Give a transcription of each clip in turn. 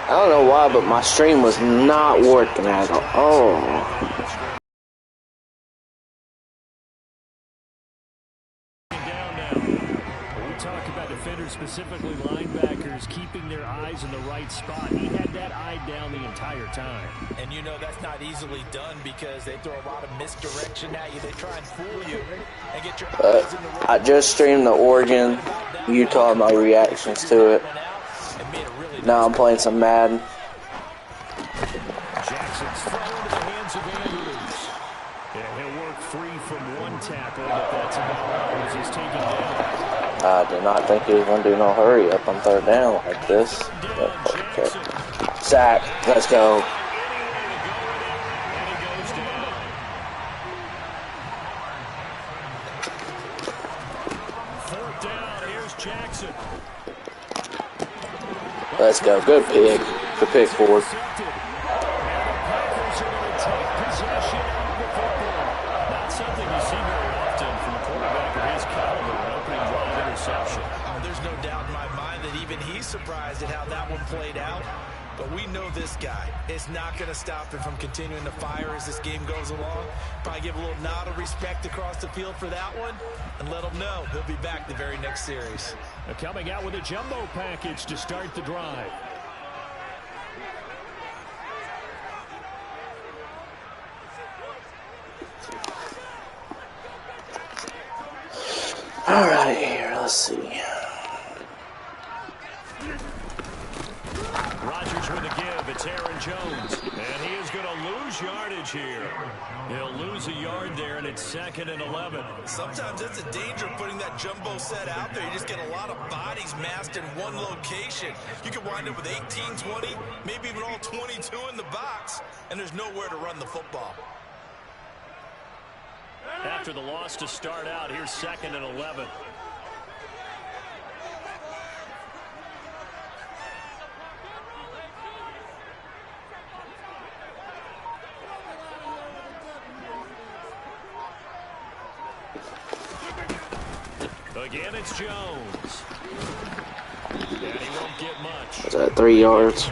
I don't know why, but my stream was not working at all. Oh. Specifically linebackers keeping their eyes in the right spot. He had that eye down the entire time. And you know that's not easily done because they throw a lot of misdirection at you. They try and fool you and get your eyes in the right. I just streamed the Oregon, Utah, my reactions to it. Now I'm playing some Madden. Jackson's throw into the hands of Andrews. Yeah, he'll work free from one tackle, but that's about all as he's taken down. I did not think he was going to do no hurry up on third down like this. But, okay. Sack. Let's go. Fourth down. Here's Jackson. Let's go. Good pick. Good pick, Ford. Not something you see very often from a quarterback of his caliber, an opening drive interception. There's no doubt in my mind that even he's surprised at how that one played out. But we know this guy is not going to stop him from continuing to fire as this game goes along. Probably give a little nod of respect across the field for that one and let him know he'll be back the very next series. They're coming out with a jumbo package to start the drive. All right, here, let's see. Rodgers with a give. It's Aaron Jones. And he is going to lose yardage here. He'll lose a yard there, and it's 2nd and 11. Sometimes that's the danger of putting that jumbo set out there. You just get a lot of bodies massed in one location. You could wind up with 18, 20, maybe even all 22 in the box, and there's nowhere to run the football. After the loss to start out, here's 2nd and 11. Again, it's Jones. And he won't get much. Is that 3 yards?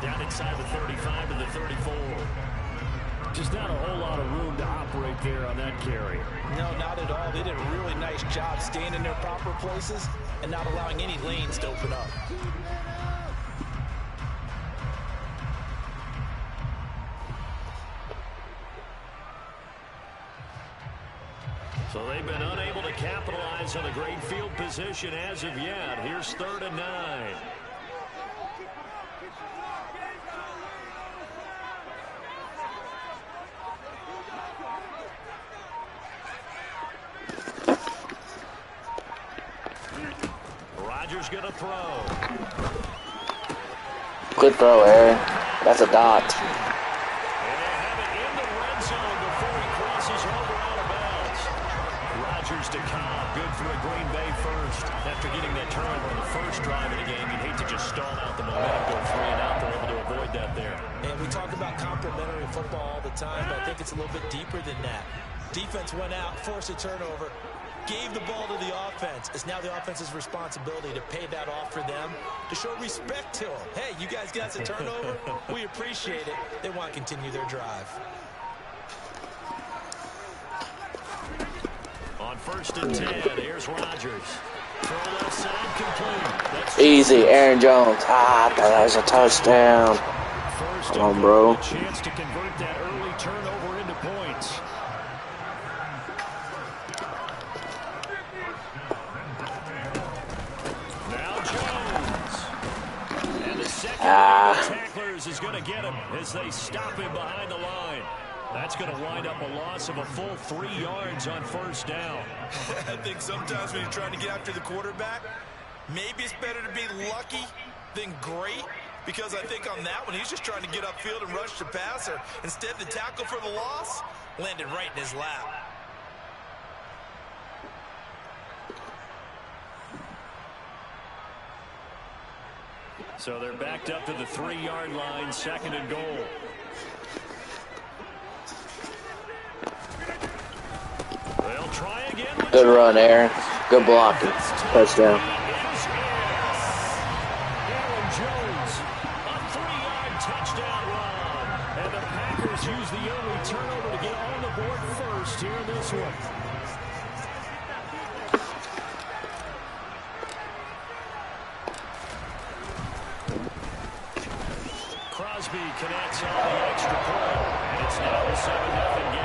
Down inside the 35 to the 34. Just not a whole lot of room to operate there on that carry. No, not at all. They did a really nice job staying in their proper places and not allowing any lanes to open up. So they've been unable to capitalize on a great field position as of yet. Here's 3rd and 9. Rodgers gonna throw. Good throw, Aaron. That's a dot. And they have it in the red zone before he crosses over out of bounds. Rodgers to Cobb. Good for a Green Bay first. After getting that turnover on the first drive of the game, you'd hate to just stall out the momentum, go 3 and out. They're able to avoid that there. And we talk about complementary football all the time, but I think it's a little bit deeper than that. Defense went out, forced a turnover, gave the ball to the offense. It's now the offense's responsibility to pay that off for them, to show respect to them. Hey, you guys got a turnover? We appreciate it. They want to continue their drive. On 1st and 10, here's Rodgers. Throw left side complete. That's Easy, Aaron Jones. Ah, that was a touchdown. Come on, bro. A chance to convert that early turnover into points. Now Jones. And the second tacklers is going to get him as they stop him behind the line. That's going to wind up a loss of a full 3 yards on 1st down. I think sometimes when you're trying to get after the quarterback, maybe it's better to be lucky than great, because I think on that one, he's just trying to get upfield and rush the passer. Instead, the tackle for the loss landed right in his lap. So they're backed up to the 3-yard line, 2nd and goal. They'll try again. Good run, Aaron. Good blocking. Touchdown. Aaron Jones, a Crosby connects on the extra point, and it's now a 7-0 game.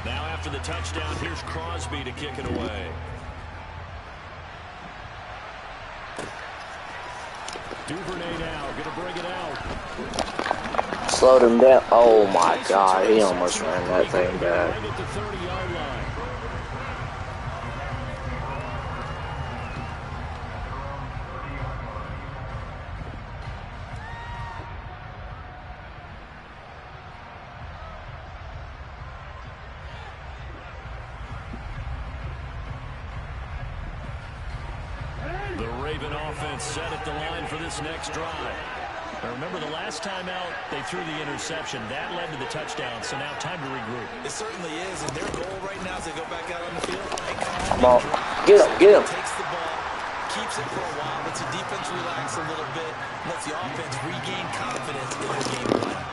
Now after the touchdown, here's Crosby to kick it away. Duvernay now going to bring it out. Slowed him down. Oh my God, he almost ran that thing back. Right at the 30-yard line. The Raven offense set at the line for this next drive. Now remember, the last time out, they threw the interception. That led to the touchdown, so now time to regroup. It certainly is, and their goal right now is to go back out on the field. Come on. Get him, get him. Takes the ball, keeps it for a while, lets the defense relax a little bit, lets the offense regain confidence in their game plan.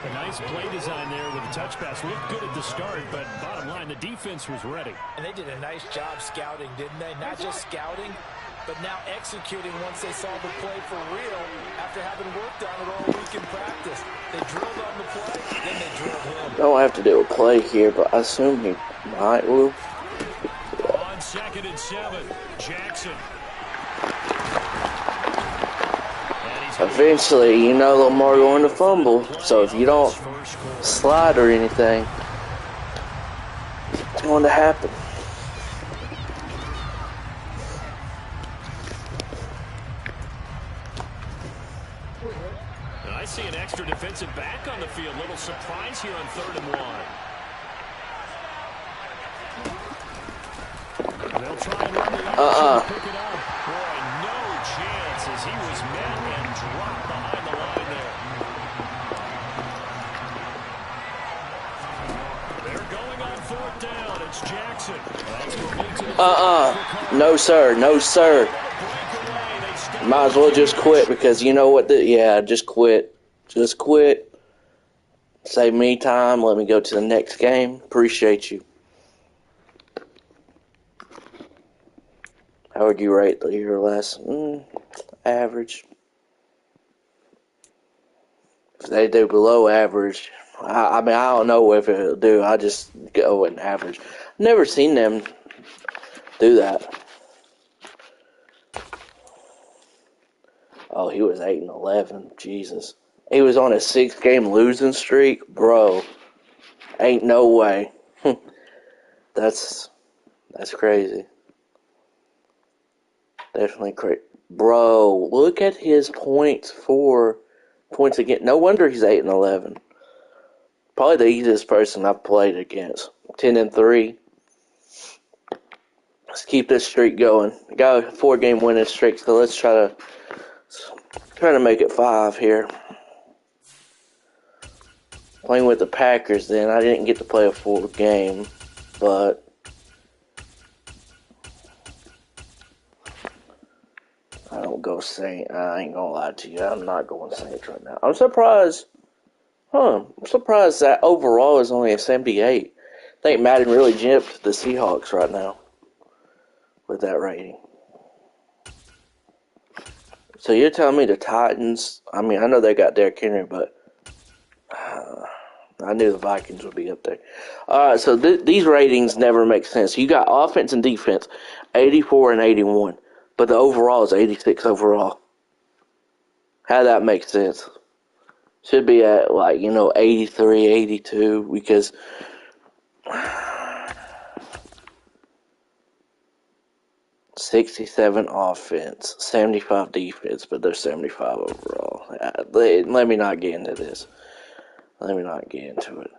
A nice play design there with the touch pass. Looked good at the start, but bottom line, the defense was ready. And they did a nice job scouting, didn't they? Not just scouting, but now executing once they saw the play for real after having worked on it all week in practice. They drilled on the play, then they drilled him. Don't have to do a play here, but I assume he might will. On 2nd and 7, Jackson. Eventually, you know Lamar going to fumble, so if you don't slide or anything, it's going to happen. And I see an extra defensive back on the field. Little surprise here on 3rd and 1. They'll try and run the option, pick it up. Boy, no chance as he was met and dropped behind the line there. They're going on 4th down. It's Jackson. No sir, no sir. Might as well just quit because you know what just quit. Just quit. Save me time. Let me go to the next game. Appreciate you. How would you rate your last? Average. If they do below average, I mean, I don't know if it'll do. I just go in average. Never seen them do that. Oh, he was 8-11. Jesus. He was on a 6-game losing streak. Bro, ain't no way. That's crazy. Definitely crazy. Bro, look at his points again. No wonder he's 8-11. Probably the easiest person I've played against. 10-3. Let's keep this streak going. We got a 4-game winning streak, so let's try to make it 5 here. Playing with the Packers, then I didn't get to play a full game, but I don't go Saints. I ain't gonna lie to you. I'm not going Saints right now. I'm surprised. I'm surprised that overall is only a 78. I think Madden really gypped the Seahawks right now with that rating. So you're telling me the Titans? I mean, I know they got Derrick Henry, but I knew the Vikings would be up there. All right, so these ratings never make sense. You got offense and defense, 84 and 81, but the overall is 86 overall. How that makes sense? Should be at 83, 82 because 67 offense, 75 defense, but they're 75 overall. Let me not get into this. Let me not get into it.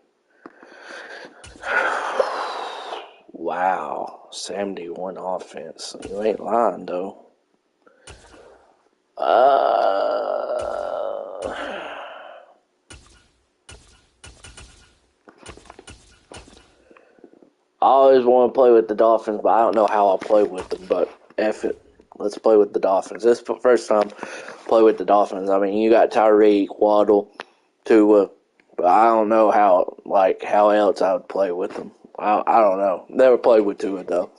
Wow, 71 offense. You ain't lying, though. always want to play with the Dolphins, but I don't know how I'll play with them. But F it. Let's play with the Dolphins. This is the first time play with the Dolphins. I mean, you got Tyreek, Waddle, Tua, but I don't know how else I would play with them. I don't know. Never played with Tua, though.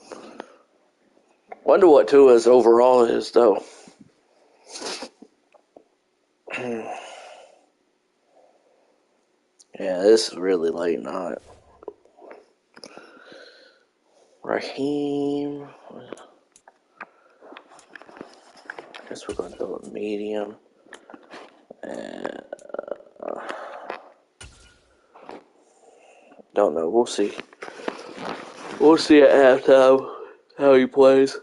Wonder what Tua's overall is, though. Yeah, this is really late night. Raheem. I guess we're going to go with medium. And, don't know. We'll see. We'll see at halftime how he plays.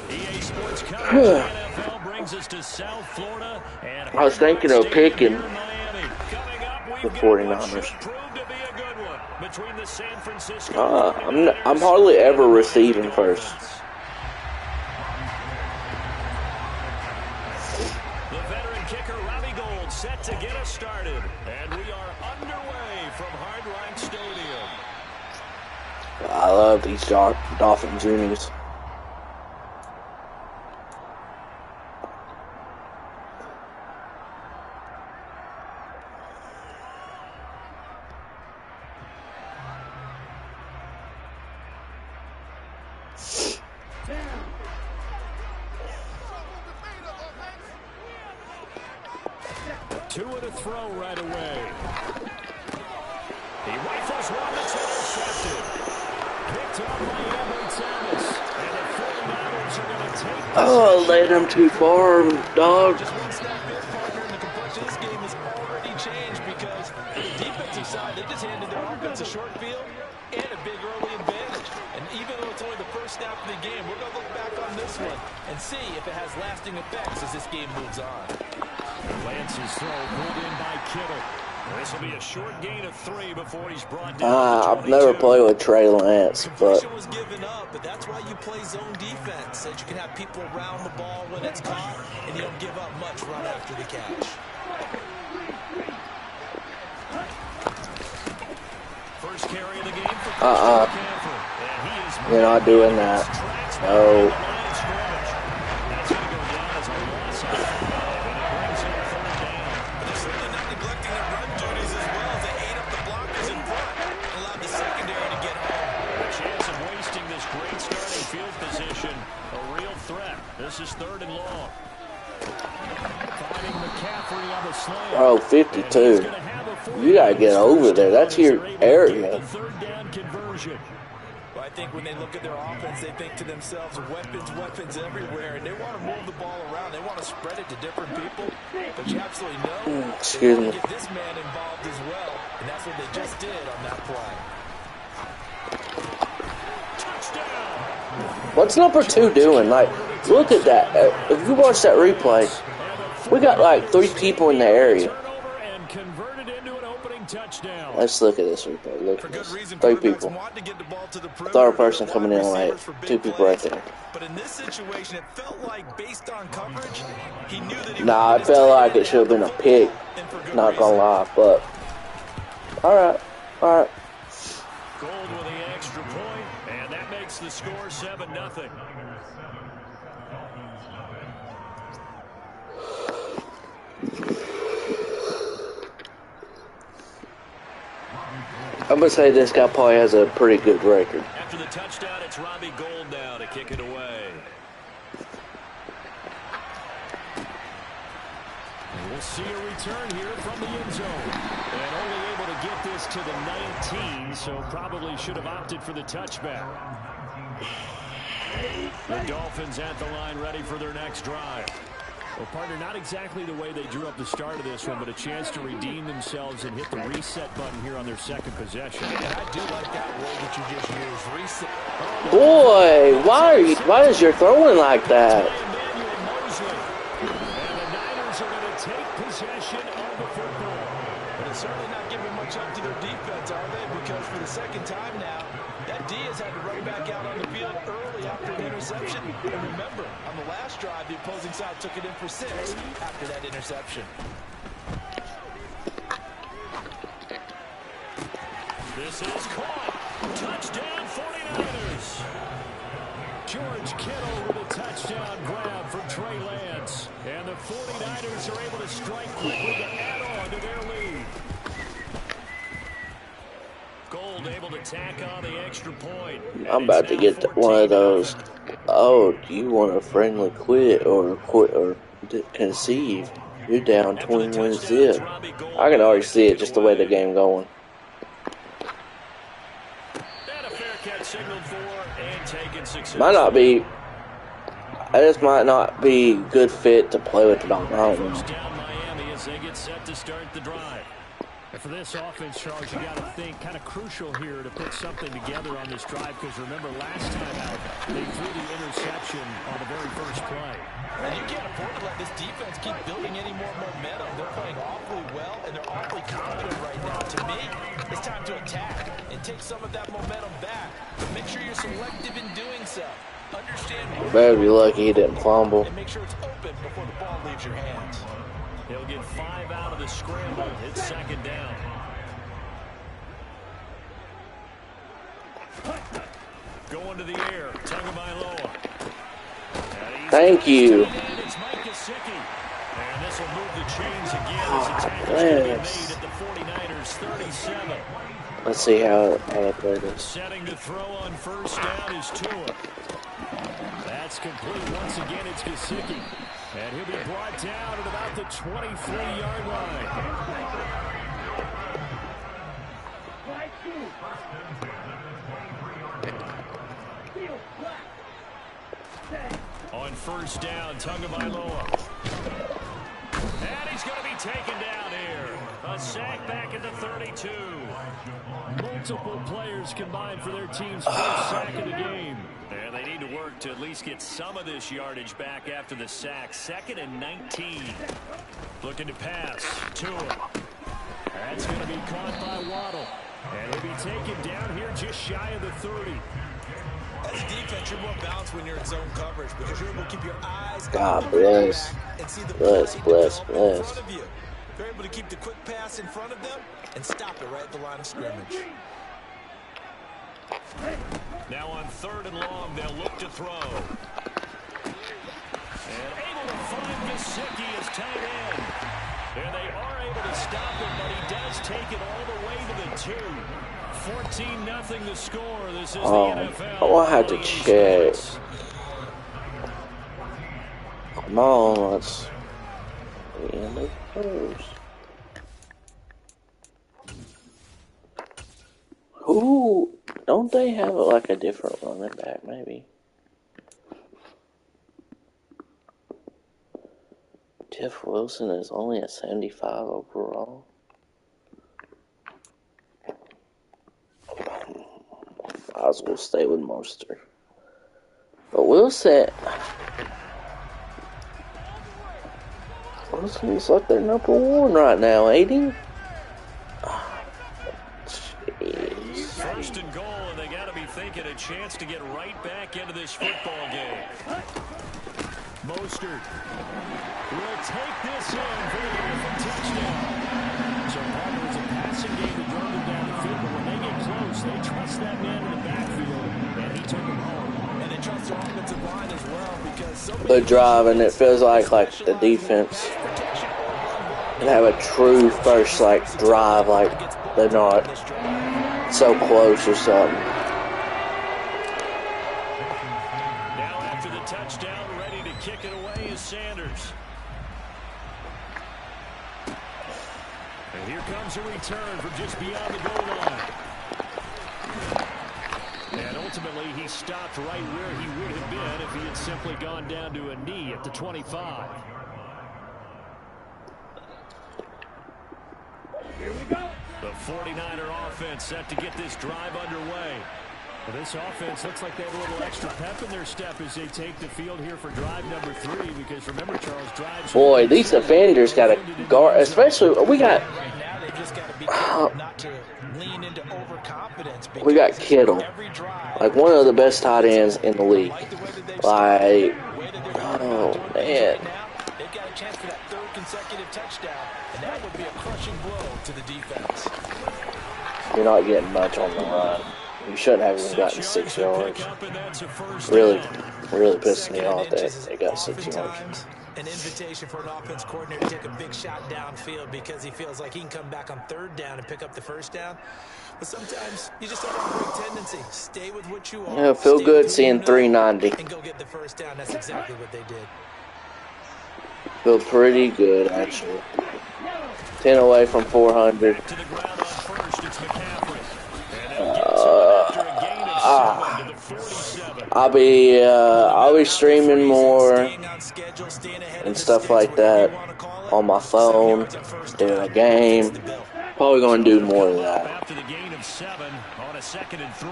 EA Sports coverage of the NFL brings us to South Florida. And I was thinking of picking the 49ers. I'm hardly ever receiving first. The veteran kicker Robbie Gould set to get us started, and we are underway from Hard Rock Stadium. I love these Dolphins unis. Tua to throw right away. He rifles one that's intercepted. Picked up by Ambry Thomas. And the 49ers are going to take this. Oh, led him too far, dog. Just one snap in, partner, and the complexion of this game has already changed because on the defensive side, they just handed their offense a short field and a big early advantage. And even though it's only the first snap of the game, we're going to look back on this one and see if it has lasting effects as this game moves on. Lance's throw pulled in by Kittle. This will be a short gain of 3 before he's brought down. I've never played with Trey Lance, but Completion was given up, but that's why you play zone defense, so that you can have people around the ball when it's caught, and you don't give up much run after the catch. First carry of the game for Christian McCaffrey. And he is you're not doing that. No. That's going to go down as a loss on 5, and it brings in 3rd down. They're certainly not neglecting their run duties as well as they ate up the blockers in front and allowed the secondary to get home. A chance of wasting this great starting field position. A real threat. This is 3rd and long. Finding McCaffrey on the slant. Oh, 52. You got to get over there. That's your area. Third down conversion. Well, I think when they look at their offense, they think to themselves, weapons everywhere, and they want to move the ball around. They want to spread it to different people, but you absolutely know Excuse they me. want to get this man involved as well, and that's what they just did on that play. Touchdown. What's number 2 doing? Like, look at that. If you watch that replay, we got like 3 people in the area. Turnover and converted into an opening touchdown. Let's look at this replay. Look For at good this. reason, 3 quarterbacks people. want to get the ball to the perimeter. Third person coming in late. For big 2 people right plays. there. But in this situation, it felt like based on coverage, he knew that he Nah, I felt like it should have been a pick. Not gonna lie, but alright. Gold with the extra point, and that makes the score 7-0. I'm gonna say this guy probably has a pretty good record. After the touchdown, it's Robbie Gould now to kick it away. And we'll see a return here from the end zone. And only able to get this to the 19, so probably should have opted for the touchback. The Dolphins at the line ready for their next drive. Well, partner, not exactly the way they drew up the start of this one, but a chance to redeem themselves and hit the reset button here on their second possession. And I do like that word that you just used, reset. Boy, why is your throwing like that? And the Niners are going to take possession of the football. But it's certainly not giving much up to their defense, are they? Because for the second time now, that D has had to run back out on the field early after an interception. And remember, on the last drive, the opposing side took it in for 6 after that interception. This is caught. Touchdown 49ers. George Kittle with a touchdown grab for Trey Lance. And the 49ers are able to strike quickly to add on to their lead. Gold able to tack on the extra point. I'm about to get one of those. Oh, do you want a friendly quit or conceive? You're down 21-zip. I can already see it just the way the game going. Might not be. This might not be good fit to play with it on. I don't know. Miami as they get set to start the drive. And for this offense, Charles, you got to think kind of crucial here to put something together on this drive, because remember last time out they threw the interception on the very first play. And you can't afford to let this defense keep building any more momentum. They're playing awfully well, and they're awfully confident right now. To me, it's time to attack and take some of that momentum back. But make sure you're selective in doing so. Understand. Better be lucky he didn't fumble. And make sure it's open before the ball leaves your hands. He'll get 5 out of the scramble. It's second down. Going to the air. Tagovailoa. Thank you. It's Mike Gesicki. And this will move the chains again as a tackle is made at the 49ers 37. Let's see how I play this. Setting to throw on first down is Tua. That's complete. Once again, it's Gesicki. And he'll be brought down at about the 23-yard line. On first down, Tagovailoa. And he's going to be taken down here. A sack back at the 32. Multiple players combined for their team's first sack of the game. And they need to work to at least get some of this yardage back after the sack. 2nd and 19. Looking to pass. Tua. That's going to be caught by Waddle. And he'll be taken down here just shy of the 30. As a defense, you're more balanced when you're in zone coverage because you're able to keep your eyes God bless. and see the Bless. in front of you. They're able to keep the quick pass in front of them and stop it right at the line of scrimmage. Now on 3rd and long, they'll look to throw. And able to find Gesicki as tight end. And they are able to stop him, but he does take it all the way to the 2. 14-0 the score. This is the NFL. Oh, I had to check. Come on, let's end it first. Who? Don't they have like a different running back, maybe? Jeff Wilson is only a 75 overall. I was going to stay with Monster. But Wilson looks like they're number 1 right now, ain't he? Jeez. First and goal, and they got to be thinking a chance to get right back into this football game. Mostert will take this in for the Dolphin touchdown. So Parker, it's a passing game to drive them down the field, but when they get close, they trust that man in the backfield, and he took him home. And they trust their offensive line as well because so many Good drive, and it feels like the defense can have a true first drive, like they're not so close or something. Now after the touchdown, ready to kick it away is Sanders. And here comes a return from just beyond the goal line. And ultimately, he stopped right where he would have been if he had simply gone down to a knee at the 25. Here we go. The 49er offense set to get this drive underway. Well, this offense looks like they have a little extra pep in their step as they take the field here for drive number 3. Because remember, Charles, drives. Boy, these defenders got to guard, especially we got. Right now, they've just got to be careful not to lean into overconfidence. We got Kittle, like one of the best tight ends in the league. Like, oh man. They've got a chance for that 3rd consecutive touchdown, and that would be a crushing blow to the defense. You're not getting much on the run. You shouldn't have even gotten 6 yards. Really pissed me off that they got 6 yards. An invitation for an offense coordinator to take a big shot downfield because he feels like he can come back on 3rd down and pick up the first down. But sometimes you just have a great tendency. Stay with what you are. Yeah, feel good seeing 390. And go get the first down. That's exactly what they did. Feel pretty good, actually. 10 away from 400. I'll be streaming more and stuff like that on my phone, doing a game. Probably going to do more of that. After the gain of 7 on a 2nd and 3.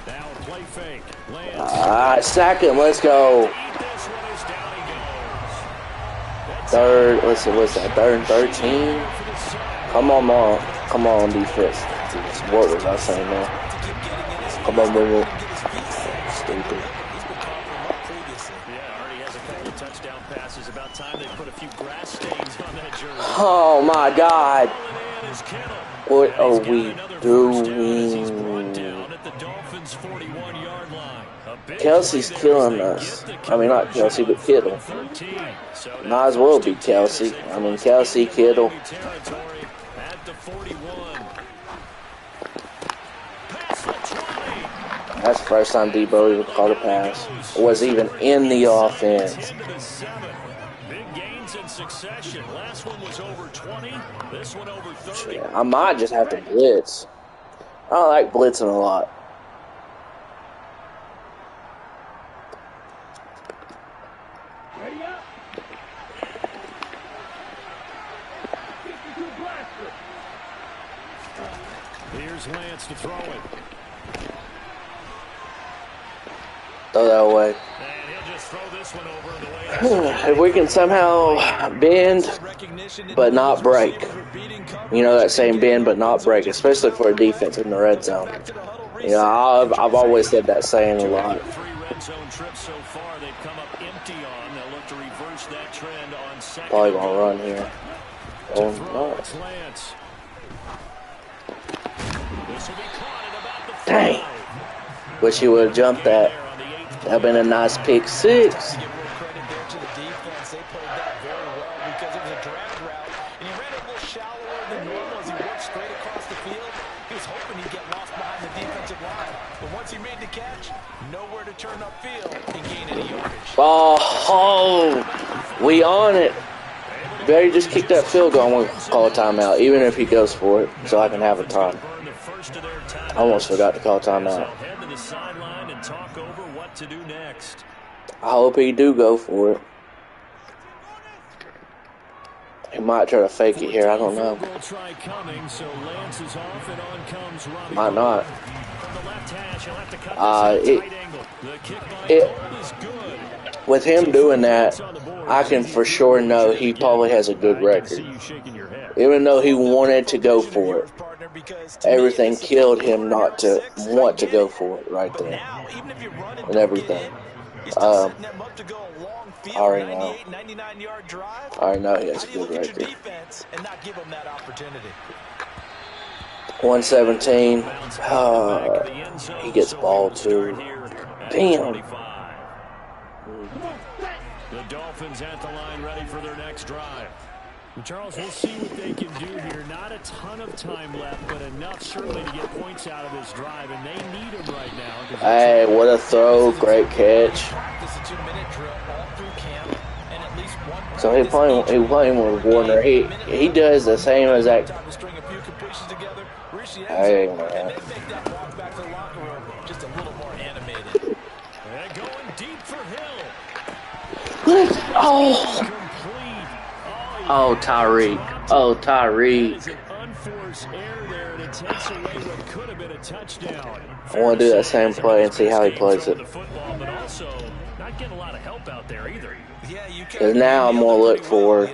Now play fake. Sack him. Let's go. Third. Let's see. What's that? 3rd and 13. Come on, Mom. Come on, defense. What was I saying now? Come on, bring it. Stupid. Oh my God! What are we doing? Kelsey's killing us. I mean, not Kelsey, but Kittle. Might as well be Kelsey. I mean, Kelsey, Kittle. That's the first time Debo even caught a pass. Or was even in the offense. Big gains in succession. Last one was over 20. This one over 30. Yeah, I might just have to blitz. I don't like blitzing a lot. Here's Lance to throw it. Throw that away. And he'll just throw this one over in the way. If we can somehow bend but not break. You know that saying, bend but not break, especially for a defense in the red zone. You know, I've always said that saying a lot. 3 red zone trips so far. They've come up empty on. They'll look to reverse that trend on 2nd. Probably gonna run here. Oh no. Dang. Wish he would have jumped that. That would have been a nice pick 6. Oh, we on it. Better just kick that field goal and we'll call a timeout, even if he goes for it, so I can have a time. I almost forgot to call a timeout. I hope he do go for it. He might try to fake it here, I don't know. Might not. With him doing that, I can for sure know he probably has a good record. Even though he wanted to go for it, everything killed him not to want to go for it right there. And everything. I already know. I already know he has a good record. 117. He gets ball too. Damn. The Dolphins at the line ready for their next drive. Charles, we'll see what they can do here. Not a ton of time left, but enough certainly to get points out of this drive, and they need them right now. Hey, what a throw. Great catch. So he's playing with Warner. He does the same as that. Hey, man. Oh, Tyreek. Oh, Tyreek. I want to do that same play and see how he plays it. Because now I'm going to look for.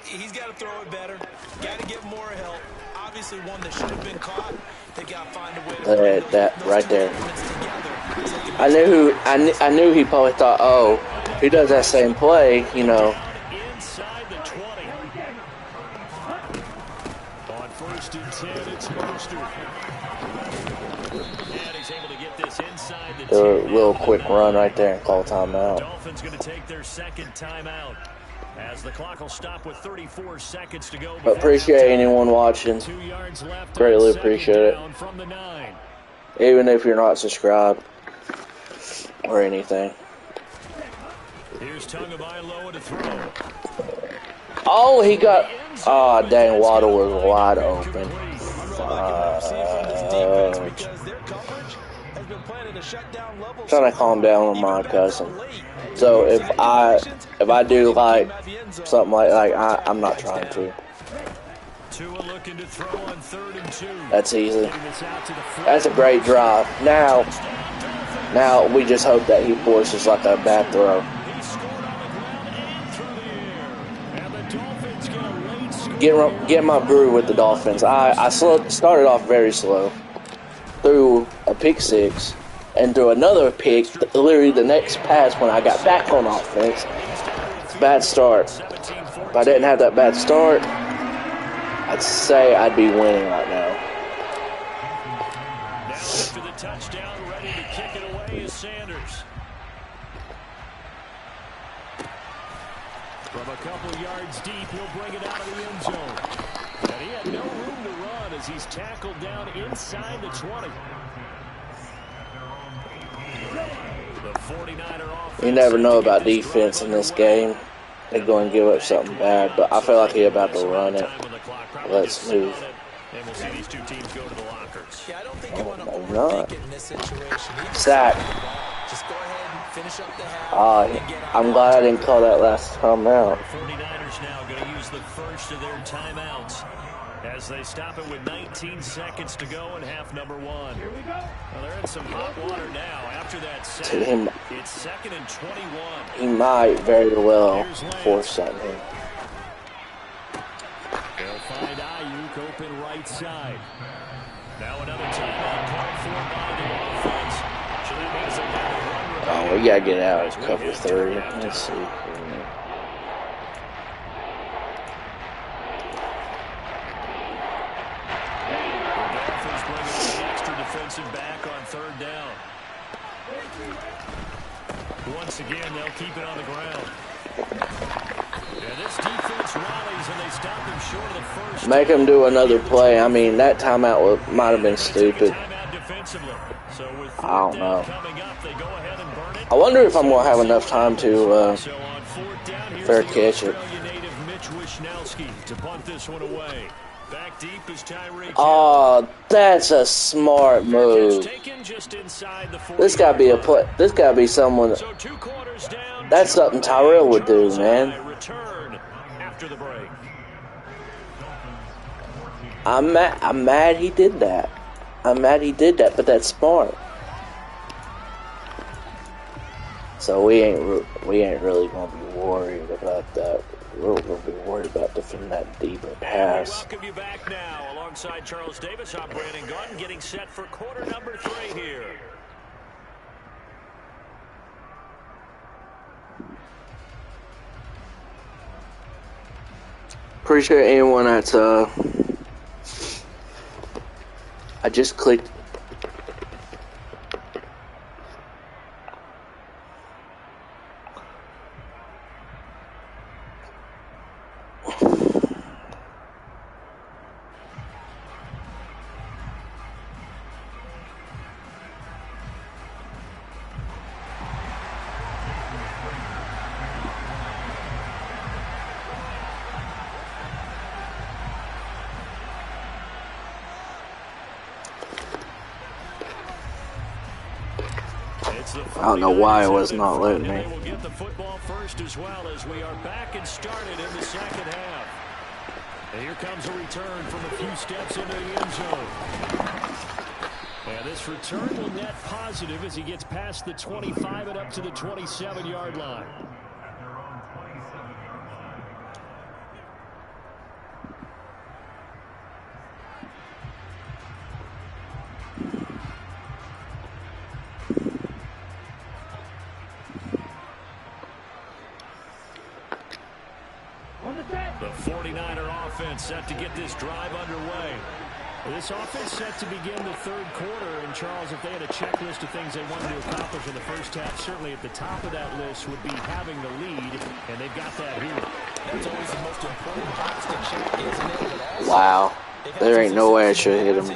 He's got to throw it better. Got to get more help. Obviously, one that should have been caught. They got to find a way to that right there. I knew he probably thought, oh, he does that same play, you know. Inside the 20. On 1st and 10, it's Mostert. do a little quick run right there and call timeout. Dolphins going to take their second timeout as the clock will stop with 34 seconds to go. Appreciate anyone watching. 2 yards left. Greatly appreciate it. From the 9. Even if you're not subscribed or anything. Here's Tagovailoa to throw. Oh, he got. Oh, dang, Waddle was wide open. Trying to calm down on my cousin. So if I do like something like I'm not trying to. That's easy. That's a great drive. Now we just hope that he forces like a bad throw. Get my groove with the Dolphins. I started off very slow. Threw a pick six and threw another pick literally the next pass when I got back on offense. Bad start. If I didn't have that bad start, I'd say I'd be winning right now. Now after the touchdown, ready to kick it away is Sanders. From a couple yards deep, he'll bring it out of the end zone. And he had no room to run as he's tackled down inside the 20. The 49er offense. You never know about defense in this game. They're going to give up something bad, but I feel like he's about to run it. Let's move. And we'll see these two teams go to the lockers. Yeah, I don't think you want to not. overthink it in this situation. Sack. Just go ahead and finish up the half. I'm glad I didn't call that last time out. The 49ers now going to use the first of their timeouts as they stop it with 19 seconds to go in half number 1. Here we go. Well, they're in some hot water now. After that sack, it's 2nd and 21. He might very well force something. They'll find Ayuk open right side. Now another timeout called for by the offense. So that means they have a run remaining. Oh, we got to get out of cover 3. Let's see. Back on 3rd down. Once again, they'll keep it on the ground. Yeah, this defense rallies and they stop him short of the first. Make him do another play. I mean, that timeout might have been stupid. I don't know. I wonder if I'm going to have enough time to fair catch it. Oh, that's a smart move. This gotta be a play. This gotta be someone. That's something Tyrell would do, man. I'm mad he did that. But that's smart. So we ain't really gonna be worried about that. We're going to be worried about defending that deeper pass. Welcome you back now. Alongside Charles Davis, I'm Brandon Gunn, getting set for quarter number 3 here. Appreciate anyone that's I just clicked. I don't know why it was not letting me. We'll get the football first as well as we are back and started in the second half. And here comes a return from a few steps into the end zone. And this return will net positive as he gets past the 25 and up to the 27-yard line. The 49er offense set to get this drive underway. This offense set to begin the third quarter, and Charles, if they had a checklist of things they wanted to accomplish in the first half, certainly at the top of that list would be having the lead, and they've got that here. That's always the most important box to check, isn't it? Wow. There ain't no way I should hit him.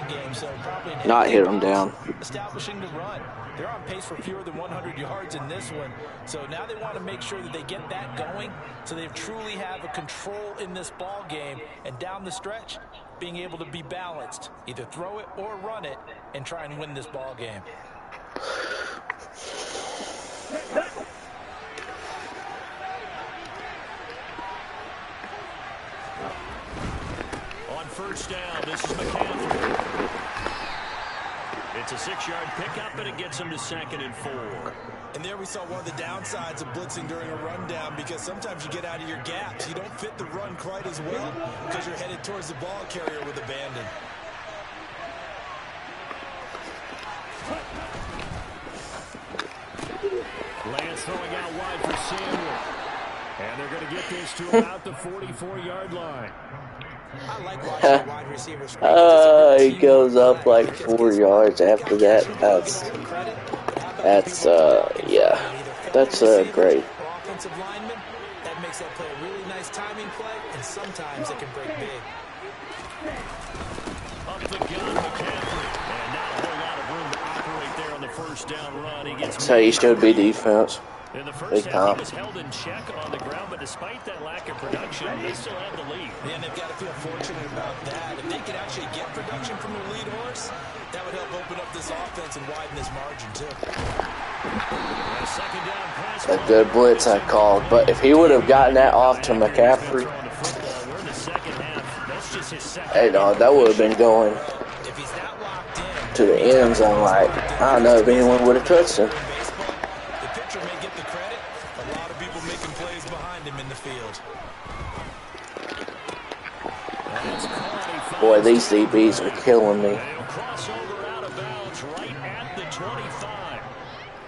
Not hit him down. Establishing the run. They're on pace for fewer than 100 yards in this one. So now they want to make sure that they get that going so they truly have a control in this ball game. And down the stretch, being able to be balanced. Either throw it or run it and try and win this ball game. On first down, this is McCaffrey. It's a 6-yard pickup, and it gets him to 2nd and 4. And there we saw one of the downsides of blitzing during a rundown, because sometimes you get out of your gaps. You don't fit the run quite as well because you're headed towards the ball carrier with abandon. Lance throwing out wide for Samuel. And they're going to get this to about the 44-yard line. I like watching wide receivers. He goes up like 4 yards after that. Yeah. That's great. Offensive lineman, that makes that play a really nice timing play, and sometimes it can break big. Up the gun, McCaffrey. And not a whole lot of room to operate there on the first down run. He gets That's how you should be defense. in the first half, he was held in check on the ground, but despite that lack of production, they still have the lead. Yeah, and they've got to feel fortunate about that. If they could actually get production from their lead horse, that would help open up this offense and widen this margin, too. Second down pass. A good blitz I called, but if he would have gotten that off to McCaffrey, hey, dog, that would have been going to the end zone. Like, I don't know if anyone would have touched him. Boy, these DBs are killing me. Crossover out of bounds right at the 25.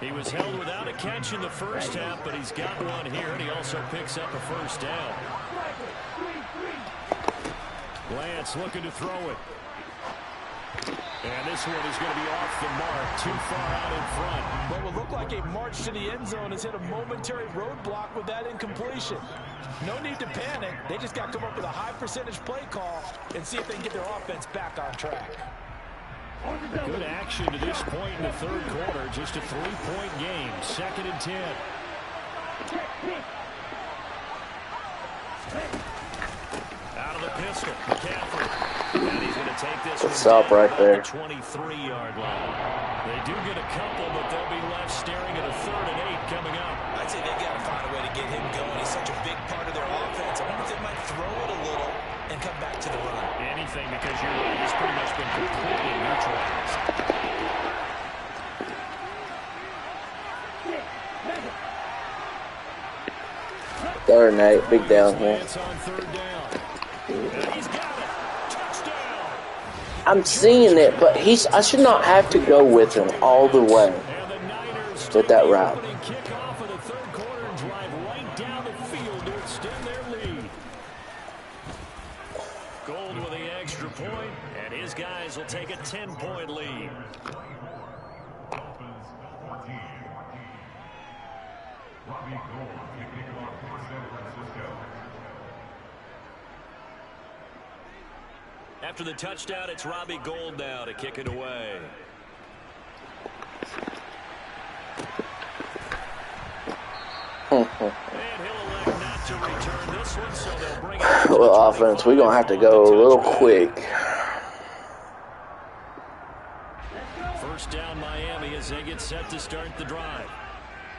He was held without a catch in the first half, but he's got one here, and he also picks up a first down. Lance looking to throw it. And this one is going to be off the mark, too far out in front. What will look like a march to the end zone has hit a momentary roadblock with that incompletion. No need to panic. They just got to come up with a high percentage play call and see if they can get their offense back on track. Good action to this point in the third quarter. Just a 3-point game. 2nd and 10. Out of the pistol, McCaffrey. And he's going to take this one stop right there. The 23-yard line. They do get a couple, but they'll be left staring at a 3rd and 8 coming up. I'd say they've got to find a way to get him going. He's such a big part of their offense. I wonder if they might throw it a little and come back to the run. Anything, because your line has pretty much been completely neutralized. Third and 8, big down here. I'm seeing it, but I should not have to go with him all the way with that route. Gold with the extra point, and his guys will take a 10-point lead. After the touchdown, it's Robbie Gould now to kick it away. And he'll elect not to return this one, so they'll bring it. Well, offense, we're going to have to go a little quick. First down, Miami, as they get set to start the drive.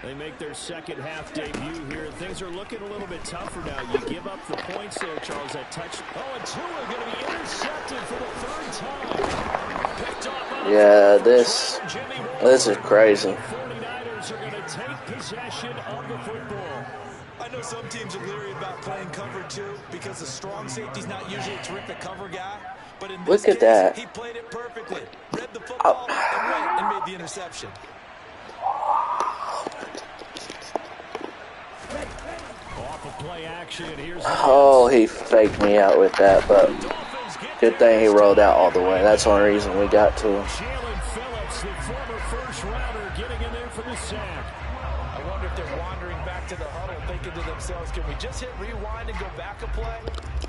They make their second half debut here. Things are looking a little bit tougher now. You give up the points there, Charles. That touch. Oh, and Tua going to be intercepted for the 3rd time. Picked off. Yeah, this is crazy. 49ers are going to take possession of the football. I know some teams are leery about playing cover 2 because the strong safety's not usually a terrific cover guy. But in this Look at that. He played it perfectly. Read the football and went and made the interception. Off of play action. Here's Oh, he faked me out with that, but Good thing he rolled out all the way. That's the only reason we got to him. Jalen Phillips, the former first-rounder, getting in there for the sack. I wonder if they're wandering back to the huddle thinking to themselves, can we just hit rewind and go back a play?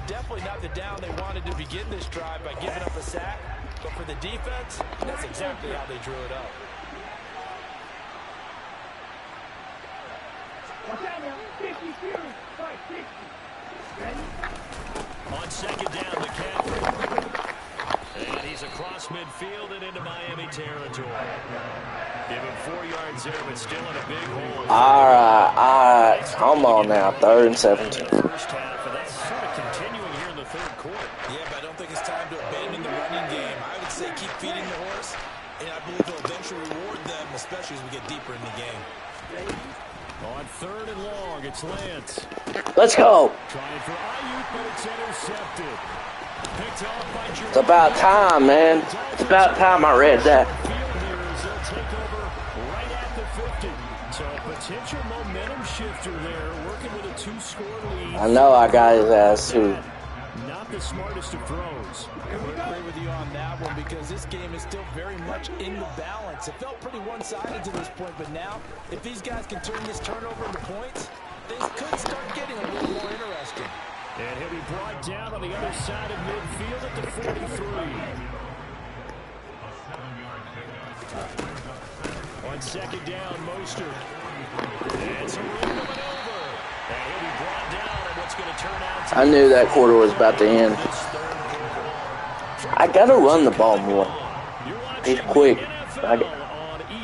Definitely not the down they wanted to begin this drive by giving up a sack. But for the defense, that's exactly how they drew it up. On second down, McCaffrey. And he's across midfield and into Miami territory. Give him 4 yards there, but still in a big hole. All right. Come on now. 3rd and 17. First half, and that's sort of continuing here in the third quarter. Yeah, but I don't think it's time to abandon the running game. I would say keep feeding the horse, and I believe he'll eventually reward them, especially as we get deeper in the game. On 3rd and long, it's Lance. Let's go. Trying for Ayuk, but it's intercepted. Picked off by Jerome. It's about time, man. It's about time I read that. They'll take over right at the 50. So a potential momentum shifter there, working with a 2-score lead. I know I got his ass too. Not the smartest of throws. I would agree with you on that one because this game is still very much in the balance. It felt pretty one-sided to this point, but now, if these guys can turn this turnover into points, things could start getting a little more interesting. And he'll be brought down on the other side of midfield at the 43. On second down, Mostert. And it's a ring of it over. And he'll be brought down on what's going to turn out to I knew that quarter was about to end. I gotta run the ball more. He's quick.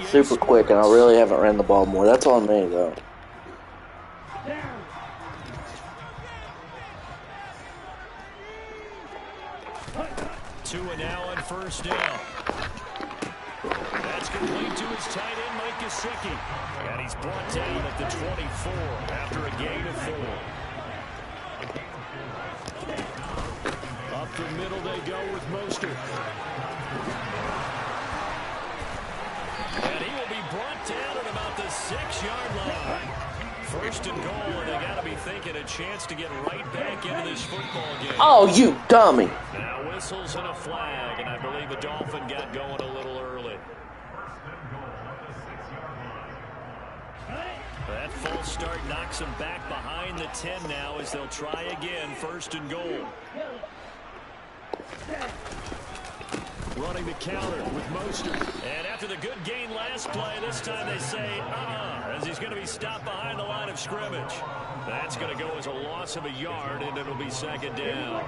Super quick, and I really haven't ran the ball more. That's on me, though. Tua now on first down. That's complete to his tight end, Mike Gesicki. And he's brought down at the 24 after a gain of 4. Up the middle they go with Mostert. And he will be brought down at about the 6-yard line. First and goal, and they got to be thinking a chance to get right back into this football game. Oh, you dummy. Now whistles and a flag, and I believe the Dolphin got going a little early. That false start knocks them back behind the 10 now as they'll try again, 1st and goal. Running the counter with Mostert. And after the good gain last play, this time they say, as he's going to be stopped behind the line of scrimmage. That's going to go as a loss of a yard, and it'll be 2nd down.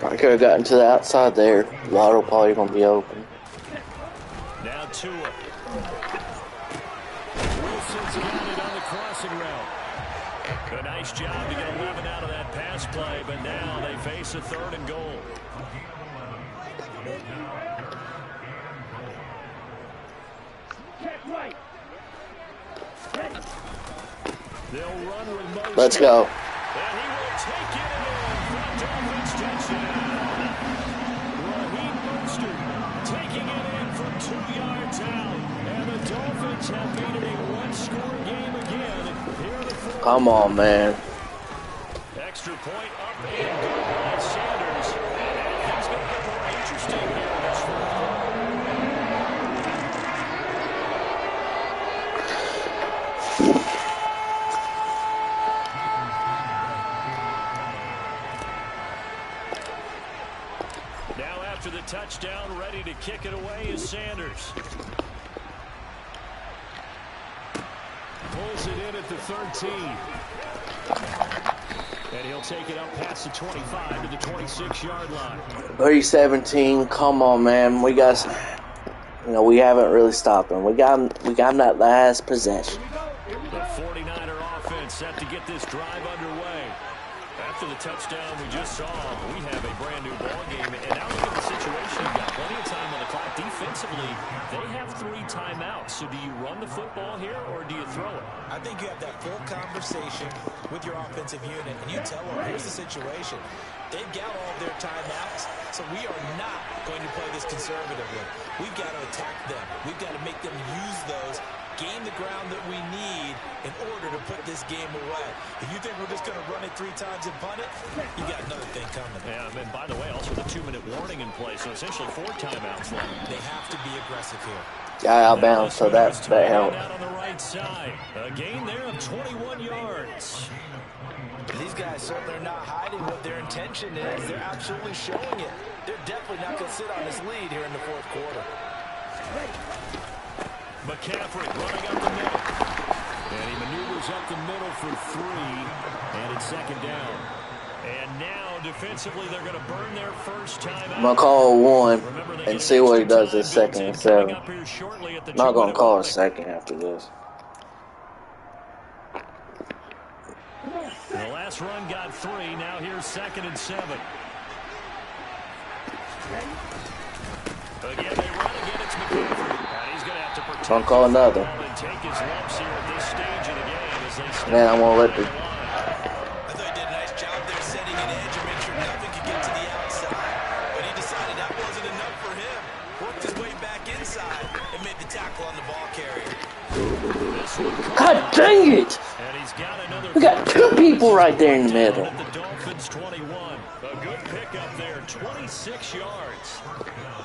I could have gotten to the outside there. Waddle probably going to be open. Now Tua. Wilson's got it on the crossing route. A nice job to get 11 out of that pass play, but now they face a 3rd and goal. They'll run with Mostert. Let's go. And he will take it in for a Dolphins touchdown. Raheem Mostert taking it in from 2 yards out. And the Dolphins have made it a 1-score game again here in the fourth. Come on, man. Extra point up and good by Sanders. And things going to get more interesting here in this fourth quarter. Now after the touchdown, ready to kick it away is Sanders. Pulls it in at the 13. And he'll take it up past the 25 to the 26-yard line. 30-17. Come on, man. We got, we haven't really stopped him. We got him that last possession. The 49er offense set to get this drive underway. After the touchdown we just saw, we have a brand new ball game. And now look at the situation. You've got plenty of time on the clock. Defensively, they have 3 timeouts. So do you run the football here or do you throw it? I think you have that full conversation with your offensive unit, and you tell them, here's the situation. They've got all of their timeouts, so we are not going to play this conservatively. We've got to attack them. We've got to make them use those, gain the the ground that we need in order to put this game away. If you think we're just going to run it 3 times and punt it, you got another thing coming. Yeah, and by the way, also the 2-minute warning in place, so essentially 4 timeouts left. They have to be aggressive here. Yeah, out of bounds, so that helped. Out on the right side. A gain there of 21 yards. These guys certainly are not hiding what their intention is. They're absolutely showing it. They're definitely not going to sit on this lead here in the fourth quarter. McCaffrey running up the middle. And he maneuvers up the middle for 3. And it's second down. And now, defensively, they're going to burn their first time out. I'm going to call 1 and see what he does this 2nd and 7. Not going to call a second after this. The last run got 3. Now here's 2nd and 7. Again, they run again. It's McCaffrey. And he's going to have to protect. I'm going to call another. And take his lumps here at this stage of the game as they Man, I'm going to let the... I thought he did a nice job there setting an edge and make sure nothing could get to the outside. But he decided that wasn't enough for him. Worked his way back inside and made the tackle on the ball carrier. God dang it! We got 2 people right there in the middle. The Dolphins 21. A good pickup there, 26 yards.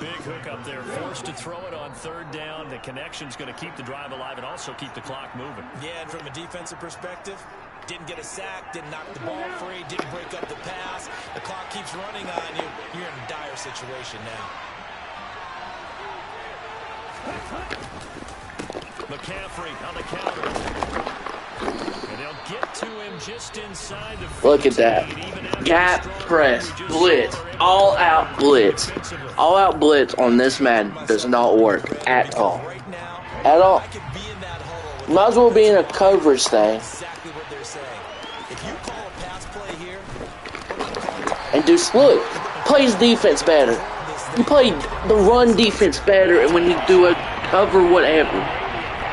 Big hook up there, forced to throw it on 3rd down. The connection's going to keep the drive alive and also keep the clock moving. Yeah, and from a defensive perspective, didn't get a sack, didn't knock the ball free, didn't break up the pass. The clock keeps running on you. You're in a dire situation now. McCaffrey on the counter. And they'll get to him just inside the 15. Look at that. Gap press, blitz, all out blitz. All out blitz on this Madden does not work at all. At all. Might as well be in a coverage thing. Exactly what they're saying. If you call a pass play here, And do look, plays defense better. You play the run defense better, and when you do a cover whatever,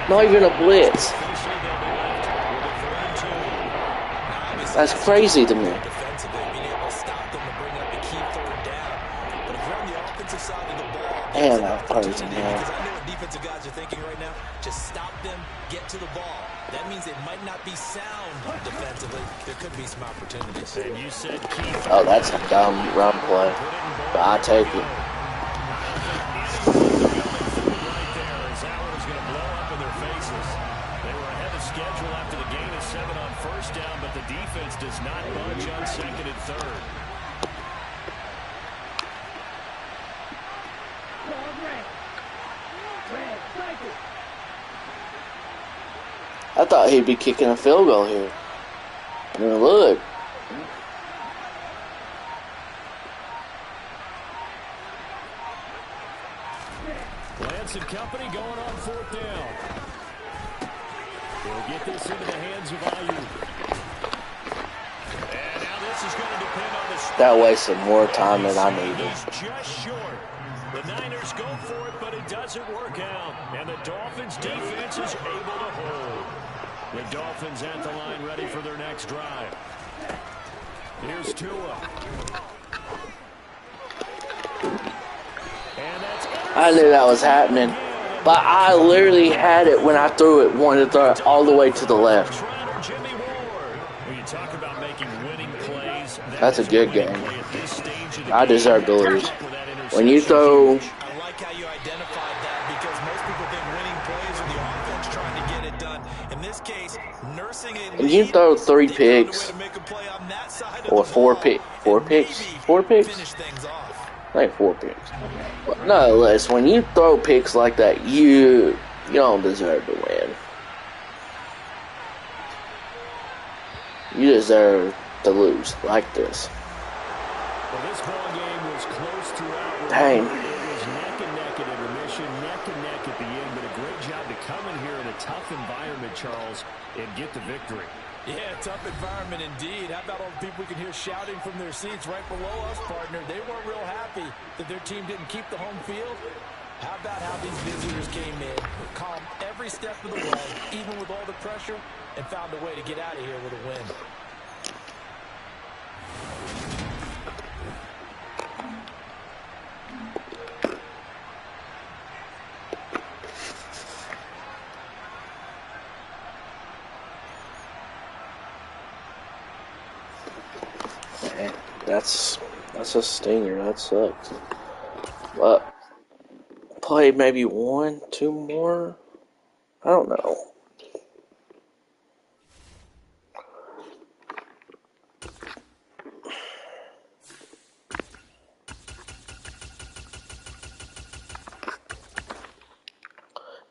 not even a blitz. That's crazy to me. Man, that's crazy, man. Defensive guys are thinking right now, just stop them, get to the ball. That means it might not be sound defensively. There could be some opportunities. And you said Keith. Oh, that's a dumb run play. But I take it. Does not budge on 2nd and 3rd. I thought he'd be kicking a field goal here. I mean, look. Lance and company going on 4th down. They'll get this into the hands of Ayuk. That wasted more time than I needed. Just short. The Niners go for it, but it doesn't work out. And the Dolphins defense is able to hold. The Dolphins at the line ready for their next drive. Here's Tua. And that's I knew that was happening. But I literally had it when I threw it, wanted to throw it all the way to the left. That's a good game. I deserve to lose. When you throw... I like how you identified that because most people think winning plays are the offense trying to get it done. In this case, nursing a lead, when you throw 3 picks, or 4 picks, 4 picks? 4 picks? I think 4 picks. But nonetheless, when you throw picks like that, you don't deserve to win. You deserve to lose like this. Well, this ball game was close throughout. Dang. It was neck and neck at intermission, neck and neck at the end, but a great job to come in here in a tough environment, Charles, and get the victory. Yeah, tough environment indeed. How about all the people we can hear shouting from their seats right below us, partner? They weren't real happy that their team didn't keep the home field. How about how these visitors came in, calm every step of the way, even with all the pressure, and found a way to get out of here with a win. Man, that's a stinger. That sucks. But play maybe 1, 2 more. I don't know.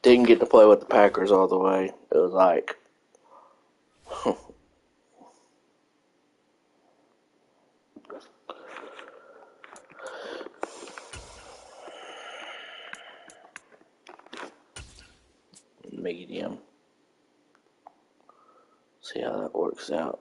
Didn't get to play with the Packers all the way. It was like, medium. See how that works out.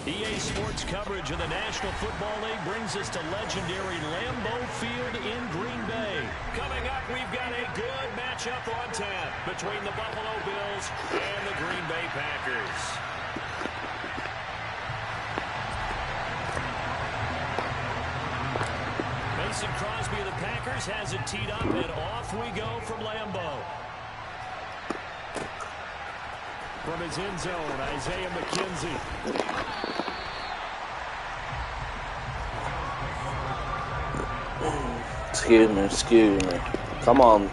EA Sports coverage of the National Football League brings us to legendary Lambeau Field in Green Bay. Coming up, we've got a good matchup on tap between the Buffalo Bills and the Green Bay Packers. Mason Crosby of the Packers has it teed up, and off we go from Lambeau. From his end zone, Isaiah McKenzie. Excuse me. Come on,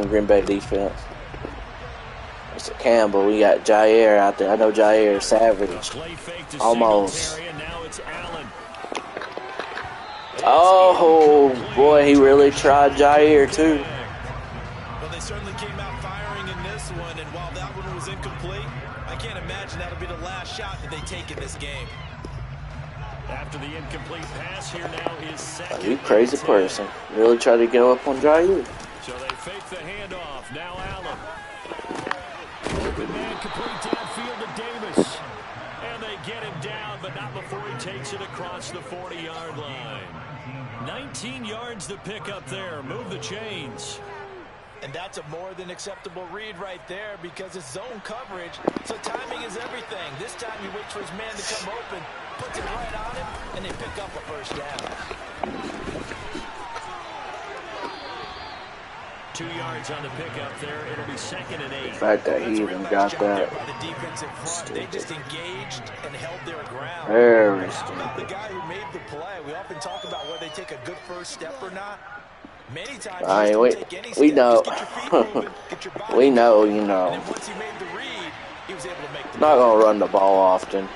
Green Bay defense. Mr. Campbell, we got Jair out there. I know Jair is savage. Almost. Oh, boy, he really tried Jair, too. Well, they certainly came out firing in this one, and while that one was incomplete, I can't imagine that'll be the last shot that they take in this game. After the incomplete pass, here now is second. You crazy person. Really try to go up on Jair. So they fake the handoff. Now Allen. Open man complete downfield to Davis. And they get him down, but not before he takes it across the 40-yard line. 19 yards to pick up there. Move the chains. And that's a more than acceptable read right there because it's zone coverage, so timing is everything. This time he waits for his man to come open, puts it right on him, and they pick up a first down. 2 yards on the pickup there. It'll be second and 8. The fact that he even got that. The defensive front, they just engaged and held their ground. Very About the guy who made the play. We often talk about whether they take a good first step or not. Many times we know. We know, you know. And then once he made the read, he was able to make the not going to run the ball often.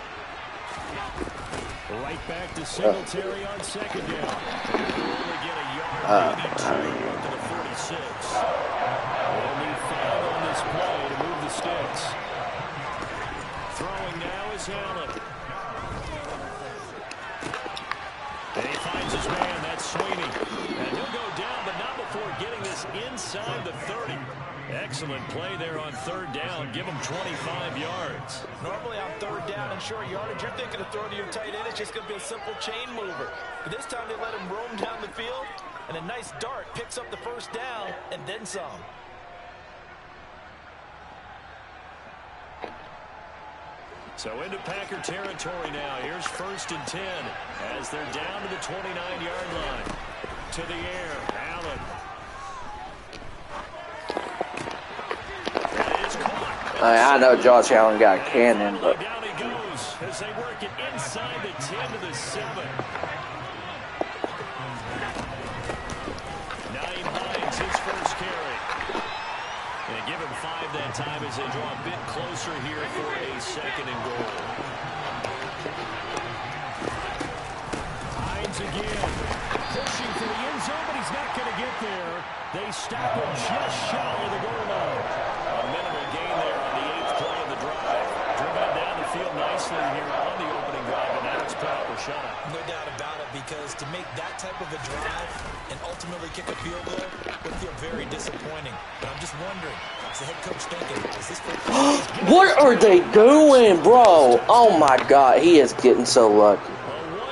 Right back to Singletary on second down. Only get a yard, maybe 2 to the 46. They'll need 5 on this play to move the sticks. Throwing now is Allen. And he finds his man, that's Sweeney. And he'll go down, but not before getting this inside the 30. Excellent play there on third down. Give him 25 yards. Normally on third down and short yardage, you're thinking of throwing to your tight end. It's just going to be a simple chain mover. But this time they let him roam down the field, and a nice dart picks up the first down and then some. So into Packer territory now. Here's 1st and 10 as they're down to the 29-yard line. To the air, Allen. That is caught. I know Josh Allen got a cannon, but Down he goes as they work it inside the 10 to the 7. Naeem Hines, his first carry. And give him 5 that time as they draw a bit closer here for a second and goal. Hines again. Pushing for the end zone, but he's not going to get there. They stop him just shy of the goal line. A minimal gain there on the 8th play of the drive. Driven down the field nicely here on the opening drive, and now it's proper shutout. No doubt about it, because to make that type of a drive and ultimately kick a field goal would feel very disappointing. But I'm just wondering, is the head coach thinking, is this for what are they doing, bro? Oh my God, he is getting so lucky. A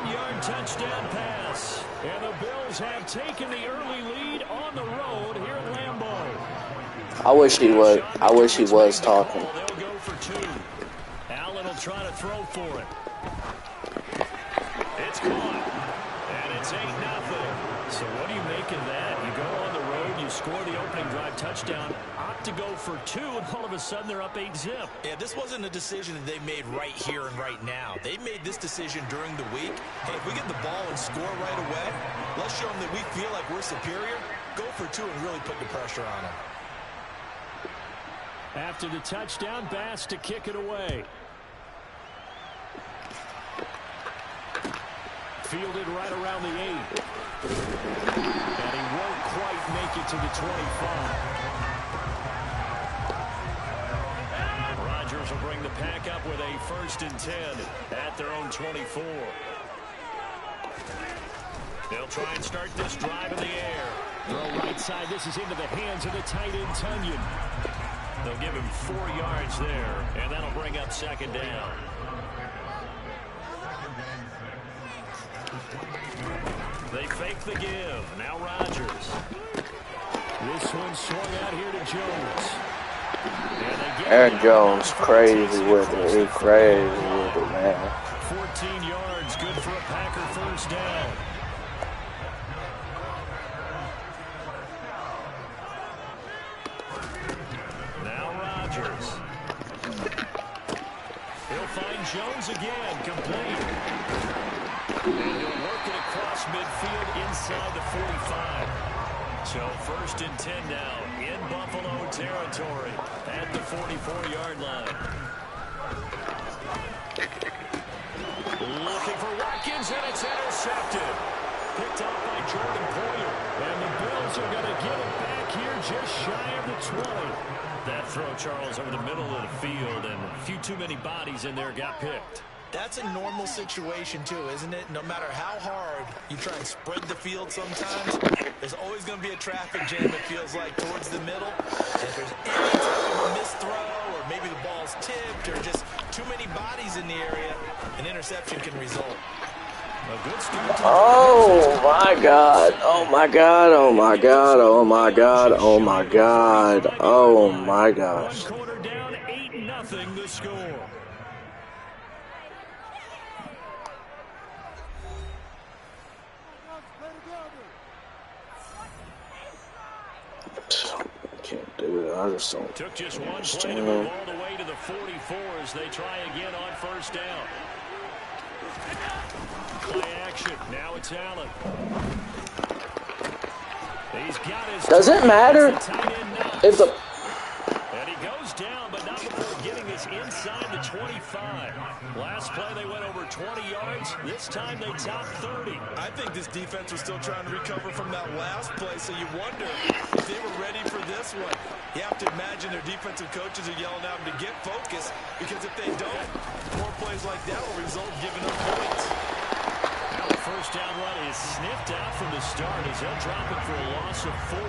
1-yard touchdown pass, and the Bills have taken the early lead on the road here at Lambeau. I wish he was. I wish he was talking. They'll go for 2. Allen will try to throw for it. It's caught. And It's 8-0. So what do you make of that? You go on the road, you score the opening drive touchdown, opt to go for 2, and all of a sudden they're up 8-zip. Yeah, this wasn't a decision that they made right here and right now. They made this decision during the week. Hey, if we get the ball and score right away, let's show them that we feel like we're superior. Go for 2 and really put the pressure on them. After the touchdown, Bass to kick it away. Fielded right around the 8. And he won't quite make it to the 25. Rodgers will bring the pack up with a 1st and 10 at their own 24. They'll try and start this drive in the air. Throw right side. This is into the hands of the tight end, Tunyon. They'll give him 4 yards there, and that'll bring up 2nd down. They fake the give. Now Rodgers. This one swung out here to Jones. Aaron Jones, crazy with it. He's crazy with it, man. 14 yards, good for a Packer 1st down. Now Rodgers. He'll find Jones again, complete. And he'll work it across midfield inside the 45. So 1st and 10 now in Buffalo territory at the 44-yard line. Looking for Watkins, and it's intercepted. Picked off by Jordan Poyer. And the Bills are going to get it back here just shy of the 20. That throw, Charles, over the middle of the field, and a few too many bodies in there got picked. That's a normal situation, too, isn't it? No matter how hard you try and spread the field sometimes, there's always going to be a traffic jam, it feels like, towards the middle. And if there's any type of a missed throw, or maybe the ball's tipped, or just too many bodies in the area, an interception can result. A good start. Oh, my God. Oh, my God. Oh, my God. Oh, my God. Oh, my God. Oh, my gosh. One quarter down, 8-0 the score. Can't do it. I just don't. Took just one play to move all the way to the 44 as they try again on 1st down. Play action. Now it's Allen. He's got his. Does it matter if the. And he goes down, but not before getting this inside the 25. Last play they went over 20 yards. This time they topped 30. I think this defense was still trying to recover from that last play, so you wonder if they were ready for this one. You have to imagine their defensive coaches are yelling at them to get focused, because if they don't, more plays like that will result in giving up points. Now the 1st down run is sniffed out from the start as they'll drop it for a loss of 4.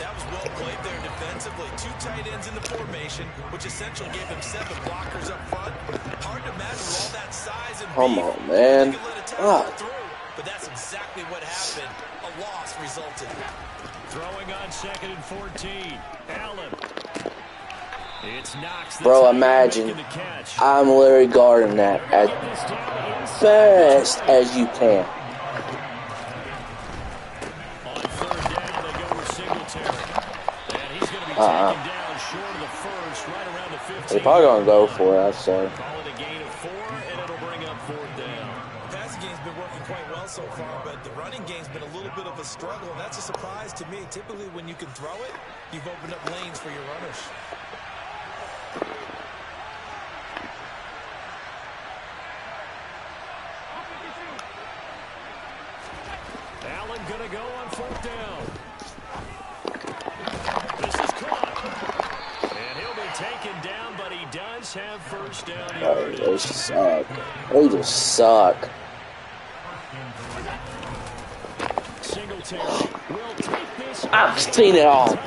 That was well played there defensively. 2 tight ends in the formation, which essentially gave them 7 blockers up front. Hard to imagine with all that size and Come beef, on, man. they could let a tackle through. But that's exactly what happened. A loss resulted. Throwing on 2nd and 14. Allen. It's Knox. Bro, imagine I'm literally guarding that as fast as you can. On 3rd down, they go with Singletary. And he's going to be taken down short of the 1st, right around the 15. They're probably going to go for it, I'd say. Call it a gain of 4, and it'll bring up 4th down. The passing game's been working quite well so far, but the running game's been a little bit of a struggle, and that's a surprise to me. Typically, when you can throw it, you've opened up lanes for your runners. Allen going to go on 4th down. This is caught. And he'll be taken down, but he does have 1st down yardage. They suck. They just suck. Singletary will take this. I've seen it all.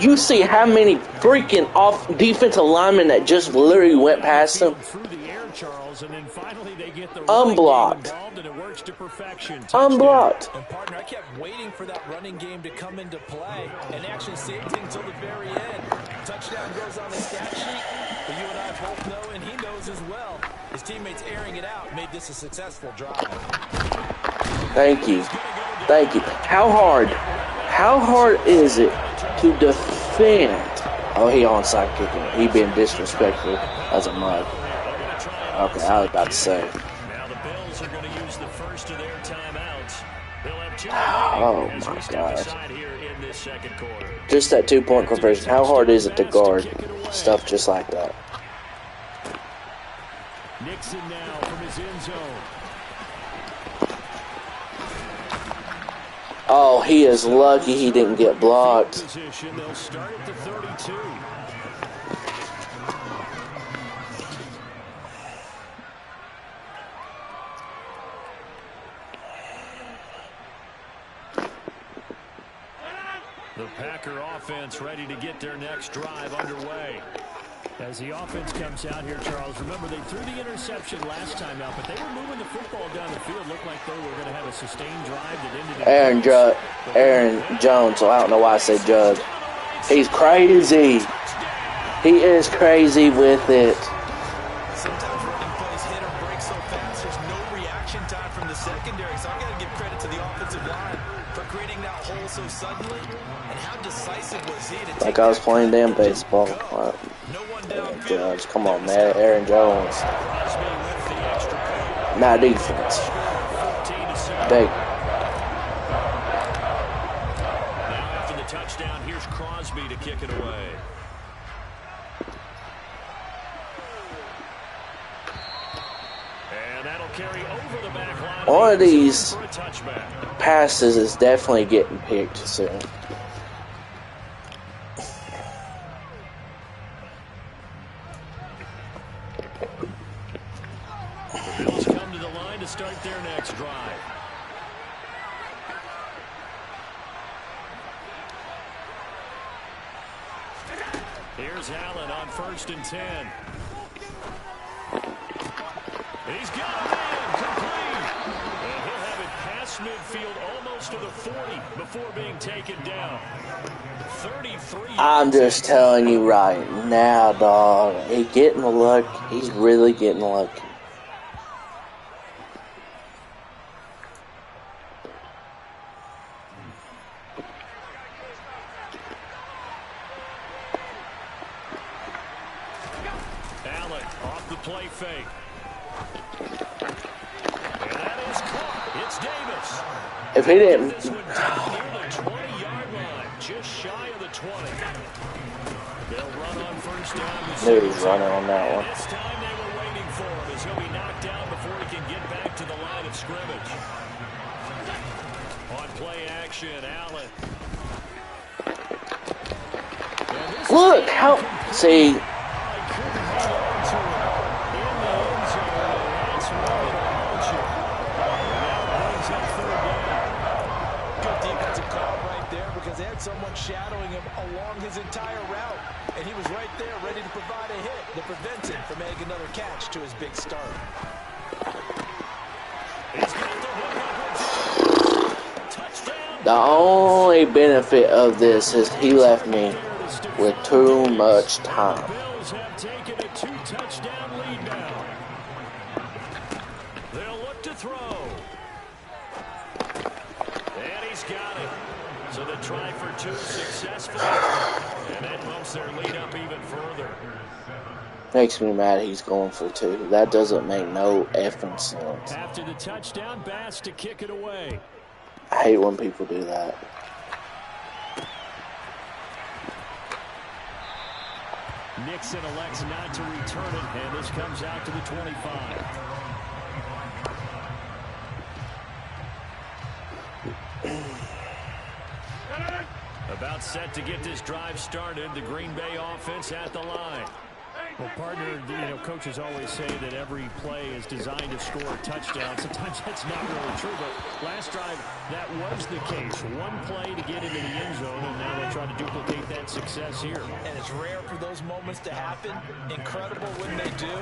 You see how many freaking off defensive linemen that just literally went past him? Through the air, Charles, and then finally they get the Unblocked. involved, and it works to perfection. Unblocked. And partner, I kept waiting for that running game to come into play and actually saved it until the very end. Touchdown goes on the stat sheet, but you and I both know, and he knows as well, his teammates airing it out made this a successful drive. Thank you. Thank you. How hard is it to defend? Oh, he onside kicking. He being disrespectful as a mug. Okay, I was about to say. Now the Bills are going to use the first of their timeouts. They'll have 2 Oh remaining as my we step God. aside here in this second quarter. Just that 2-point conversion. How hard is it to guard stuff just like that? Nixon now from his end zone. Oh, he is lucky he didn't get blocked. Position. They'll start at the 32. The Packer offense ready to get their next drive underway. As the offense comes out here, Charles, remember they threw the interception last time out, but they were moving the football down the field. Looked like they were going to have a sustained drive that ended in Aaron Jones, so I don't know why I say Judge. He's crazy. He is crazy with it. Sometimes running plays hit or break so fast, there's no reaction time from the secondary. So I've got to give credit to the offensive line for creating that hole so suddenly. And how decisive was he to take Like I was playing damn baseball. Judge, come on, man. Aaron Jones. Not defense. Big. Now after the touchdown, here's Crosby to kick it away. And that'll carry over the back line. One of these passes is definitely getting picked soon. The Bills come to the line to start their next drive. Here's Allen on 1st and 10. He's got it in, complete. And he'll have it past midfield almost to the 40 before being taken down. 33. I'm just telling you right now, dog. He's getting the luck. He's really getting lucky. Allen off the play fake. And that is caught. It's Davis. If he didn't... This one down near the 20-yard line, just shy of the 20. They'll run on 1st down. Knew he was running on that one. This time they were waiting for him as he'll be knocked down before he can get back to the line of scrimmage. On play action, Allen. Look how... See... Because they had someone shadowing him along his entire route, and he was right there ready to provide a hit that prevents him from making another catch to his big start. The only benefit of this is he left me with too much time. Bills have taken a 2-touchdown lead now. They'll look to throw. And he's got it. So the try for 2 successful. And that bumps their lead up even further. Makes me mad he's going for 2. That doesn't make no effing sense. After the touchdown, Bass to kick it away. I hate when people do that. Nixon elects not to return it, and this comes out to the 25. About set to get this drive started, the Green Bay offense at the line. Well, partner, coaches always say that every play is designed to score a touchdown. Sometimes that's not really true, but last drive, that was the case. One play to get into the end zone, and now they try to duplicate that success here. And it's rare for those moments to happen. Incredible when they do.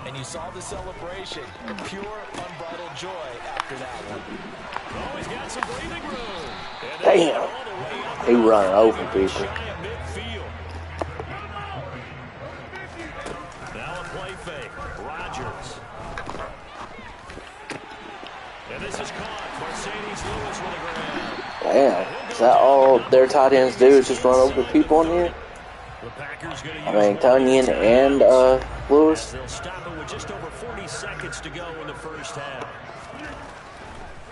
And you saw the celebration, the pure, unbridled joy after that one. Oh, he's got some breathing room. Damn. He running over people. Now a play fake. Rodgers. And And this is caught. Mercedes Lewis with a grab. Damn. Is that all their tight ends do is just run over people in here? The Packers going to I mean, Tunyon and Lewis. They'll stop it with just over 40 seconds to go in the first half.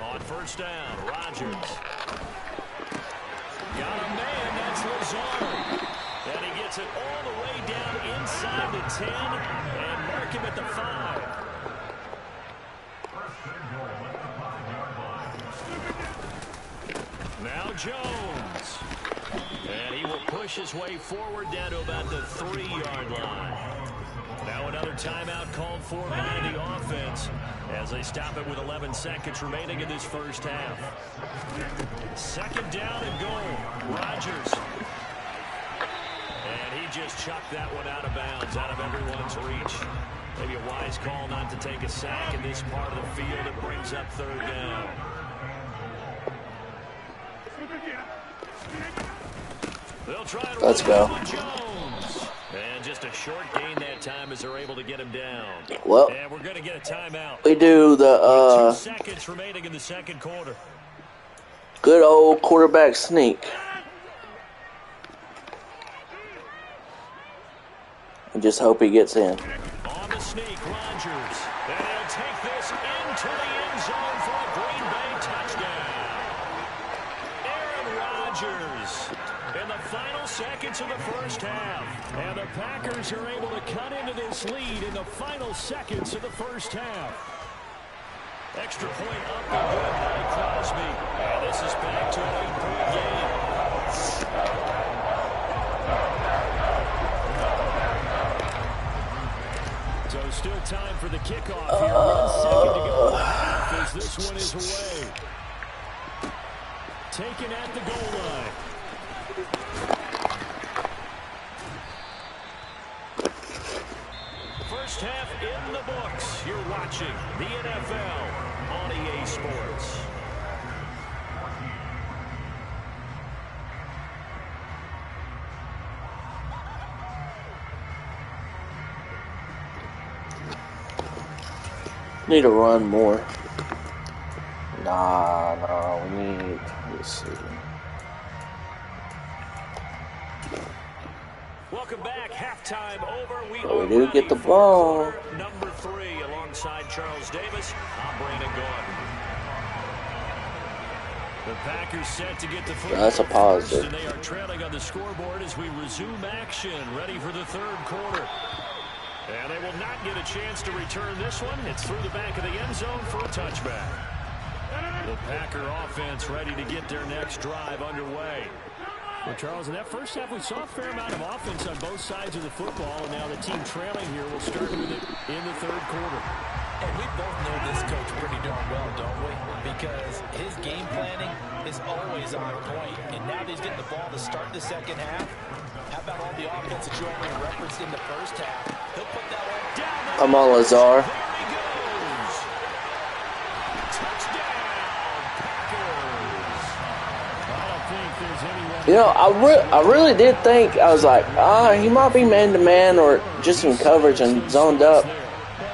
On first down, Rodgers. Got a man, that's Lazard. And he gets it all the way down inside the 10 and mark him at the 5. Now Jones. And he will push his way forward down to about the 3-yard line. Now another timeout called for by the offense as they stop it with 11 seconds remaining in this first half. Second down and goal. Rodgers. And he just chucked that one out of bounds, out of everyone's reach. Maybe a wise call not to take a sack in this part of the field. It brings up third down. They'll try to Let's go. Jones. And just a short gain that time as they're able to get him down. Well, and we're going to get a timeout. we do the 2 seconds remaining in the second quarter. good old quarterback sneak. And just hope he gets in. On the sneak, Rodgers. And he'll take this into the end zone for a Green Bay touchdown. Aaron Rodgers in the final seconds of the first half. And the Packers are able to cut into this lead in the final seconds of the first half. Extra point up and good by Crosby. And this is back to an 8-point game. So still time for the kickoff here. 1 second to go in the half as this one is away. Taken at the goal line. First half in the books. You're watching the NFL on EA Sports. Need to run more. Nah, we need. Let's see. Welcome back. Halftime over. But we do get the ball. Number 3 alongside Charles Davis. I'm Brandon Gordon. The Packers set to get the football. That's a positive. And they are trailing on the scoreboard as we resume action. Ready for the third quarter. And they will not get a chance to return this one. It's through the back of the end zone for a touchback. The Packer offense ready to get their next drive underway. Well, Charles, in that first half, we saw a fair amount of offense on both sides of the football, and now the team trailing here will start with it in the third quarter. And we both know this coach pretty darn well, don't we? Because his game planning is always on point. And now that he's getting the ball to start the second half, how about all the offense that you only referenced in the first half? He'll put that one down. Come on, Lazar. There he goes. Touchdown, Packers. I don't think there's anyone. You know, I really did think, I was like, he might be man-to-man or just in coverage and zoned up. In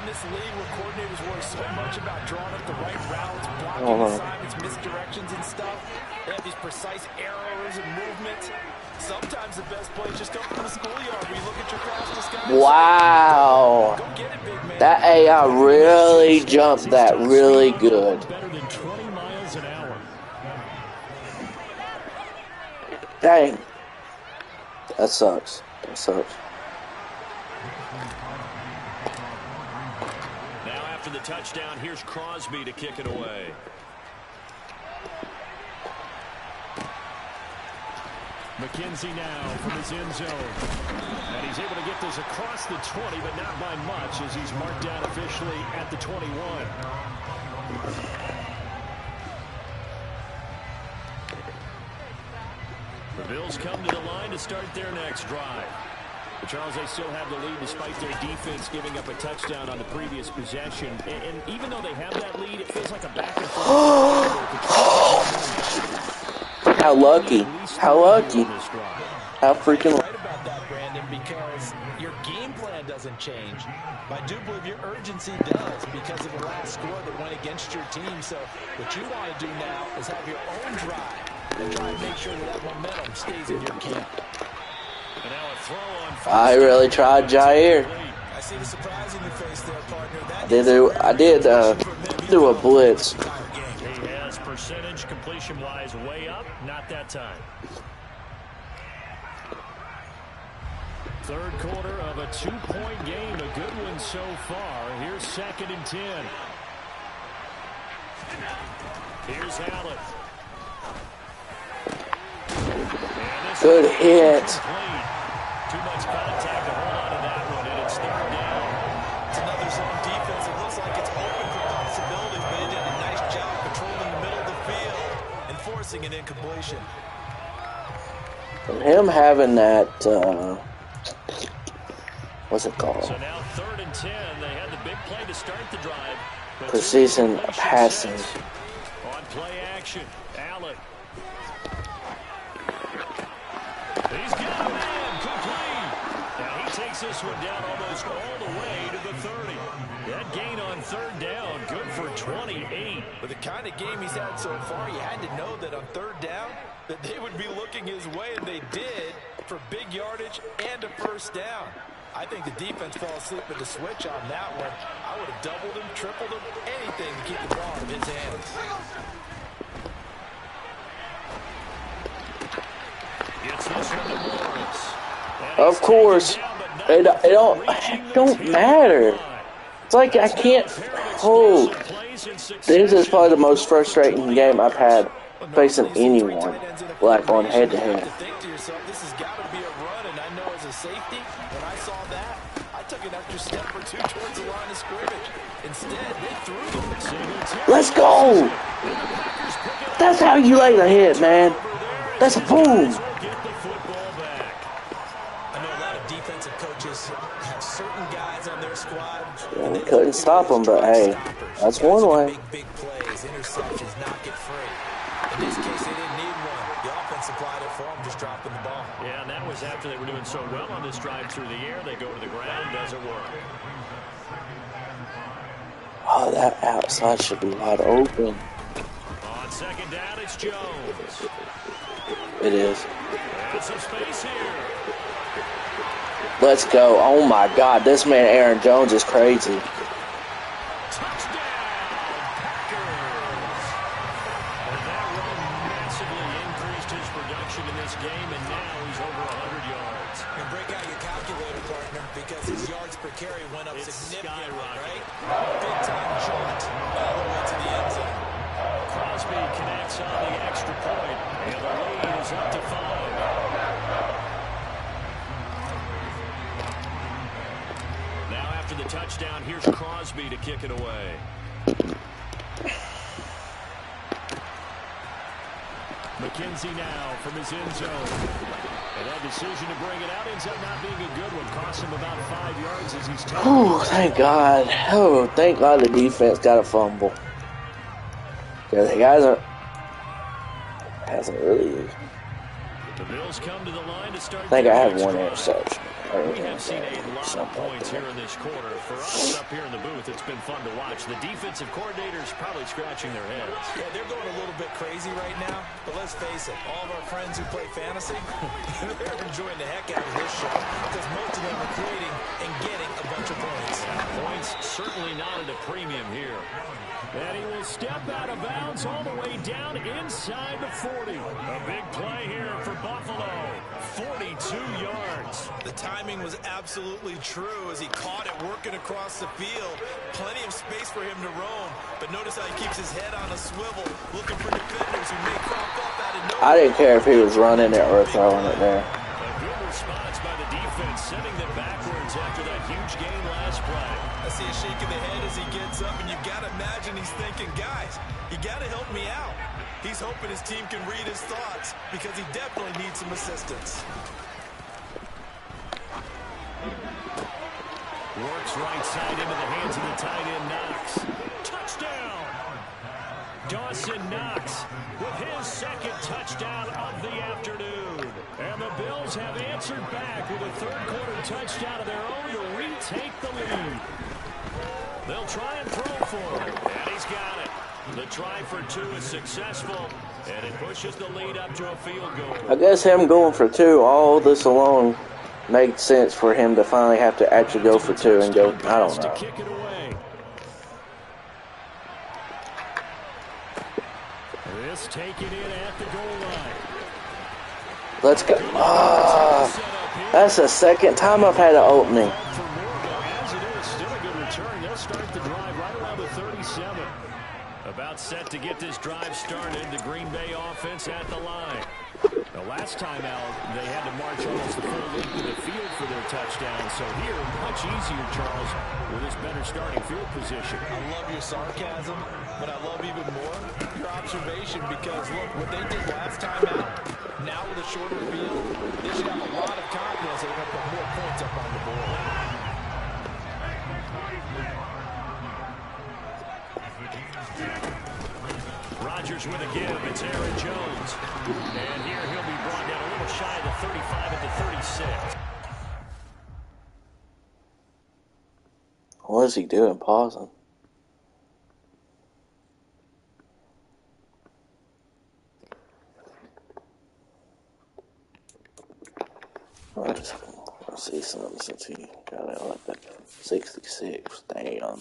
this league where coordinators worry so much about drawing up the right routes, blocking assignments, misdirections and stuff, they have these precise errors and movements. Sometimes the best play is just go from the schoolyard where you look at your fastest guy. Wow. Go get it, big man. That AI really jumped that really good. Better than 20 miles an hour. Dang. That sucks. That sucks. Now after the touchdown, here's Crosby to kick it away. McKenzie now from his end zone. And he's able to get this across the 20, but not by much as he's marked down officially at the 21. The Bills come to the line to start their next drive. But Charles, they still have the lead despite their defense giving up a touchdown on the previous possession. And even though they have that lead, it feels like a back and forth. How lucky. How lucky. How freaking lucky. Right about that, Brandon, because your game plan plan doesn't change. But I do believe your urgency does because of the last score that went against your team. So what you want to do now is have your own drive and try and make sure that momentum stays in your camp. And now a throw on I really tried Jair. I see the surprise in your face there, partner. I did do a blitz. He has percentage completion-wise way up. Not that time. Third quarter of a 2-point game. A good one so far. Here's 2nd and 10. Here's Allen. Good hit. Too much contact to hold on to that one, and it's 3rd down. It's another zone defense. It looks like it's open for possibilities, but he did a nice job controlling the middle of the field and forcing an incompletion. And him having that, what's it called? So now 3rd and 10. They had the big play to start the drive. Precision passing. On play action, Allen. He's got it in, complete. Now he takes this one down almost all the way to the 30. That gain on 3rd down, good for 28. With the kind of game he's had so far, you had to know that on 3rd down, that they would be looking his way, and they did, for big yardage and a 1st down. I think the defense fell asleep at the switch on that one. I would have doubled him, tripled him, anything to keep the ball in his hands. Of course, it don't matter. It's like I can't hold. This is probably the most frustrating game I've had facing anyone, like on head-to-head. Think to yourself, this has got to be a run, and I know as a safety, when I saw that, I took an extra step or two towards the line of scrimmage. Instead, they threw them. Let's go! That's how you lay the hit, man. That's a boom. Certain guys on their squad. Yeah, we couldn't stop them, but hey, that's one way. Big plays, interceptions, knock it free. In this case, they didn't need one. The offense supplied it for them, just dropping the ball. Yeah, and that was after they were doing so well on this drive through the air. They go to the ground, doesn't work. Oh, that outside should be wide open. On 2nd down, it's Jones. It is. There's some space here. Let's go. Oh my God, this man Aaron Jones is crazy. Touchdown, Packers. And that run massively increased his production in this game, and now he's over 100 yards. And break out your calculator, partner, because his yards per carry went up significantly, right? Big time jaunt all the way to the end zone. Crosby connects on the extra point, and the lead is up to 5. After the touchdown, here's Crosby to kick it away. McKenzie now from his end zone. And that decision to bring it out ends up not being a good one. Cost him about 5 yards as he's taken. Oh, thank God. Oh, thank God the defense got a fumble. Because the guys hasn't really. The Bills come to the line to start. I think I have one interception. We have seen a lot of points here in this quarter. For us up here in the booth, it's been fun to watch. The defensive coordinators probably scratching their heads. Yeah, they're going a little bit crazy right now. But let's face it, all of our friends who play fantasy, they're enjoying the heck out of this show because most of them are creating and getting a bunch of points. Points certainly not at a premium here. And he will step out of bounds all the way down inside the 40. A big play here for Buffalo. 42 yards. The timing was absolutely true as he caught it working across the field. Plenty of space for him to roam. But notice how he keeps his head on a swivel, looking for defenders who may crop up out of nowhere. I didn't care if he was running it or throwing it there. A good response by the defense, sending them backwards after that huge gain last play. I see a shake of the head as he gets up, and you've got to imagine he's thinking, guys, you got to help me out. He's hoping his team can read his thoughts because he definitely needs some assistance. Works right side into the hands of the tight end, Knox. Touchdown! Dawson Knox with his second touchdown of the afternoon. And the Bills have answered. answered back with a third-quarter touchdown of their own to retake the lead. They'll try and throw for him, and he's got it. The try for 2 is successful, and it pushes the lead up to a field goal. I guess him going for 2 all this alone made sense for him to finally have to actually go for 2 and go, I don't know. Kick it away. This taken in at the goal line. Let's go. That's the second time I've had an opening. As it is, still a good return. They'll start the drive right around the 37. About set to get this drive started. The Green Bay offense at the line. The last time out, they had to march almost the full length of the field for their touchdown. So here, much easier, Charles, with this better starting field position. I love your sarcasm, but I love even more your observation because, look, what they did last time out, now with a shorter field, they should have a lot of confidence that they're going to put more points up on the board. Rodgers with a give. It's Aaron Jones. And here he'll be brought down a little shy of the 35 at the 36. What is he doing? Pausing. Let's see something since he got out like that. 66. Damn.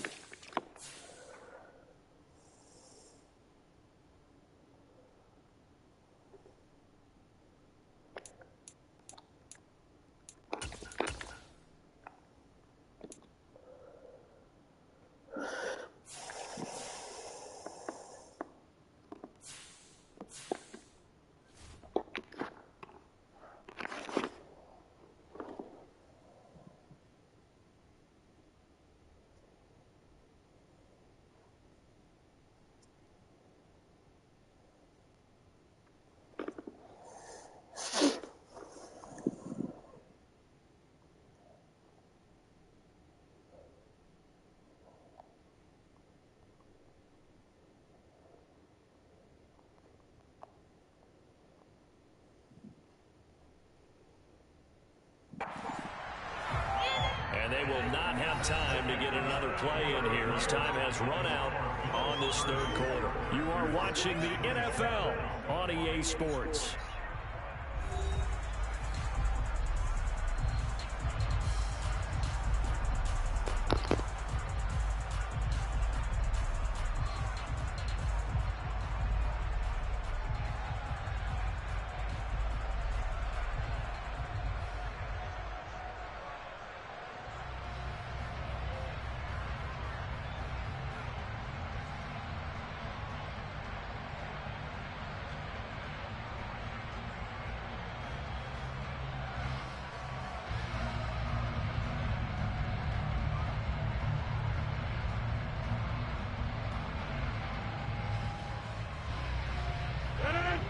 And they will not have time to get another play in here as time has run out on this third quarter. You are watching the NFL on EA Sports.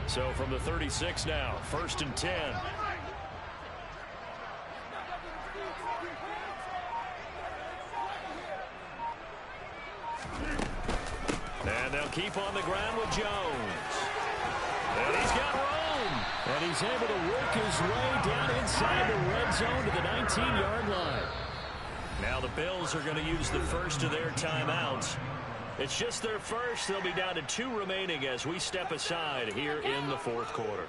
So from the 36 now, 1st and 10. And they'll keep on the ground with Jones. And he's got room. And he's able to work his way down inside the red zone to the 19-yard line. Now the Bills are going to use the first of their timeouts. It's just their first. They'll be down to 2 remaining as we step aside here in the fourth quarter.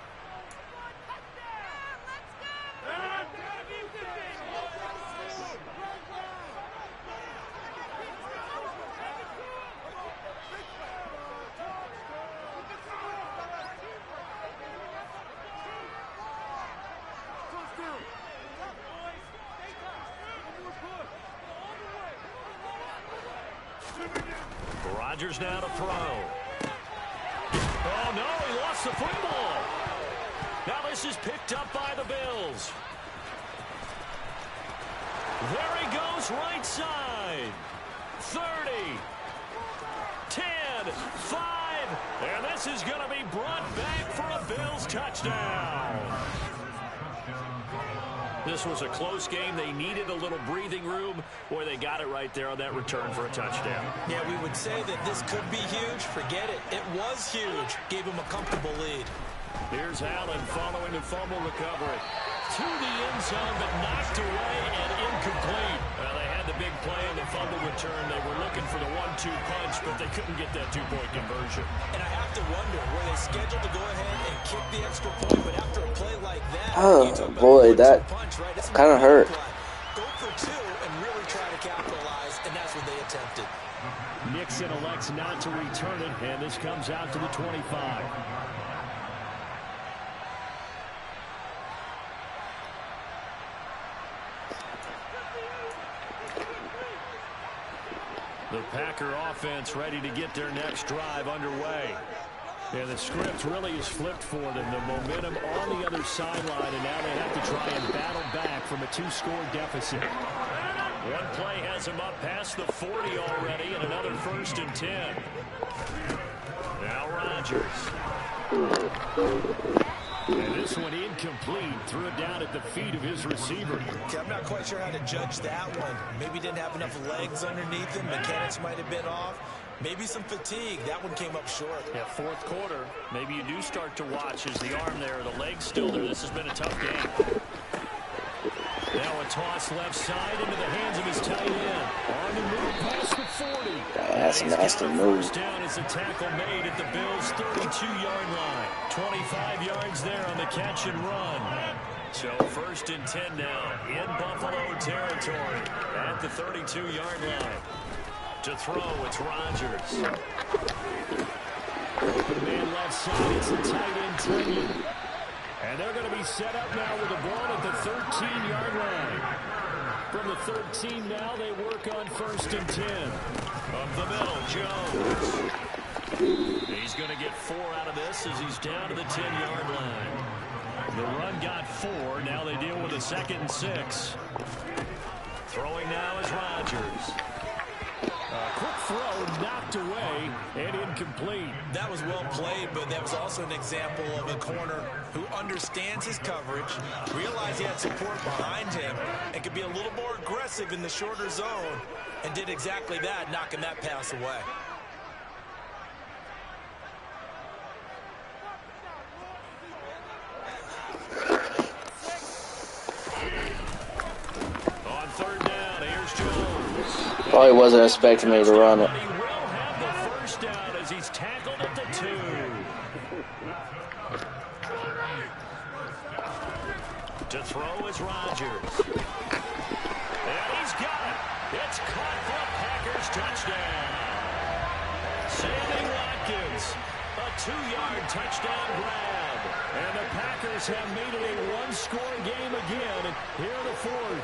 Rodgers now to throw. Oh, no, he lost the football. Now this is picked up by the Bills. There he goes, right side. 30, 10, 5, and this is going to be brought back for a Bills touchdown. This was a close game. They needed a little breathing room. Boy, they got it right there on that return for a touchdown. Yeah, we would say that this could be huge. Forget it. It was huge. Gave him a comfortable lead. Here's Allen following the fumble recovery. to the end zone, but knocked away and incomplete. Well, they had the big play on the fumble return. They were looking for the 1-2 punch, but they couldn't get that two-point conversion. And I have to wonder, were they scheduled to go ahead and kick the extra point? But after a play like that, oh boy, that kind of hurt. Go for two and really try to capitalize, and that's what they attempted. Nixon elects not to return it, and this comes out to the 25. The Packer offense ready to get their next drive underway. And the script really is flipped for them. The momentum on the other sideline, and now they have to try and battle back from a 2-score deficit. One play has them up past the 40 already, and another 1st and 10. Now Rodgers. And this one incomplete. Threw it down at the feet of his receiver. Okay, I'm not quite sure how to judge that one. Maybe didn't have enough legs underneath him. Mechanics might have been off. Maybe some fatigue. That one came up short. Yeah, 4th quarter. Maybe you do start to watch. Is the arm there, the leg's still there? This has been a tough game. Now a toss left side into the hands of his tight end. On the move past the 40. That's a nasty move. First down as the tackle made at the Bills' 32-yard line. 25 yards there on the catch and run. So 1st and 10 now in Buffalo territory at the 32-yard line. To throw, it's Rodgers. Open man left side, it's the tight end Tanya. And they're going to be set up now with the ball at the 13-yard line. From the 13 now, they work on 1st and 10. Up the middle, Jones. He's going to get 4 out of this as he's down to the 10-yard line. The run got 4. Now they deal with a 2nd and 6. Throwing now is Rodgers. Quick throw knocked away and incomplete. That was well played, but that was also an example of a corner who understands his coverage, realized he had support behind him, and could be a little more aggressive in the shorter zone, and did exactly that, knocking that pass away. On 3rd down, here's Jones. Probably wasn't expecting me to run it. He will have the 1st down as he's tackled at the 2. To throw is Rodgers. And he's got it. It's caught for a Packers touchdown. Sammy Watkins, a 2-yard touchdown grab. And the Packers have made it a 1-score game again here in the 4th.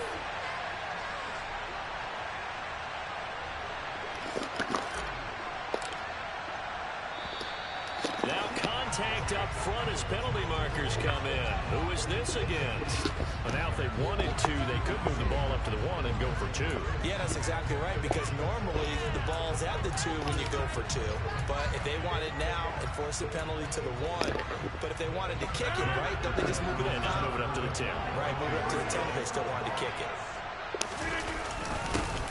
Now contact up front as penalty markers come in. Who is this against? Well, now if they wanted to, they could move the ball up to the 1 and go for 2. Yeah, that's exactly right, because normally the ball's at the 2 when you go for 2. But if they want it now, enforce the penalty to the 1. But if they wanted to kick it, right, don't they just move it up? And just move it up to the 10. Right, move it up to the 10 if they still wanted to kick it.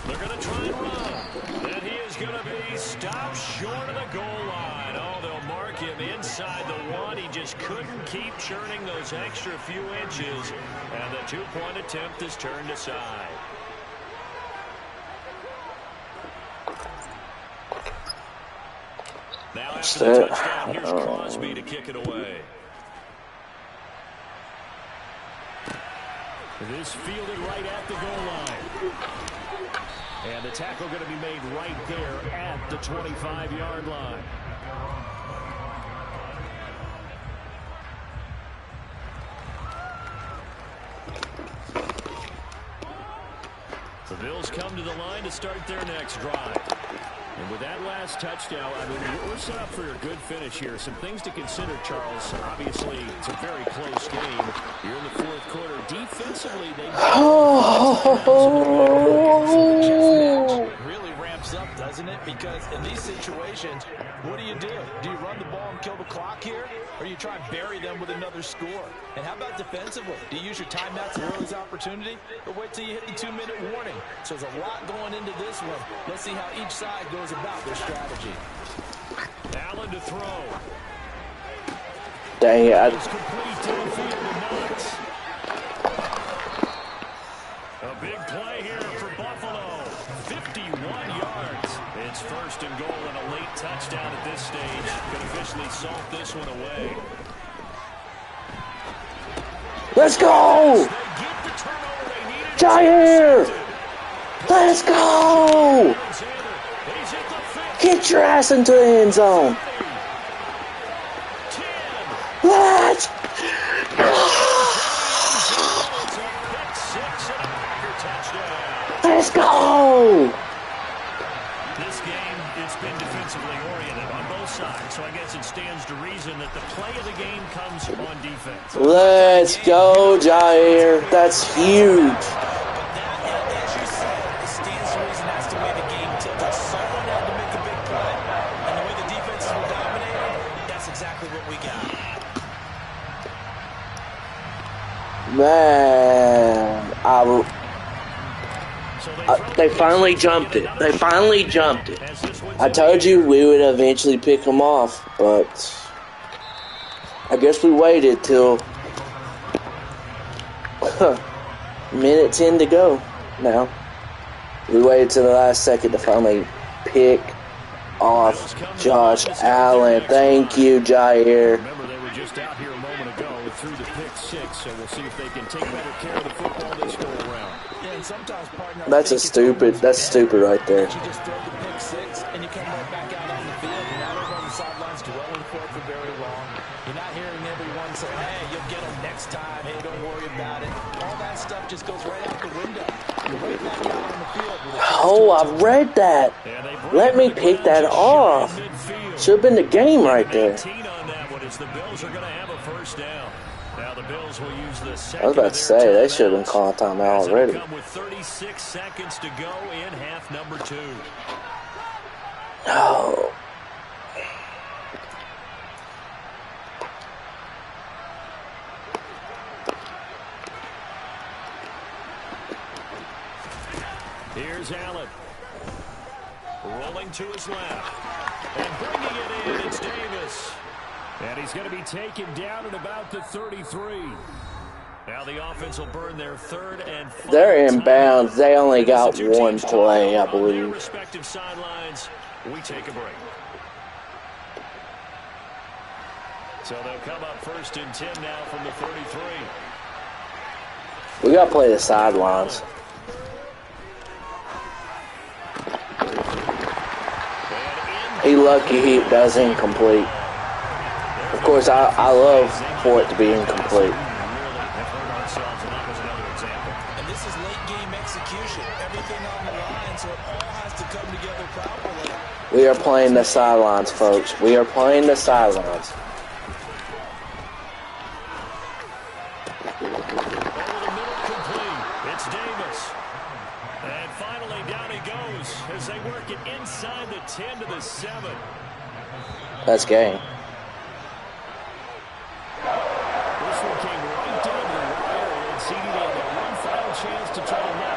They're going to try and run. And he is going to be stopped short of the goal line. Oh, they'll mark him inside the 1. He just couldn't keep churning those extra few inches. And the 2-point attempt is turned aside. Now after the touchdown, here's Crosby to kick it away. This fielded right at the goal line. And the tackle going to be made right there at the 25-yard line. The Bills come to the line to start their next drive. And with that last touchdown, I mean, we're set up for a good finish here. Some things to consider, Charles. Obviously, it's a very close game. You're in the 4th quarter. Defensively, they really ramps up, doesn't it? Because in these situations, what do? Do you run the ball and kill the clock here? Or you try and bury them with another score? And how about defensively? Do you use your timeouts at earliest opportunity? Or wait till you hit the 2-minute warning? So there's a lot going into this one. Let's see how each side goes about their strategy. Allen to throw. Dang it. It's complete to the field of Knox. touchdown at this stage could officially salt this one away. Let's go! Jair! Let's go! Get your ass into the end zone. Let's Let's go! This game, it's been defensively oriented on both sides, so I guess it stands to reason that the play of the game comes on defense. Let's go, Jair. That's huge. As you said, it stands to reason that's the way the game tilted. Someone had to make a big play, and the way the defenses were dominating, that's exactly what we got. Man, they finally jumped it. They finally jumped it. I told you we would eventually pick them off, but I guess we waited till minute 10 to go now. We waited till the last second to finally pick off Josh Allen. Thank you, Jair. Remember, they were just out here a moment ago through the pick six, so we'll see if they can take better care of the football this go around. Yeah, and sometimes, partner, That's stupid right there. You just throw the pick six, and you come right back out on the field. You're not over on the sidelines dwelling for it for very long. You're not hearing everyone say, hey, you'll get them next time. Hey, don't worry about it. All that stuff just goes right out the window. You're right back out on the field. Oh, I read that. Let me pick that off. Should have been the game right there. The Bills are going to have a first down. Now the Bills will use the second. I was about to say they should have been calling timeout already. Come with 36 seconds to go in half number 2. No. Here's Allen. Rolling to his left. And bringing it in, it's Davis. And he's going to be taken down at about the 33. Now the offense will burn their third and final. They're in bounds. They only got one play, I believe. Respective sidelines. We take a break. So they'll come up first and 10 now from the 33. We got to play the sidelines. He lucky he does incomplete. Of course, I love for it to be incomplete. And this is late game execution. Everything on the line, so it all has to come together properly. We are playing the sidelines, folks. We are playing the sidelines. Over the middle, complete. It's Davis. And finally, down he goes as they work it inside the 10 to the 7. That's game.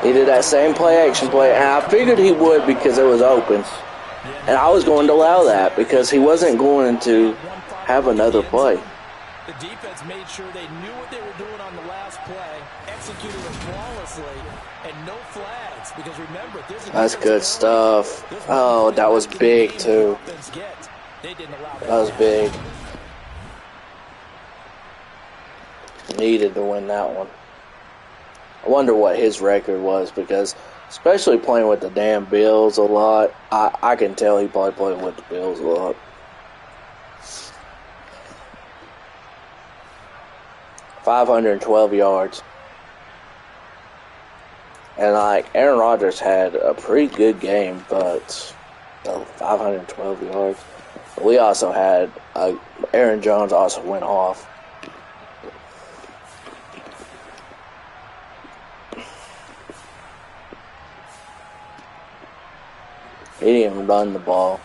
He did that same play-action play, and I figured he would because it was open. And I was going to allow that because he wasn't going to have another play. The defense made sure they knew what they were doing on the last play, executed it flawlessly, and no flags. Because remember, that's good stuff. Oh, that was big too. That was big. Needed to win that one. I wonder what his record was because, especially playing with the damn Bills a lot, I can tell he probably played with the Bills a lot. .512 yards. And like Aaron Rodgers had a pretty good game, but 512 yards. We also had Aaron Jones also went off. He didn't even run the ball.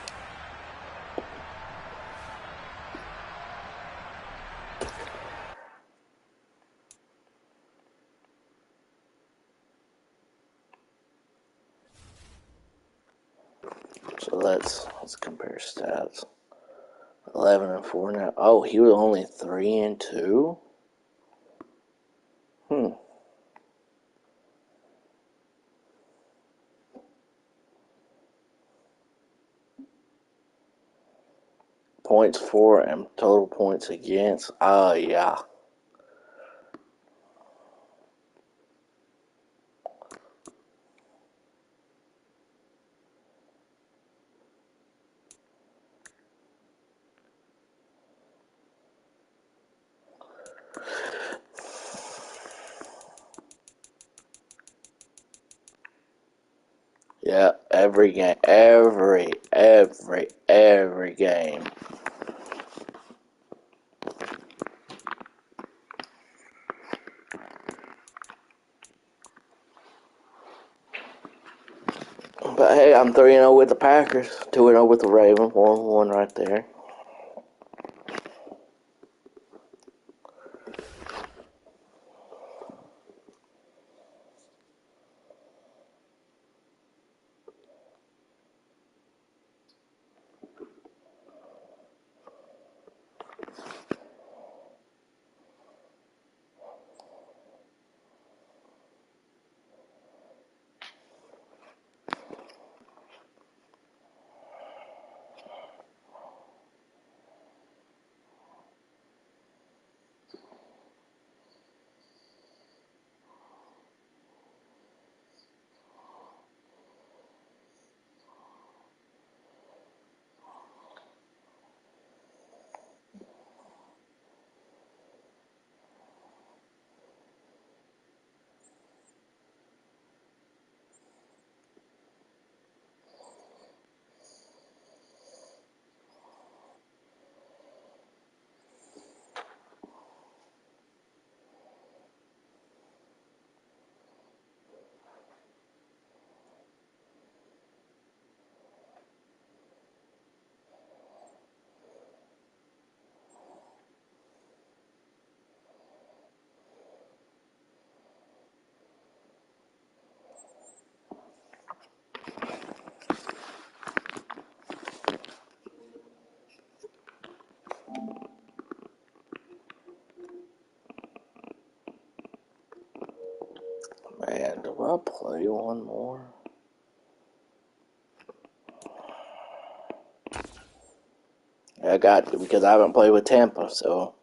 So let's compare stats. 11-4 now. Oh, he was only 3-2. points for and total points against. Oh, yeah. Yeah, every game. Every game. But hey, I'm 3-0 with the Packers, 2-0 with the Ravens, 1-1 right there. Man, do I play one more? I got to, because I haven't played with Tampa, so.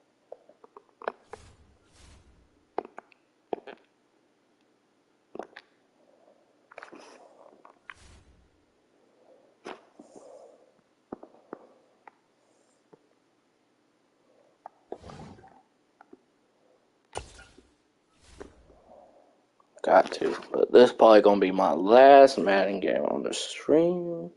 Got to. But this is probably going to be my last Madden game on the stream.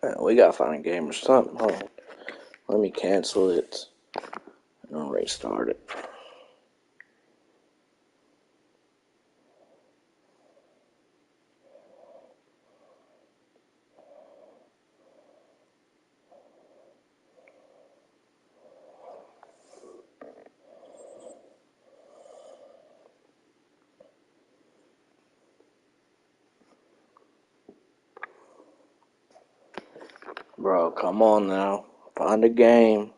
Man, we got to find a game or something. Hold on. Let me cancel it and restart it. Bro, come on now. Find a game.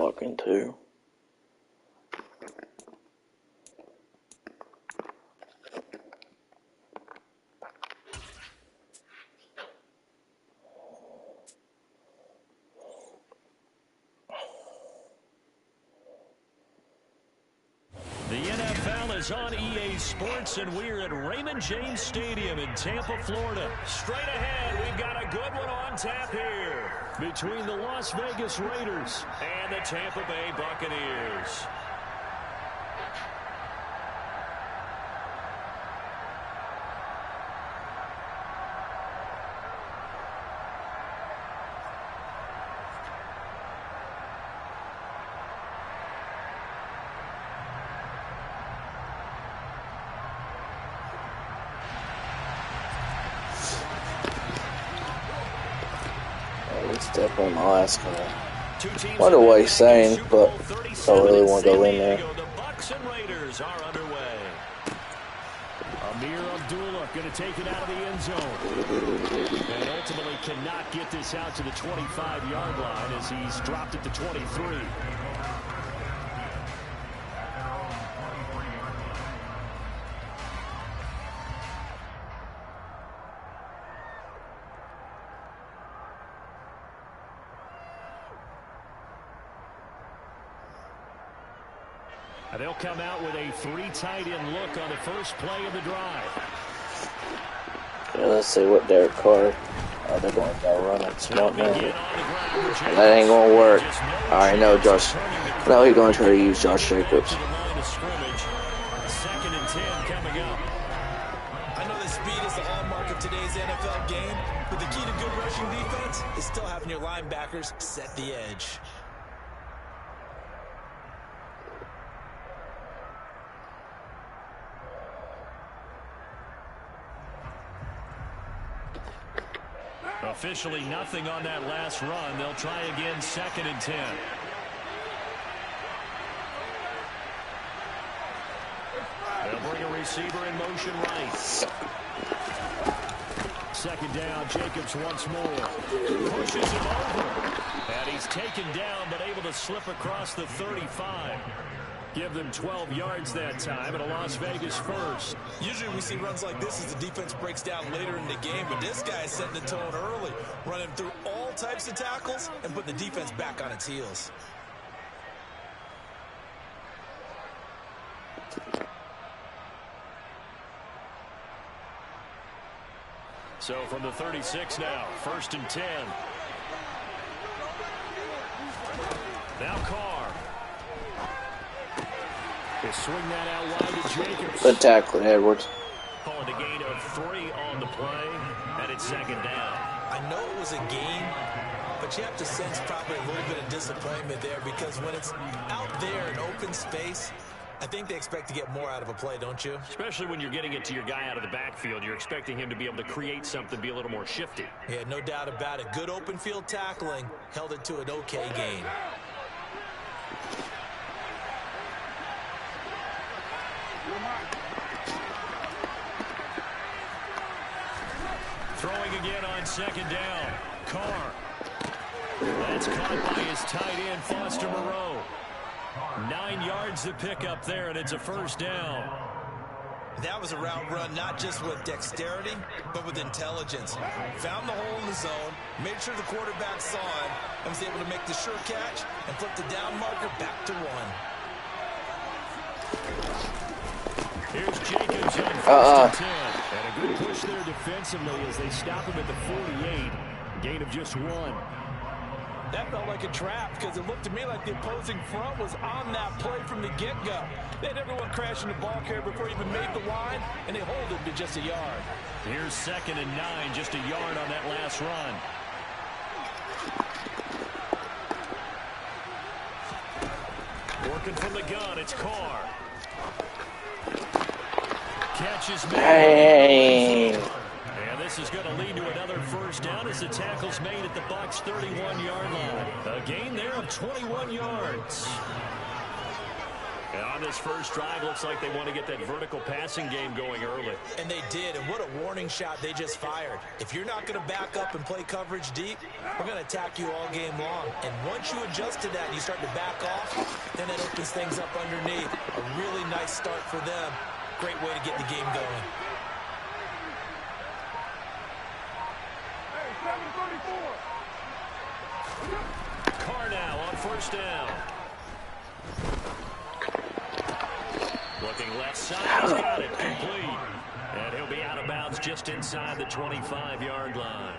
talking to. The NFL is on EA Sports, and we're at Raymond James Stadium in Tampa, Florida. Straight ahead, we've got a good one on tap here between the Las Vegas Raiders and the Tampa Bay Buccaneers. Definitely my last one. Wonder what he's saying, but don't really want to go in there. The Bucs and Raiders are underway. Amir Abdullah going to take it out of the end zone. And ultimately cannot get this out to the 25-yard line as he's dropped it to 23. They'll come out with a 3 tight end look on the first play of the drive. Yeah, let's see what Derek Carr. They're going to go run it smart man. That ain't going to work. I already know Josh. No, he's going to try to use Josh Jacobs. Second and 10 coming up. I know that speed is the hallmark of today's NFL game, but the key to good rushing defense is still having your linebackers set the edge. Officially nothing on that last run. They'll try again, second and 10. They'll bring a receiver in motion right. Second down, Jacobs once more. Pushes him over. And he's taken down, but able to slip across the 35. Give them 12 yards that time, and a Las Vegas first. Usually we see runs like this as the defense breaks down later in the game, but this guy is setting the tone early, running through all types of tackles and putting the defense back on its heels. So from the 36 now, first and 10. Now Carr. They swing that out wide to Jacobs. Good tackle, Edwards. Calling a gain of 3 on the play, and it's second down. I know it was a gain, but you have to sense probably a little bit of disappointment there because when it's out there in open space, I think they expect to get more out of a play, don't you? Especially when you're getting it to your guy out of the backfield. You're expecting him to be able to create something, be a little more shifty. Yeah, no doubt about it. Good open field tackling held it to an okay gain. Throwing again on second down. Carr. That's caught by his tight end, Foster Moreau. 9 yards to pick up there, and it's a first down. That was a route run not just with dexterity, but with intelligence. Found the hole in the zone, made sure the quarterback saw him, and was able to make the sure catch and flip the down marker back to 1. Here's Jacobs on first and 10. And a good push there defensively as they stop him at the 48. Gain of just 1. That felt like a trap because it looked to me like the opposing front was on that play from the get-go. They had everyone crashing the ball carrier before he even made the line, and they hold him to just a yard. Here's second and 9, just a yard on that last run. Working from the gun, it's Carr. Catches Dang. and this is going to lead to another first down as the tackle's made at the Bucs' 31-yard line. A gain there of 21 yards. And on this first drive, looks like they want to get that vertical passing game going early. And they did, and what a warning shot they just fired. If you're not going to back up and play coverage deep, we're going to attack you all game long. And once you adjust to that and you start to back off, then it opens things up underneath. A really nice start for them. Great way to get the game going. Carr now on first down. Looking left side, he's got it complete. And he'll be out of bounds just inside the 25-yard line.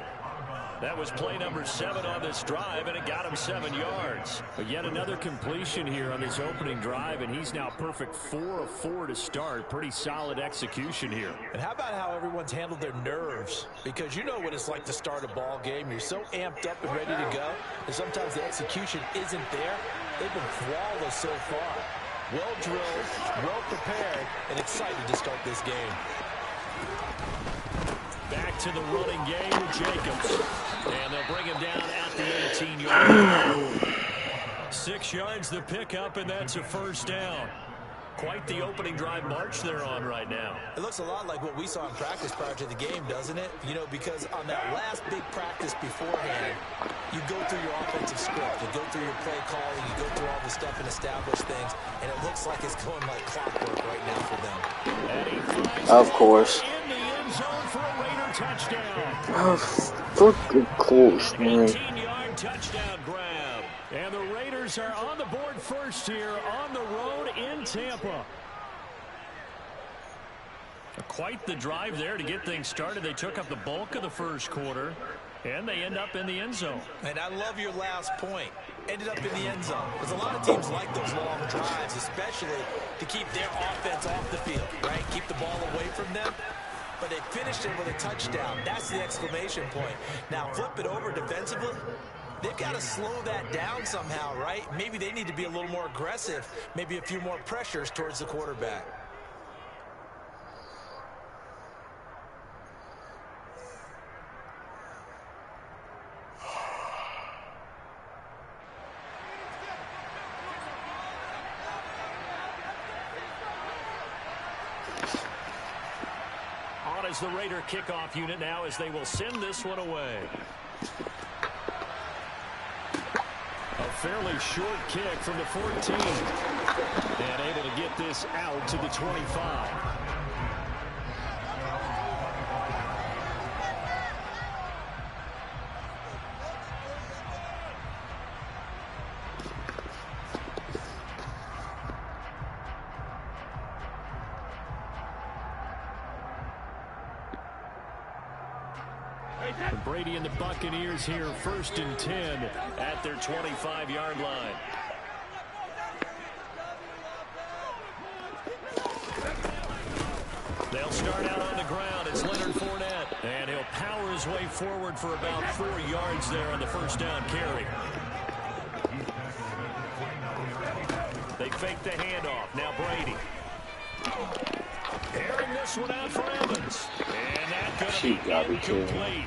That was play number 7 on this drive, and it got him 7 yards. But yet another completion here on this opening drive, and he's now perfect 4 of 4 to start. Pretty solid execution here. And how about how everyone's handled their nerves? Because you know what it's like to start a ball game. You're so amped up and ready to go, and sometimes the execution isn't there. They've been flawless so far. Well drilled, well prepared, and excited to start this game. Back to the running game with Jacobs. And they'll bring him down at the 18-yard line. 6 yards the pickup, and that's a first down. Quite the opening drive march they're on right now. It looks a lot like what we saw in practice prior to the game, doesn't it? You know, because on that last big practice beforehand, you go through your offensive script, you go through your play calling, you go through all the stuff and establish things, and it looks like it's going like clockwork right now for them. Of course. In the end zone for a Raider touchdown. Fucking course, man. 18-yard touchdown grab. And the Raiders are on the board first here on the road in Tampa. Quite the drive there to get things started. They took up the bulk of the first quarter, and they end up in the end zone. And I love your last point. Ended up in the end zone. Because a lot of teams like those long drives, especially to keep their offense off the field, right? Keep the ball away from them. But they finished it with a touchdown. That's the exclamation point. Now flip it over defensively. They've got to slow that down somehow, right? Maybe they need to be a little more aggressive. Maybe a few more pressures towards the quarterback. On is the Raider kickoff unit now as they will send this one away. A fairly short kick from the 14. And able to get this out to the 25. Brady and the Buccaneers here, 1st and 10 at their 25-yard line. They'll start out on the ground. It's Leonard Fournette, and he'll power his way forward for about 4 yards there on the first down carry. They fake the handoff. Now Brady. Airing this one out for Evans. And that's going to be incomplete.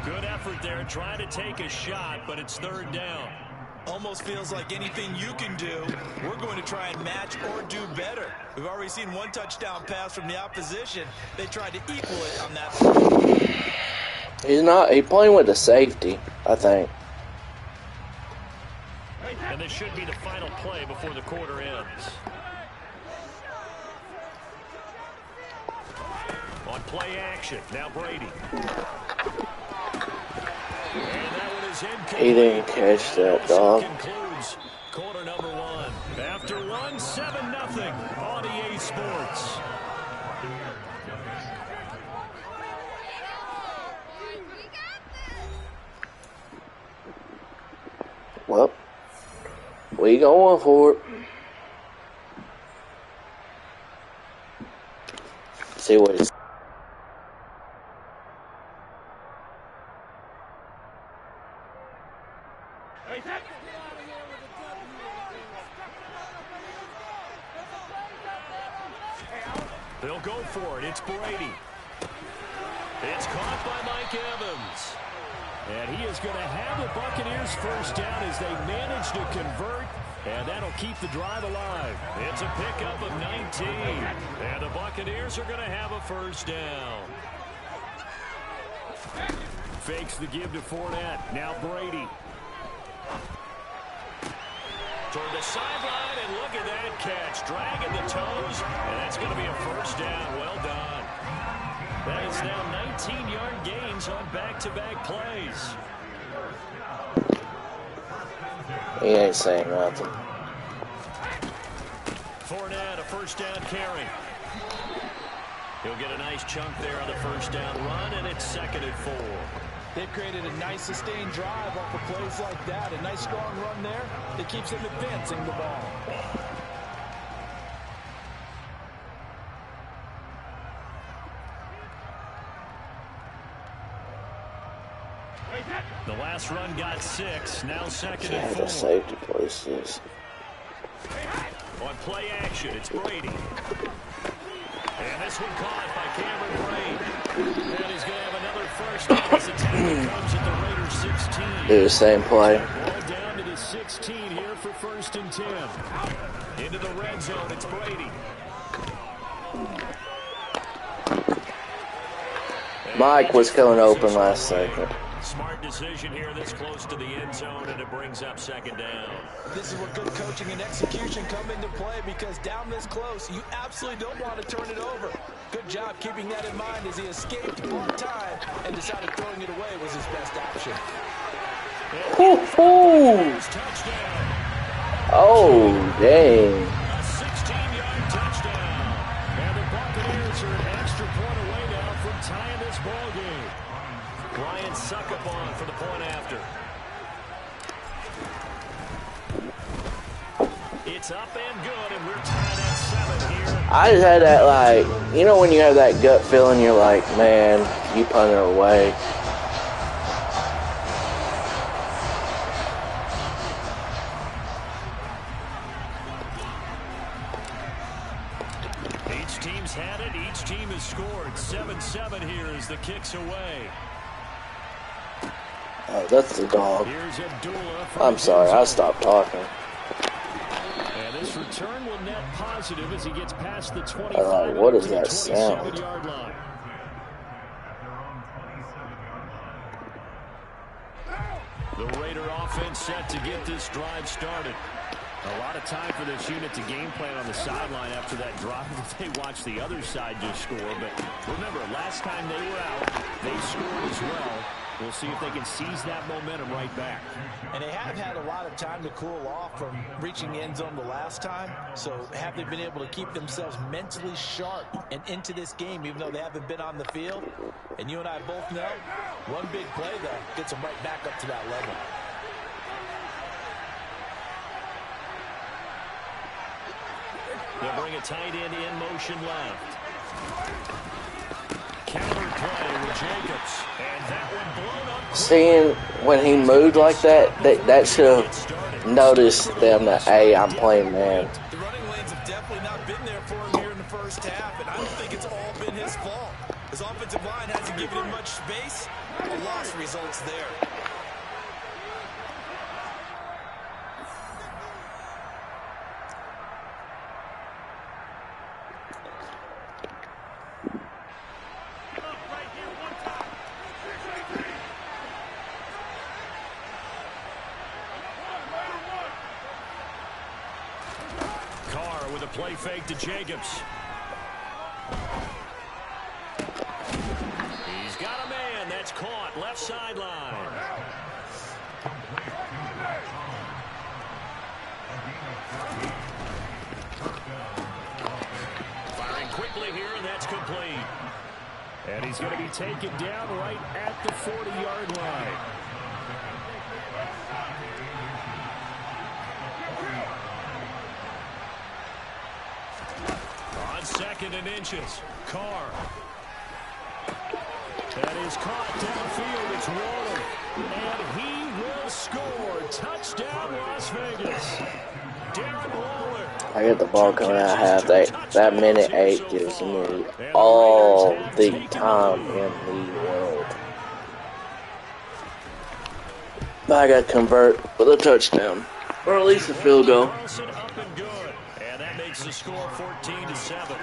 Good effort there, trying to take a shot, but it's 3rd down. Almost feels like anything you can do, we're going to try and match or do better. We've already seen one touchdown pass from the opposition. They tried to equal it on that. He's playing with the safety, I think. And this should be the final play before the quarter ends. On play action, now Brady. He didn't catch that, dog. Concludes quarter number 1. After 1, 7-0 on EA Sports. Well, we going for it. See what it's. They'll go for it. It's Brady. It's caught by Mike Evans. And he is going to have the Buccaneers first down as they manage to convert And that'll keep the drive alive. It's a pickup of 19. And the Buccaneers are going to have a first down. Fakes the give to Fournette. Now Brady. Toward the sideline, and look at that catch. Dragging the toes, and that's going to be a first down. Well done. That is now 19-yard gains on back-to-back plays. He ain't saying nothing. Fournette, a first down carry. He'll get a nice chunk there on the first down run, and it's 2nd and 4. They've created a nice sustained drive off of plays like that. A nice strong run there that keeps them advancing the ball. The last run got 6. Now 2nd Yeah, and the 4. safety places. On play action, it's Brady. And this one caught by Cameron Brate. And he's going to have another first down as the tackle comes at the Raiders 16. Do the same play. Ball down to the 16 here for 1st and 10. Into the red zone, it's Brady. Mike was coming open last second. Smart decision here this close to the end zone, and it brings up 2nd down. This is where good coaching and execution come into play, because down this close, you absolutely don't want to turn it over. Good job keeping that in mind as he escaped on time and decided throwing it away was his best option. Oh, dang. A 16-yard touchdown. And the Buccaneers are an extra point away now from tying this ball game. Ryan Succopon for the point after. It's up and good, and we're tied at 7 here. I just had that, like, you know when you have that gut feeling, you're like, man, you punted away. Each team's had it. Each team has scored. 7-7 here as the kick's away. Oh, that's the dog. Here's Abdullah. I'm sorry, I stopped talking. And this return will net positive as he gets past the 25. What is that sound? Yard line. The Raider offense set to get this drive started. A lot of time for this unit to game plan on the sideline after that drive. They watched the other side just score. But remember, last time they were out, they scored as well. We'll see if they can seize that momentum right back. And they have had a lot of time to cool off from reaching the end zone the last time. So have they been able to keep themselves mentally sharp and into this game, even though they haven't been on the field? And you and I both know, one big play, though, gets them right back up to that level. They'll bring a tight end in motion left. Counter play with Jacobs. And that one blown up. Seeing when he moved like that, that should have noticed them that, hey, I'm playing man. The running lanes have definitely not been there for him here in the first half, and I don't think it's all been his fault. His offensive line hasn't given him much space. A loss results there. Play fake to Jacobs. He's got a man. That's caught. Left sideline. Firing quickly here, and that's complete. And he's going to be taken down right at the 40-yard line. Second and inches. Carr. That is caught downfield. It's Waller. And he will score. Touchdown, Las Vegas. Darren Waller. I get the ball coming out half. That minute 8 gives me all the time in the world. But I got to convert with a touchdown. Or at least a field goal. Carlson up and good. And that makes the score 14-7.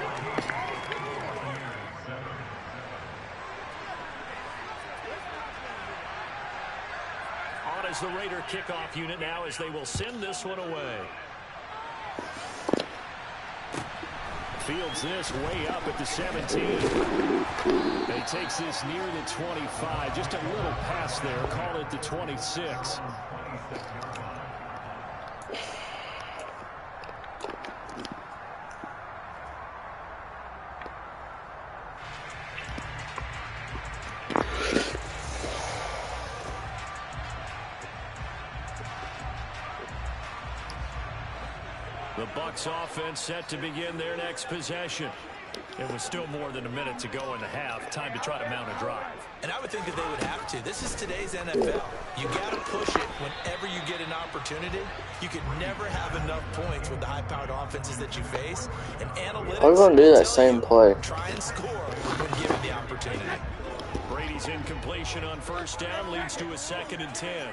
On as the Raider kickoff unit now as they will send this one away. Fields this way up at the 17. He takes this near the 25. Just a little pass there. Call it the 26. The Bucs offense set to begin their next possession. It was still more than a minute to go in the half. Time to try to mount a drive. And I would think that they would have to. This is today's NFL. You got to push it whenever you get an opportunity. You could never have enough points with the high-powered offenses that you face. And analytics We're going to do that same play. Try and score when given the opportunity. Brady's incompletion on first down leads to a 2nd and 10.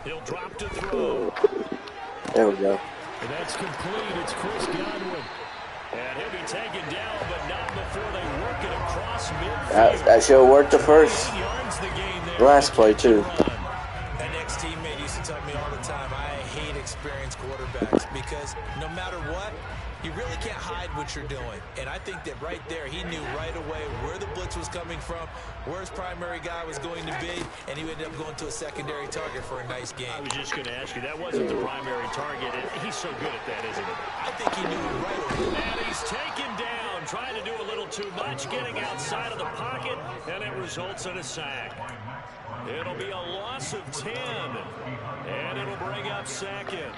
He'll drop to throw. There we go. And that's complete. It's Chris Godwin. And he'll be taken down, but not before they work it across midfield. That should have worked the first. Last play, too. An ex-teammate used to tell me all the time, I hate experienced quarterbacks because no matter what, you really can't hide what you're doing. And I think that right there, he knew right away where the blitz was coming from, where his primary guy was going to be, and he ended up going to a secondary target for a nice game. I was just going to ask you, that wasn't the primary target, and he's so good at that, isn't he? I think he knew it right away. And he's taken down, trying to do a little too much, getting outside of the pocket, and it results in a sack. It'll be a loss of 10, and it'll bring up 2nd.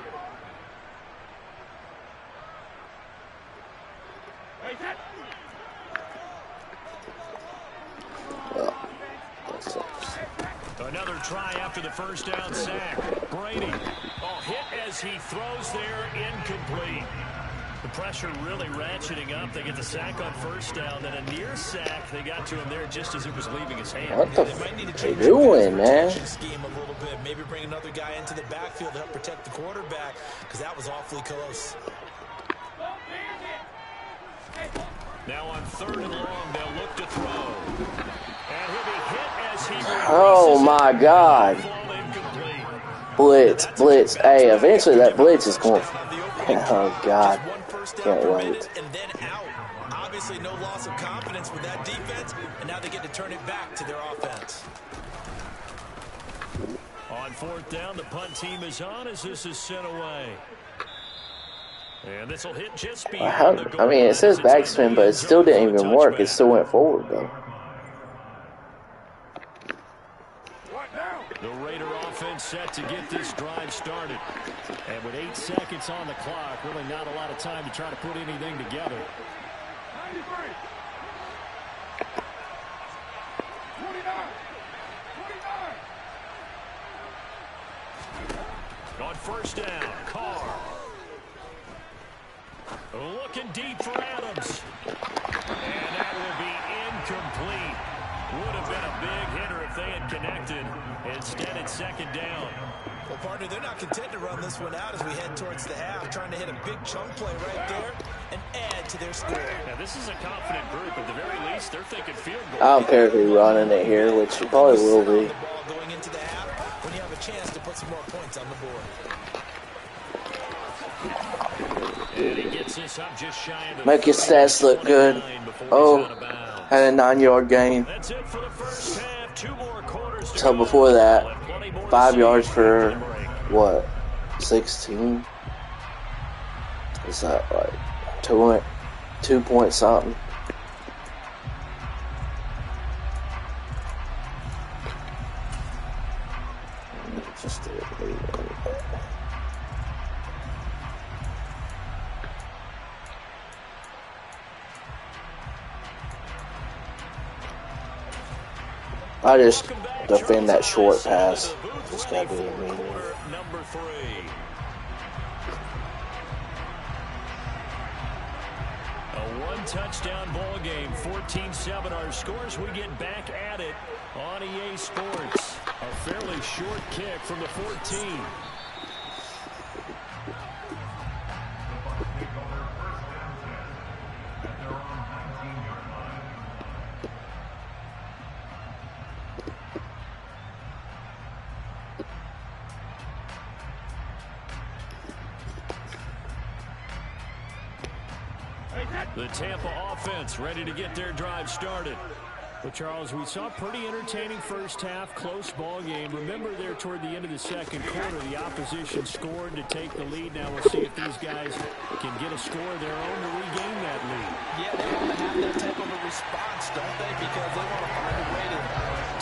Another try after the first down sack. Brady, hit as he throws there, incomplete. The pressure really ratcheting up. They get the sack on first down, then a near sack. They got to him there just as it was leaving his hand. What the f*** doing, man? Scheme a little bit. Maybe bring another guy into the backfield to help protect the quarterback, because that was awfully close. Now on 3rd and long, they'll look to throw. And he'll be hit as he Oh, my God. Blitz. Hey, eventually that blitz is going. Oh, God. Can't wait. And then out. Obviously, no loss of confidence with that defense, and now they get to turn it back to their offense. On 4th down, the punt team is on as this is sent away. And this will hit just beyond the goal. I mean, it says backspin, but it still didn't even work. It still went forward, though. The Raider offense set to get this drive started. And with 8 seconds on the clock, really not a lot of time to try to put anything together. 29. On first down, Carr. Looking deep for Adams. And that will be incomplete. Would have been a big hitter if they had connected. Instead, it's 2nd down. Well, partner, they're not content to run this one out as we head towards the half, trying to hit a big chunk play right there and add to their score. Now, this is a confident group. At the very least, they're thinking field goal. I don't care if he's running it here, which he probably will be. Going into the half when you have a chance to put some more points on the board. And he gets this up just shy of the Make your stats look good. Oh, had a 9-yard gain. That's it for the first half. 2 more quarters to So go. before that, 5 yards for, what, 16? Is that like 2 point something? Just I just defend that short pass. Just gotta be immediate. Number 3. One-touchdown ball game, 14-7 our scores. We get back at it on EA Sports. A fairly short kick from the 14. The Tampa offense ready to get their drive started. But, Charles, we saw a pretty entertaining first half, close ball game. Remember there toward the end of the second quarter, the opposition scored to take the lead. Now we'll see if these guys can get a score of their own to regain that lead. Yeah, they want to have that type of a response, don't they? Because they want to find a way to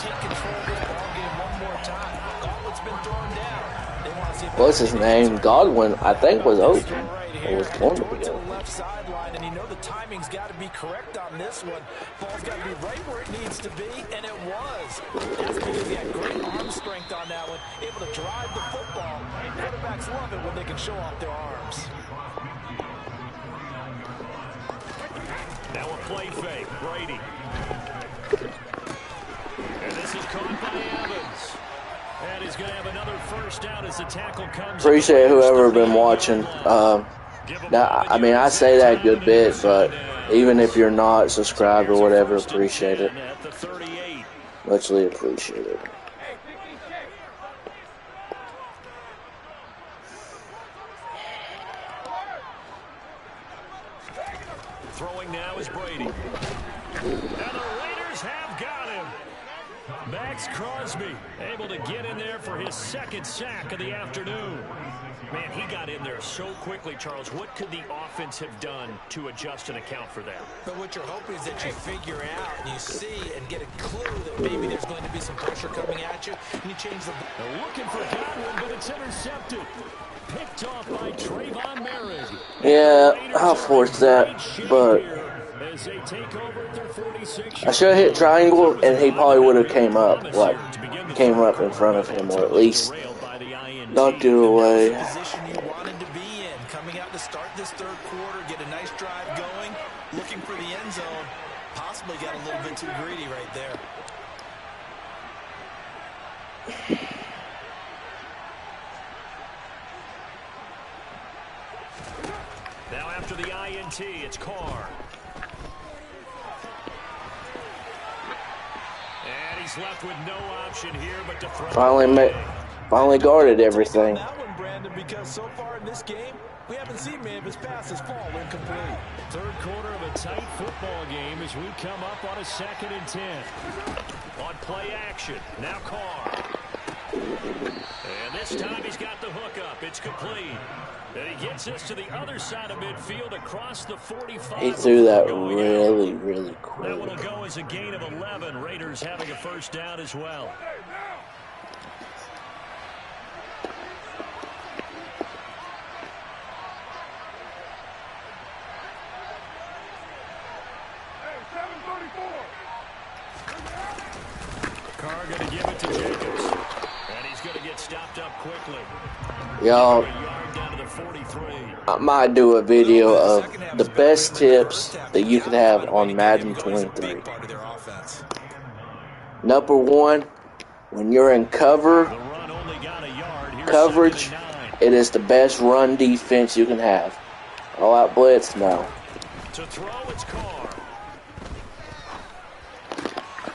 take control of this ball game one more time. Gauntlet's been thrown down. They want to see if What's his name? Godwin, I think, was open. It was going to be to the open. left sideline, and you know the timing's got to be correct on this one. Ball's got to be right where it needs to be, and it was. That's because he had great arm strength on that one, able to drive the football. Quarterbacks love it when they can show off their arms. Now a play fake, Brady. And this is caught by Evans. And he's going to have another first down as the tackle comes. Appreciate whoever been watching. Now, I mean, I say that a good bit, but even if you're not subscribed or whatever, appreciate it. Muchly appreciate it. Throwing now is Brady. And the Raiders have got him. Max Crosby able to get in there for his second sack of the afternoon. Man, he got in there so quickly, Charles. What could the offense have done to adjust and account for that? But what you're hoping is that you figure out and you see and get a clue that maybe there's going to be some pressure coming at you, and you change the... They're looking for Godwin, but it's intercepted. Picked off by Trayvon Merritt. Yeah, I'll force that, but I should have hit triangle, and he probably would have came up in front of him, or at least knocked it away. Position you wanted to be in, coming out to start this third quarter, get a nice drive going, looking for the end zone, possibly got a little bit too greedy right there. Now after the INT, it's Carr. And he's left with no option here but to throw. Finally guarded everything. That one, Brandon, because so far in this game, we haven't seen many of his passes fall incomplete. Third quarter of a tight football game as we come up on a 2nd and 10. On play action, now Carr. And this time he's got the hook up. It's complete. And he gets us to the other side of midfield across the 45. He threw that really, really quick. That one will go as a gain of 11. Raiders having a first down as well. Carr going to give it to Jacobs. And he's going to get stopped up quickly. Y'all, I might do a video of the best tips that you can have on Madden 23. Number one, when you're in coverage, it is the best run defense you can have. All out blitz, no. To throw, it's Carr.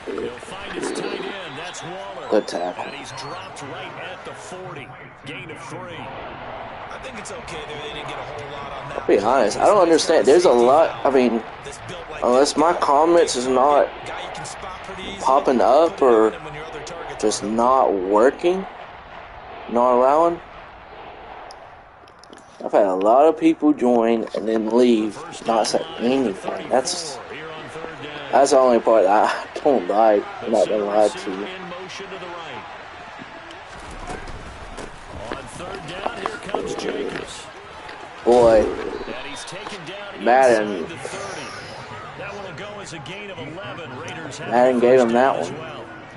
He'll find his tight end. That's Waller. Good tackle. And he's dropped right at the 40. Gain of 3. I think it's okay there. They didn't get a whole lot on that. I'll be honest, I don't understand. There's a lot, I mean, unless my comments is not popping up or just not working, not allowing. I've had a lot of people join and then leave, not saying anything. That's the only part that I don't like. I'm not gonna lie to you. Boy, Madden gave him that one.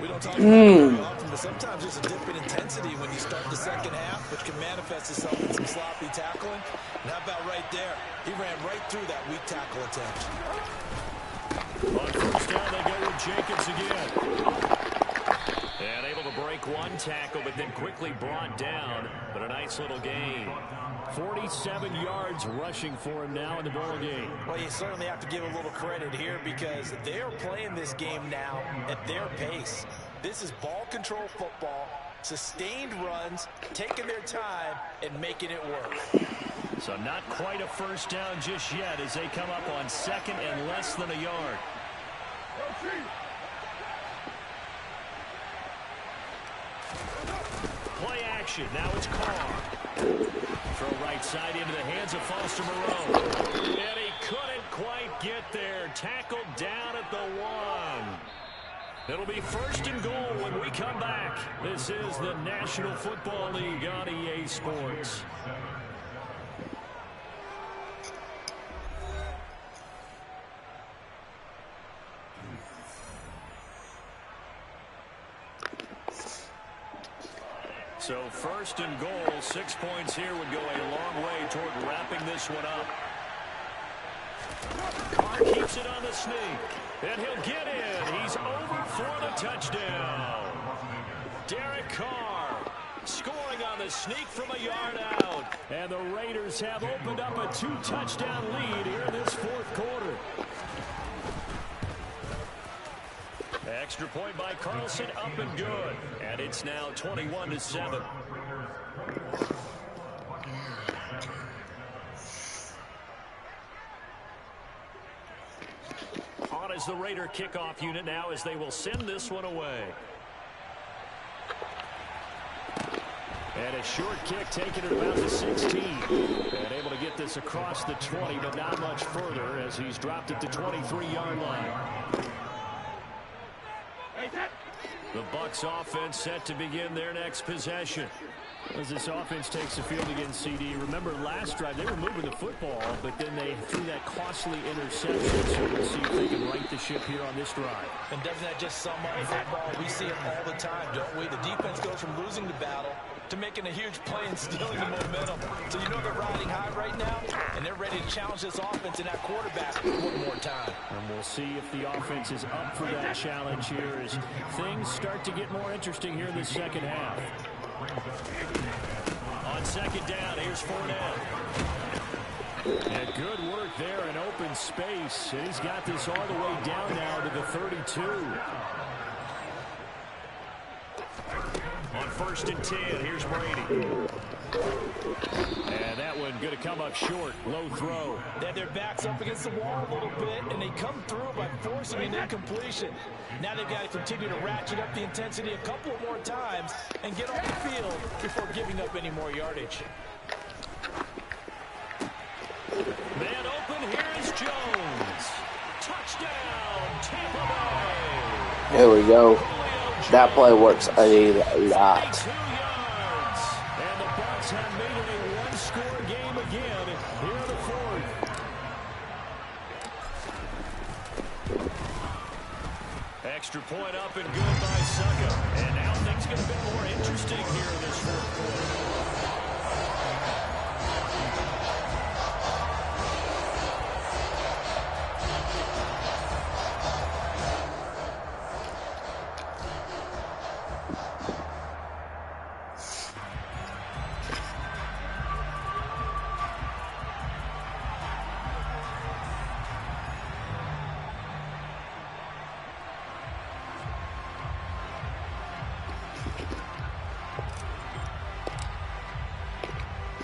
We don't talk about it often, but sometimes there's a dip in intensity when you start the second half, which can manifest itself in some sloppy tackling. And how about right there? He ran right through that weak tackle attempt. On first down, they go with Jenkins again. And able to break one tackle, but then quickly brought down. But a nice little gain. 47 yards rushing for him now in the ball game. Well, you certainly have to give a little credit here because they're playing this game now at their pace. This is ball control football, sustained runs, taking their time, and making it work. So not quite a first down just yet as they come up on second and less than a yard. Play action. Now it's Carr. Throw right side into the hands of Foster Moreau. And he couldn't quite get there. Tackled down at the 1. It'll be first and goal when we come back. This is the National Football League on EA Sports. So first and goal, 6 points here would go a long way toward wrapping this one up. Carr keeps it on the sneak, and he'll get in. He's over for the touchdown. Derek Carr scoring on the sneak from a yard out. And the Raiders have opened up a 2-touchdown lead here in this fourth quarter. Extra point by Carlson, up and good. And it's now 21-7. On is the Raider kickoff unit now as they will send this one away. And a short kick taken at about the 16. And able to get this across the 20, but not much further as he's dropped it to 23-yard line. The Bucs offense set to begin their next possession. As this offense takes the field against CD, remember last drive they were moving the football, but then they threw that costly interception. So we'll see if they can right the ship here on this drive. And doesn't that just sum up football? We see it all the time, don't we? The defense goes from losing the battle to making a huge play and stealing the momentum. So you know they're riding high right now, and they're ready to challenge this offense and that quarterback one more time. And we'll see if the offense is up for that challenge here as things start to get more interesting here in the second half. On second down, here's Fournette. And good work there in open space. And he's got this all the way down now to the 32. On first and 10, here's Brady. And that one going to come up short. Low throw. They have their backs up against the wall a little bit, and they come through by forcing an incompletion. Now they've got to continue to ratchet up the intensity a couple more times and get on the field before giving up any more yardage. Man open, here's Jones. Touchdown, Tampa Bay. There we go. That play works a lot. 2 yards. And the Bucs have made it a one-score game again here in the fourth. Extra point up and good by Succa. And now things get a bit more interesting here in this fourth quarter.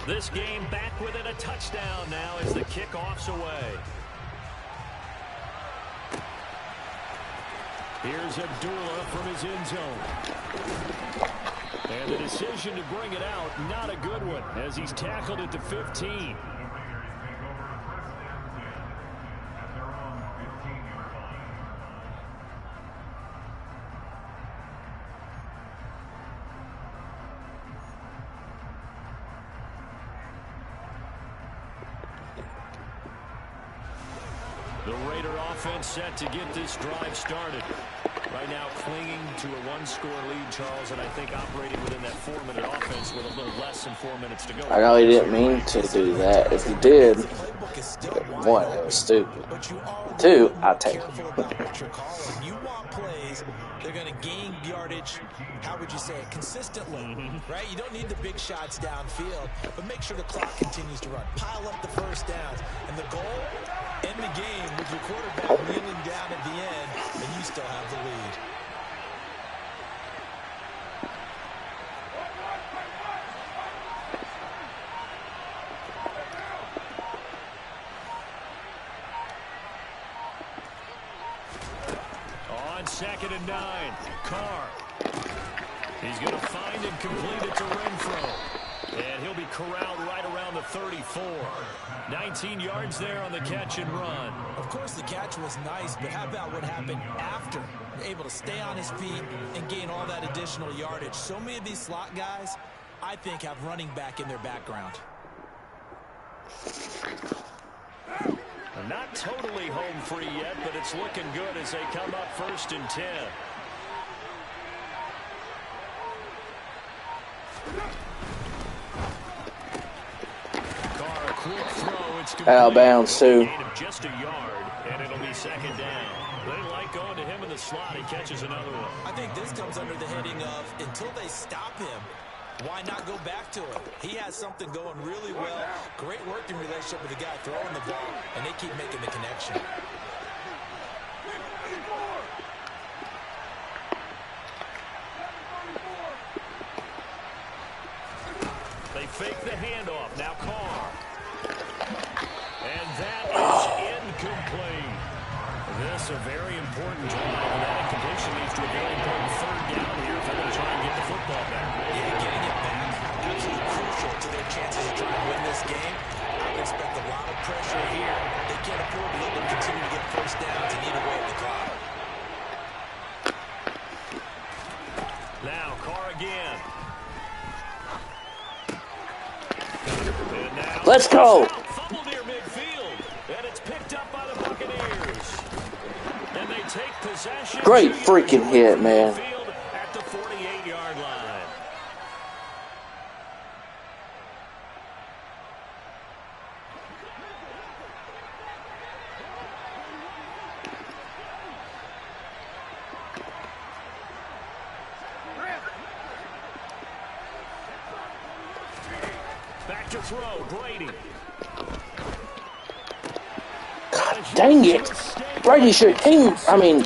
This game back within a touchdown now as the kickoff's away. Here's Abdullah from his end zone. And the decision to bring it out, not a good one, as he's tackled at the 15. The Raider offense set to get this drive started. Right now clinging to a one-score lead, Charles, and I think operating within that 4-minute offense with a little less than 4 minutes to go. I know he didn't mean to do that. If he did, one, it was stupid. Two, I'll take it. You want plays, they're going to gain yardage, how would you say it, consistently, right? You don't need the big shots downfield, but make sure the clock continues to run. Pile up the first downs, and the goal, end the game with your quarterback kneeling down at the end, and you still have the lead. On 2nd and 9, Carr. He's going to find and complete it to Renfro. And he'll be corralled right around the 34. 19 yards there on the catch and run. Of course, the catch was nice, but how about what happened after? Able to stay on his feet and gain all that additional yardage. So many of these slot guys, I think, have running back in their background. Not totally home free yet, but it's looking good as they come up 1st and 10. Carr, a quick throw. It's complete. Out of bounds, too. Gain of just a yard, and it'll be 2nd down. They like going to him in the slot. He catches another one. I think this comes under the heading of until they stop him, why not go back to it? He has something going really well. Great working relationship with the guy throwing the ball, and they keep making the connection. They fake the handoff. Now Carr. And that is incomplete. This a very important drive. And that incompletion leads to a very important 3rd down here if they're going to try and get the football back. Yeah, getting it back, absolutely crucial to their chances of trying to win this game. I would expect a lot of pressure here. They can't afford to let them continue to get first downs and eat away at the clock. Now Carr again. Let's go. Fumble near midfield, and it's picked up by the Buccaneers. And they take possession. Great freaking hit, man. At the 48-yard line. Back to throw, Brady. God dang it. Brady should have came,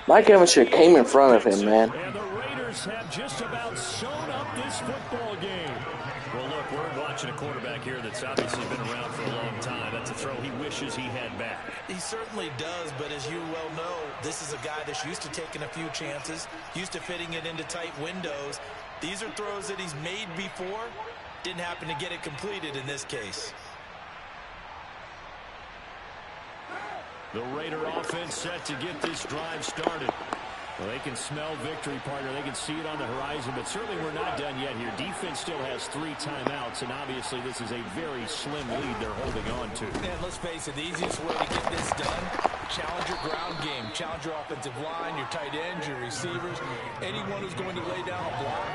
Mike Evans should have came in front of him, man. And the Raiders have just about sewn up this football game. Well, look, we're watching a quarterback here that's obviously been around for a long time. That's a throw he wishes he had back. He certainly does, but as you well know, this is a guy that's used to taking a few chances, used to fitting it into tight windows. These are throws that he's made before. Didn't happen to get it completed in this case. The Raider offense set to get this drive started. Well, they can smell victory, partner. They can see it on the horizon, but certainly we're not done yet here. Defense still has 3 timeouts, and obviously this is a very slim lead they're holding on to. And let's face it, the easiest way to get this done, challenge your ground game. Challenge your offensive line, your tight ends, your receivers, anyone who's going to lay down a block.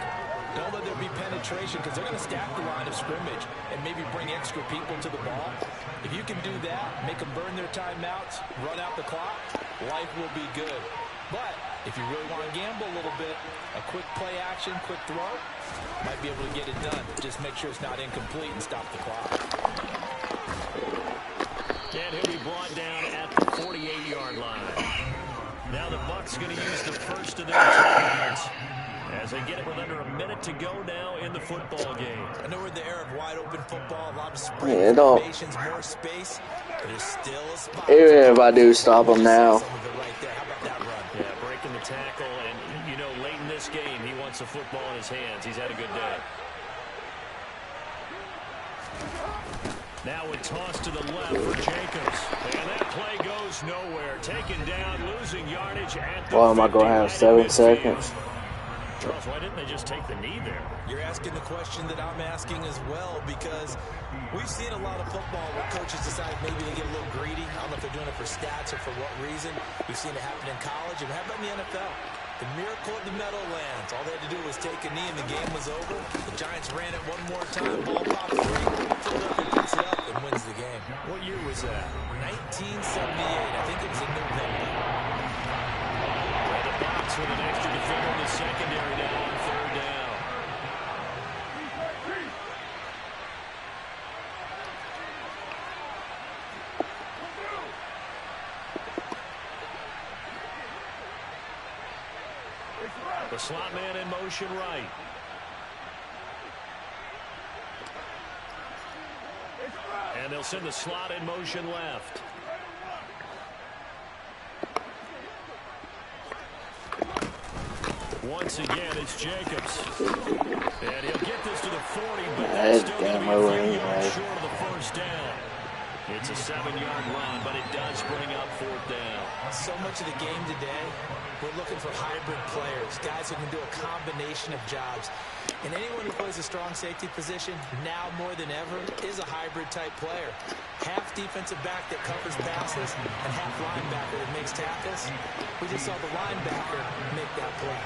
Don't let there be penetration because they're going to stack the line of scrimmage and maybe bring extra people to the ball. If you can do that, make them burn their timeouts, run out the clock, life will be good. But if you really want to gamble a little bit, a quick play action, quick throw, might be able to get it done. Just make sure it's not incomplete and stop the clock. And he'll be brought down at the 48-yard line. Now the Bucs going to use the first of their timeouts as they get it with under a minute to go now in the football game. I know we're in the era of wide open football, a lot of spread formations, more space, but there's still a spot. Even if I do stop him now. Yeah, breaking the tackle, and, you know, late in this game, he wants the football in his hands. He's had a good day. Now a toss to the left for Jacobs. And that play goes nowhere. Taken down, losing yardage at the Well, am I going to have 7 seconds? Charles, why didn't they just take the knee there? You're asking the question that I'm asking as well, because we've seen a lot of football where coaches decide maybe to get a little greedy. I don't know if they're doing it for stats or for what reason. We've seen it happen in college, and how about in the NFL? The miracle of the Meadowlands. All they had to do was take a knee and the game was over. The Giants ran it one more time. Ball popped free. Philadelphia picks it up and wins the game. What year was that? 1978. I think it was in November. Well, the box with an extra defender in the secondary now on third down. The slot man in motion right. And they'll send the slot in motion left. Once again, it's Jacobs. And he'll get this to the 40, but that's still going to be a few yards short of the first down. It's a 7-yard run, but it does bring up fourth down. So much of the game today, we're looking for hybrid players, guys who can do a combination of jobs. And anyone who plays a strong safety position, now more than ever, is a hybrid-type player. Half defensive back that covers passes and half linebacker that makes tackles. We just saw the linebacker make that play.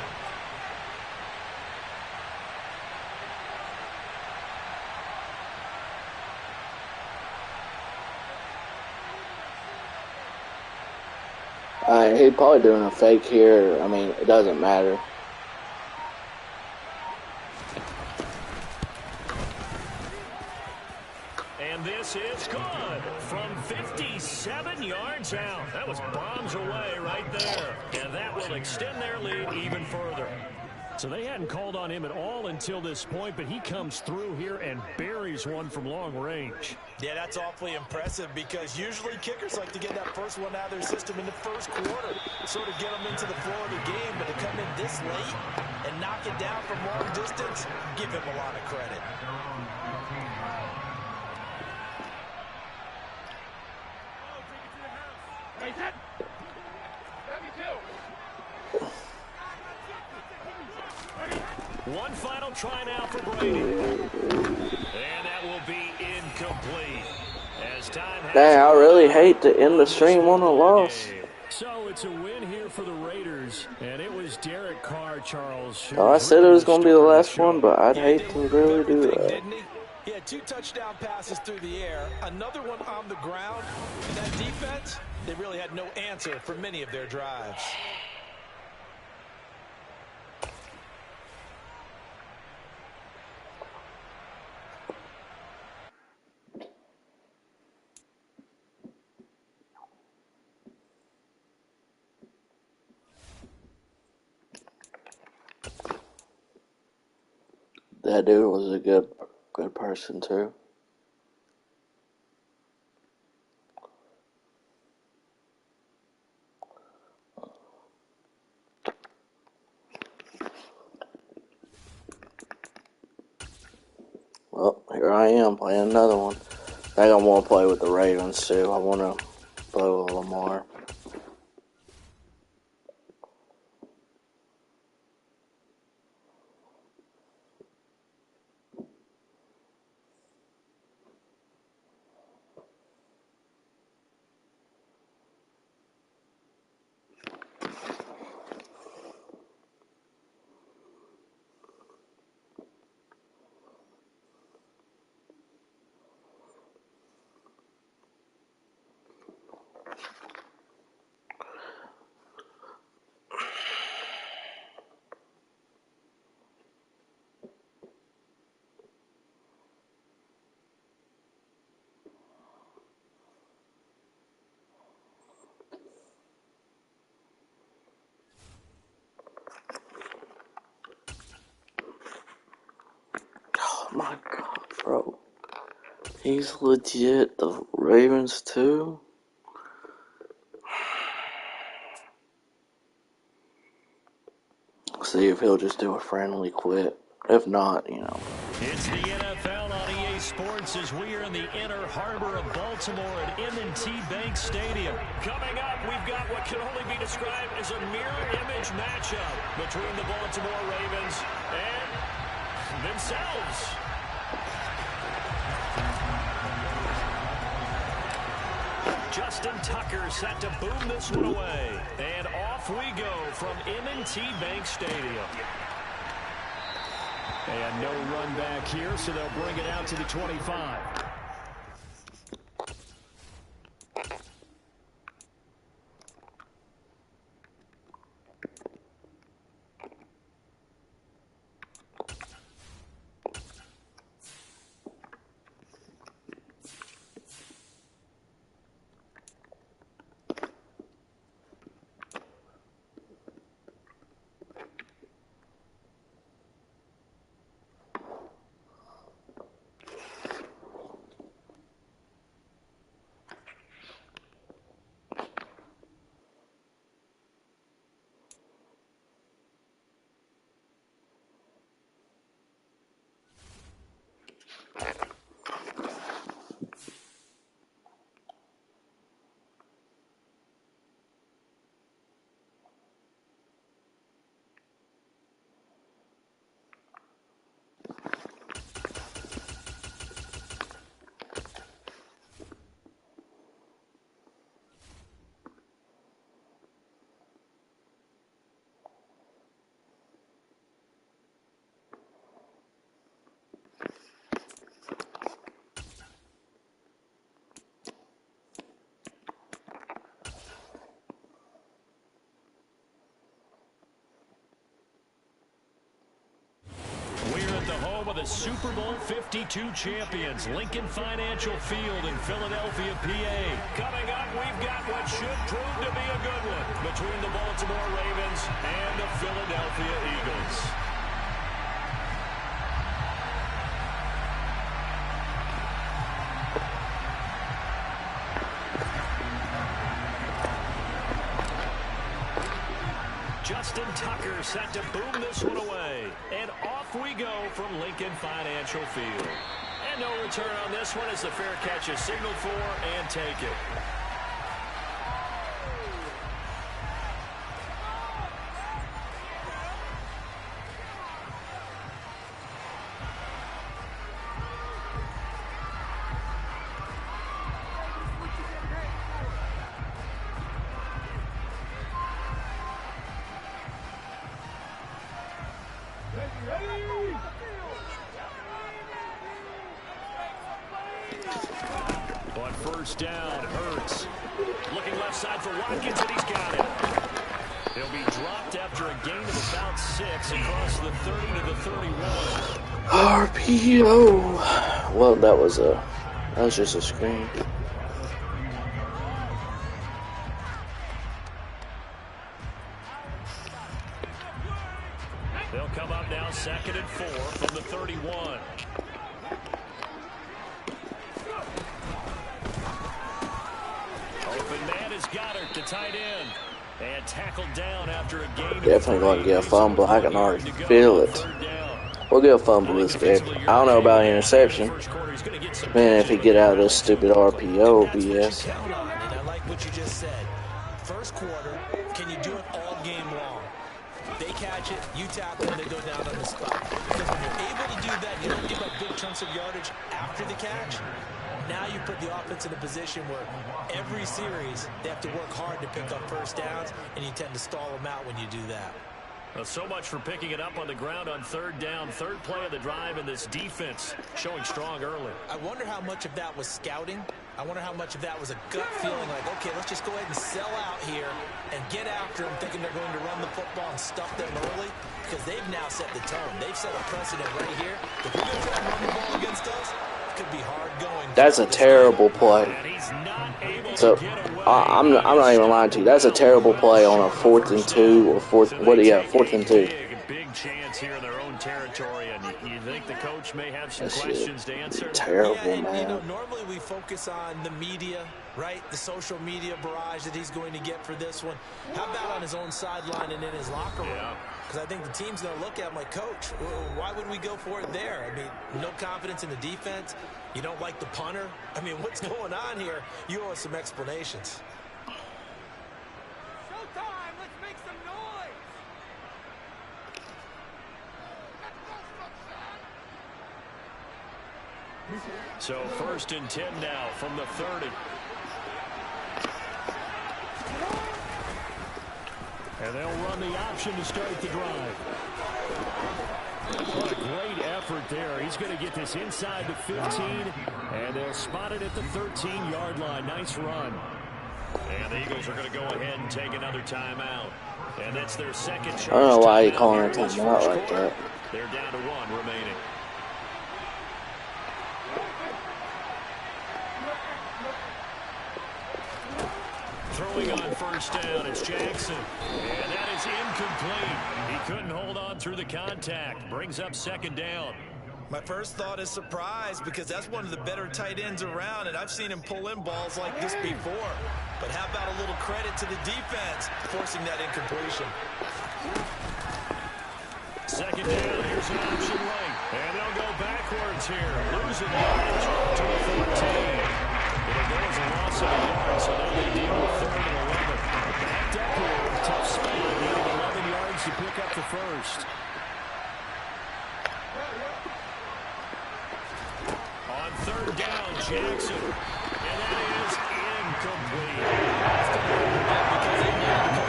He's probably doing a fake here. I mean, it doesn't matter. And this is good from 57 yards out. That was bombs away right there. And that will extend their lead even further. So they hadn't called on him at all until this point, but he comes through here and buries one from long range. Yeah, that's awfully impressive because usually kickers like to get that first one out of their system in the first quarter, sort of get them into the flow of the game, but to come in this late and knock it down from long distance, give him a lot of credit. One final try now for Brady. And that will be incomplete. As time has Dang, I really hate to end the stream on a loss. So it's a win here for the Raiders. And it was Derek Carr, Charles. Oh, I said it was going to be the last one, but I'd hate to really do that. He had 2 touchdown passes through the air, another one on the ground. And that defense, they really had no answer for many of their drives. That dude was a good person too. Well, here I am playing another one. I think I want to play with the Ravens too. I want to play with Lamar. Oh my God, bro. He's legit the Ravens too. See if he'll just do a friendly quit. If not, It's the NFL on EA sports as we are in the inner harbor of Baltimore at M&T Bank Stadium. Coming up, we've got what can only be described as a mirror image matchup between the Baltimore Ravens and themselves. Justin Tucker set to boom this one away. And off we go from M&T Bank Stadium. And no run back here, so they'll bring it out to the 25. The Super Bowl 52 champions, Lincoln Financial Field in Philadelphia, PA. Coming up, we've got what should prove to be a good one between the Baltimore Ravens and the Philadelphia Eagles. Justin Tucker set to boom this one away. And off we go from Lincoln Financial Field. And no return on this one as the fair catch is signaled for and taken. On first down, Hurts. Looking left side for Watkins, and he's got it. He'll be dropped after a gain of about 6 across the 30 to the 31. RPO. Well, that was just a screen. They'll come up now 2nd and 4 from the 31. Open man is Goddard to tight end. And tackled down after a gain. Definitely going to get a fumble. I can already feel it. We'll get a fumble this game. I don't know about interception. Man, if he get out of this stupid RPO BS. Count on it. I like what you just said. First quarter, can you do it all game long? They catch it, you tackle them, they go down on the spot. Because when you're able to do that, you don't give up big chunks of yardage after the catch. Now you put the offense in a position where every series they have to work hard to pick up first downs, and you tend to stall them out when you do that. Well, so much for picking it up on the ground on third down. Third play of the drive, and this defense showing strong early. I wonder how much of that was scouting. I wonder how much of that was a gut feeling like, okay, let's just go ahead and sell out here and get after them, thinking they're going to run the football and stuff them early, because they've now set the tone. They've set a precedent right here. If we're going to try and run the ball against us, it could be hard going. That's a terrible play. So I'm not even lying to you. That's a terrible play on a 4th and 2 or 4th. What do you have? 4th and 2. Big chance here in their own territory, and you think the coach may have some questions to answer? Terrible, yeah, man. You know, normally we focus on the media, right? The social media barrage that he's going to get for this one. How about on his own sideline and in his locker room? because I think the team's going to look at him like, Coach, why would we go for it there? I mean, no confidence in the defense. You don't like the punter. I mean, what's going on here? You owe us some explanations. Showtime! Let's make some noise! So 1st and 10 now from the 30. And they'll run the option to start the drive. What a great effort there. He's going to get this inside the 15, and they'll spot it at the 13-yard line. Nice run. And the Eagles are going to go ahead and take another timeout. And that's their second charge. I don't know why you're calling it a timeout like that. They're down to 1 remaining. Throwing on 1st down, it's Jackson. And that is incomplete. He couldn't hold on through the contact. Brings up 2nd down. My first thought is surprise, because that's one of the better tight ends around, and I've seen him pull in balls like this before. But how about a little credit to the defense forcing that incompletion? 2nd down, here's an option right. And they'll go backwards here. Losing yardage to the 14. It'll go as a loss of a yard, so now they deal with 3rd and 11. Backed up here, tough spot, needing 11 yards to pick up the first. On 3rd down, Jackson. And that is incomplete. Because they nailed the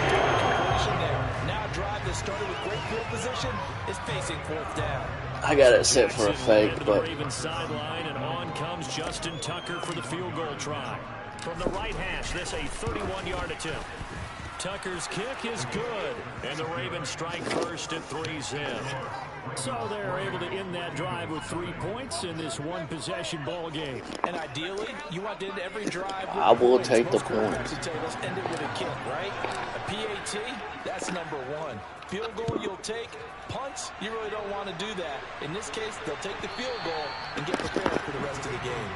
completion there. Now a drive that started with great field position is facing 4th down. I got it set for a fake, but Ravens sideline, and on comes Justin Tucker for the field goal try. From the right hash, this a 31-yard attempt. Tucker's kick is good, and the Ravens strike first at 3-zip. So they're able to end that drive with 3 points in this one-possession ball game. And ideally, you want to end every drive with I will points. take the Most quarterbacks points. would tell you, let's end it with a kick, right? A PAT, that's number 1. Field goal you'll take. Punts, you really don't want to do that. In this case, they'll take the field goal and get prepared for the rest of the game.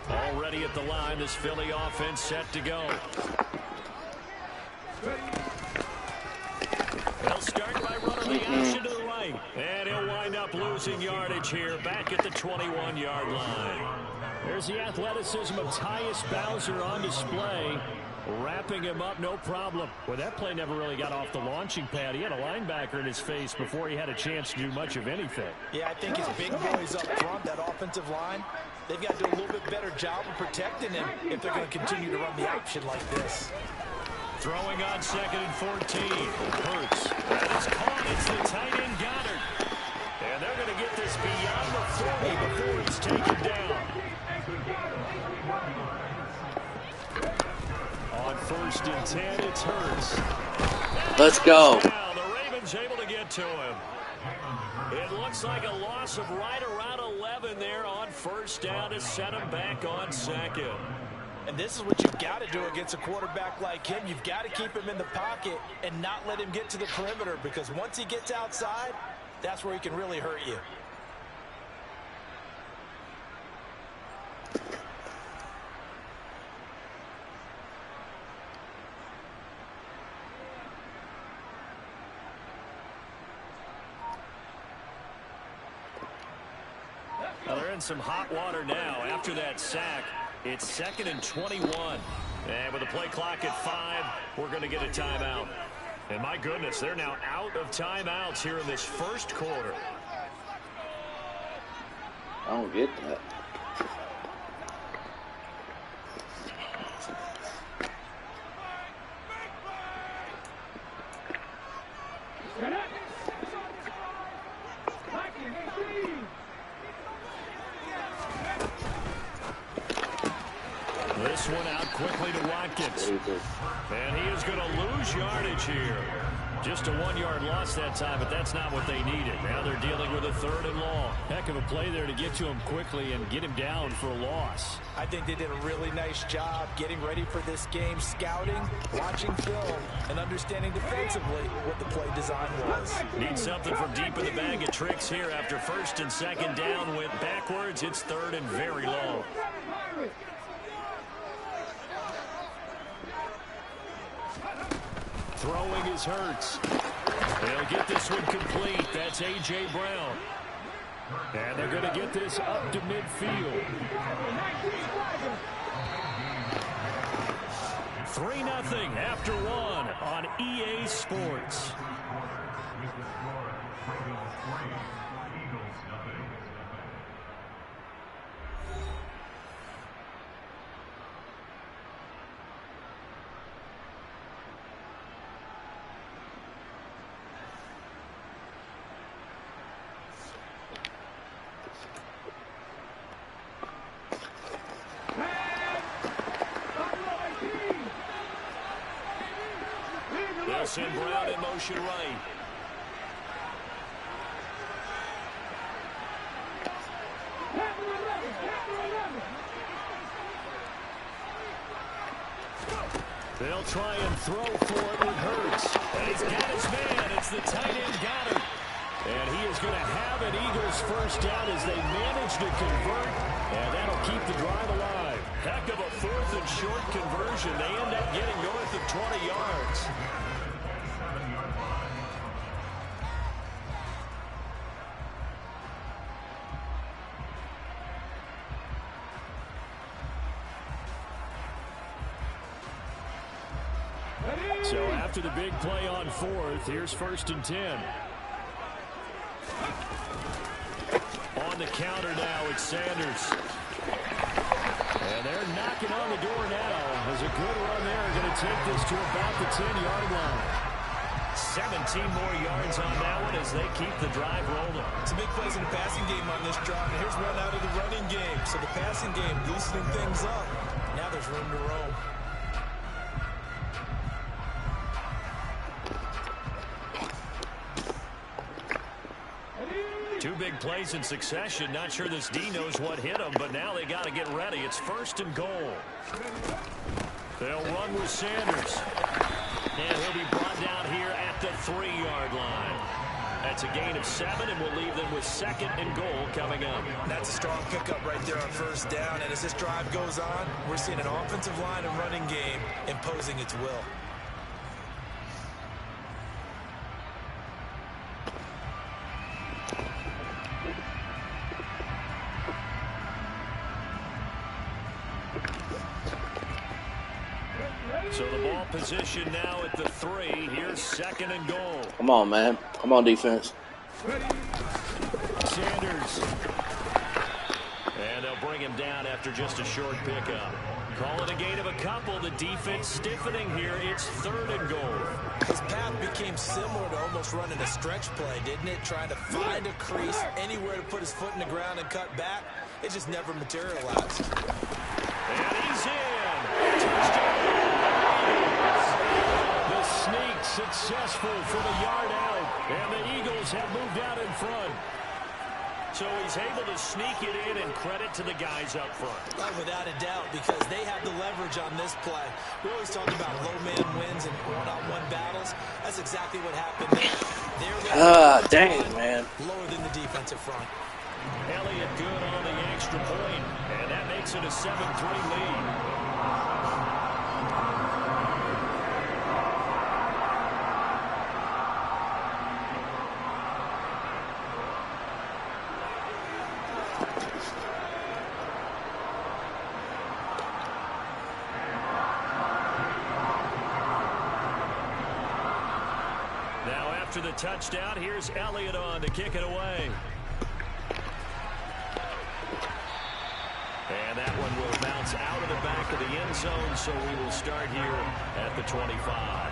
Already at the line, this Philly offense set to go. They'll start by running the option to the right. And he'll wind up losing yardage here back at the 21-yard line. There's the athleticism of Tyus Bowser on display. Wrapping him up, no problem. Well, that play never really got off the launching pad. He had a linebacker in his face before he had a chance to do much of anything. Yeah, I think his big boys up front, that offensive line, they've got to do a little bit better job of protecting him if they're going to continue to run the option like this. Throwing on 2nd and 14. Hurts. That is caught. It's the tight end Goddard. And they're going to get this beyond the 40 before he's taken down. On 1st and 10, it's Hurts. let's go. Now the Ravens able to get to him. It looks like a loss of right around 11 there on 1st down to set him back on 2nd. And this is what you've got to do against a quarterback like him. You've got to keep him in the pocket and not let him get to the perimeter, because once he gets outside, that's where he can really hurt you. Now they're in some hot water now after that sack. It's 2nd and 21. And with the play clock at 5, we're going to get a timeout. And my goodness, they're now out of timeouts here in this first quarter. I don't get that. This one out quickly to Watkins. And he is going to lose yardage here. Just a 1-yard loss that time, but that's not what they needed. Now they're dealing with a 3rd and long. Heck of a play there to get to him quickly and get him down for a loss. I think they did a really nice job getting ready for this game, scouting, watching film, and understanding defensively what the play design was. Need something from deep in the bag of tricks here after 1st and 2nd down went backwards. It's 3rd and very long. Throwing is Hurts. They'll get this one complete. That's A.J. Brown. And they're going to get this up to midfield. 3-0 after 1 on EA Sports. They'll send Brown in motion right. They'll try and throw for it with Hurts. And he's got his man. It's the tight end Goddard. And he is going to have an Eagles first down as they manage to convert. And that'll keep the drive alive. Heck of a 4th and short conversion. They end up getting north of 20 yards. So after the big play on 4th, here's 1st and 10. On the counter now, it's Sanders. And they're knocking on the door now. There's a good run there. Going to take this to about the 10-yard line. 17 more yards on that one as they keep the drive rolling. It's a big plays in the passing game on this drive. And here's one out of the running game. So the passing game loosening things up. Now there's room to roam. Two big plays in succession. Not sure this D knows what hit him, but now they got to get ready. It's 1st and goal. They'll run with Sanders. And he'll be brought down here at the 3-yard line. That's a gain of 7, and we'll leave them with 2nd and goal coming up. That's a strong pickup right there on 1st down. And as this drive goes on, we're seeing an offensive line and running game imposing its will. So the ball position now at the 3. Here's 2nd and goal. Come on, man. Come on, defense. Sanders. And they'll bring him down after just a short pickup. Call it a gain of a couple. The defense stiffening here. It's 3rd and goal. His path became similar to almost running a stretch play, didn't it? Trying to find a crease, anywhere to put his foot in the ground and cut back. It just never materialized. And he's in. Touchdown. The sneak successful for the yard out. And the Eagles have moved out in front. So he's able to sneak it in, and credit to the guys up front. Oh, without a doubt, because they have the leverage on this play. We always talk about low man wins and one-on-one battles. That's exactly what happened there. Dang, man. Lower than the defensive front. Elliott good on the extra point, and that makes it a 7-3 lead. After the touchdown, here's Elliott on to kick it away. And that one will bounce out of the back of the end zone, so we will start here at the 25.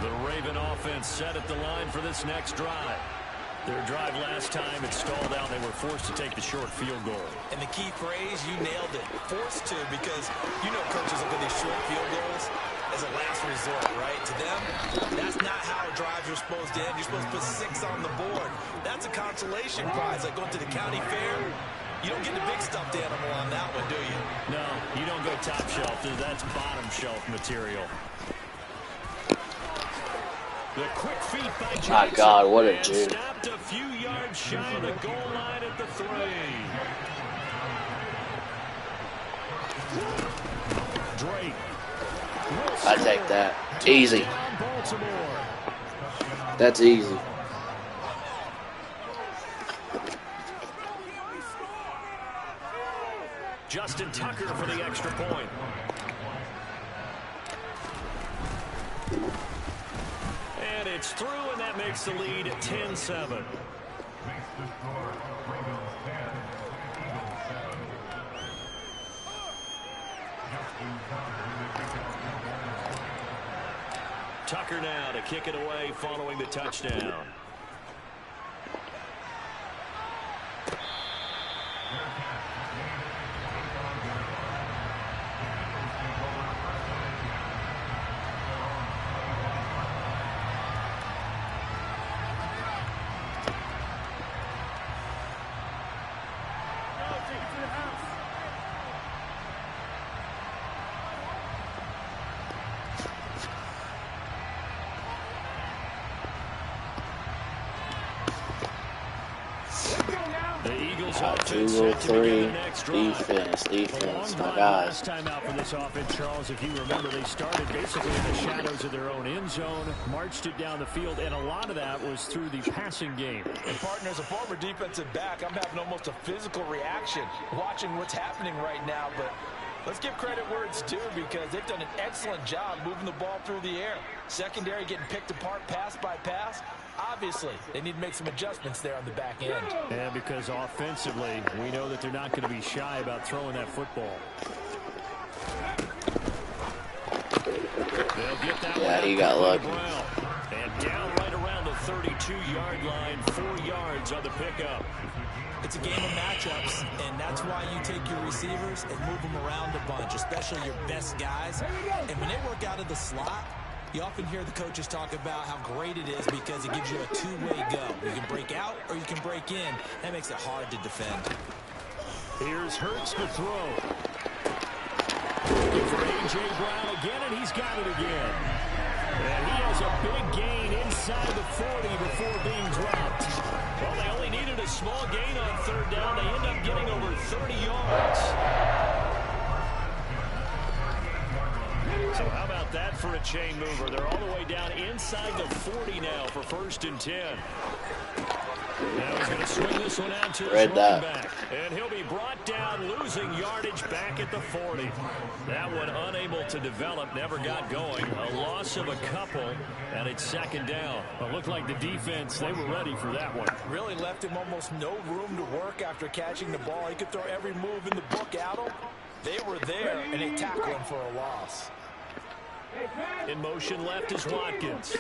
The Raven offense set at the line for this next drive. Their drive last time, it stalled out. They were forced to take the short field goal. And the key phrase, you nailed it. Forced to, because you know coaches look at these short field goals. resort, right? To them, that's not how drives are supposed to end. You're supposed to put 6 on the board. That's a consolation prize, like going to the county fair. You don't get the big stuffed animal on that one, do you? No, you don't go top shelf. That's bottom shelf material. The quick feet by Jackson. My God, what a dude. Stopped a few yards shy of the goal line at the 3. Drake. I take that. Easy. That's easy. Justin Tucker for the extra point. And it's through, and that makes the lead 10-7. Tucker now to kick it away following the touchdown. Got 2-3 defense, my guys. Last time out for this offense, Charles, if you remember, they started basically in the shadows of their own end zone, marched it down the field, and a lot of that was through the passing game. And partner, as a former defensive back, I'm having almost a physical reaction watching what's happening right now, but let's give credit where it's due because they've done an excellent job moving the ball through the air. Secondary getting picked apart pass by pass. Obviously, they need to make some adjustments there on the back end. And because offensively, we know that they're not going to be shy about throwing that football. They'll get that Yeah, he got lucky. And down right around the 32-yard line, 4 yards on the pickup. It's a game of matchups, and that's why you take your receivers and move them around a bunch, especially your best guys. And when they work out of the slot, you often hear the coaches talk about how great it is because it gives you a two-way go. You can break out or you can break in. That makes it hard to defend. Here's Hurts to throw. Looking for A.J. Brown again, and he's got it again. And he has a big gain inside the 40 before being dropped. Well, they only needed a small gain on third down. They end up getting over 30 yards. So how about that for a chain mover? They're all the way down inside the 40 now for 1st and 10. Now he's going to swing this one out to his running back. And he'll be brought down, losing yardage back at the 40. That one unable to develop, never got going. A loss of a couple, and it's 2nd down. Well, it looked like the defense, they were ready for that one. Really left him almost no room to work after catching the ball. He could throw every move in the book at him. They were there, and they tackled him for a loss. In motion left is Watkins.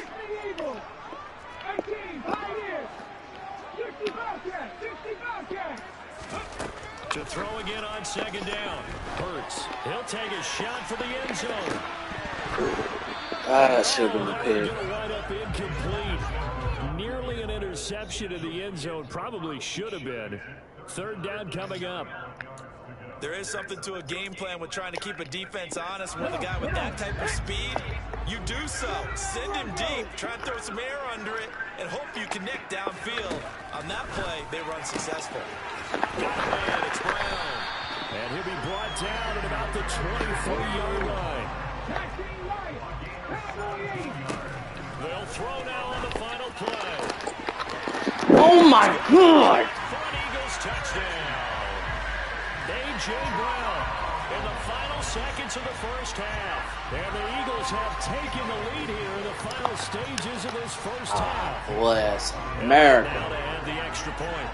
To throw again on 2nd down. Hurts. He'll take a shot for the end zone. That should have been the pick. Going to wind up incomplete. Nearly an interception in the end zone. Probably should have been. 3rd down coming up. There is something to a game plan with trying to keep a defense honest. When a guy with that type of speed, you do so. Send him deep, try and throw some air under it, and hope you connect downfield. On that play, they run successful. Got it, it's Brown. And he'll be brought down at about the 23-yard line. They'll throw now on the final play. Oh my God! Front Eagles touchdown. A.J. Brown in the final seconds of the 1st half. And the Eagles have taken the lead here in the final stages of this 1st half. Bless America. Now to add the extra point.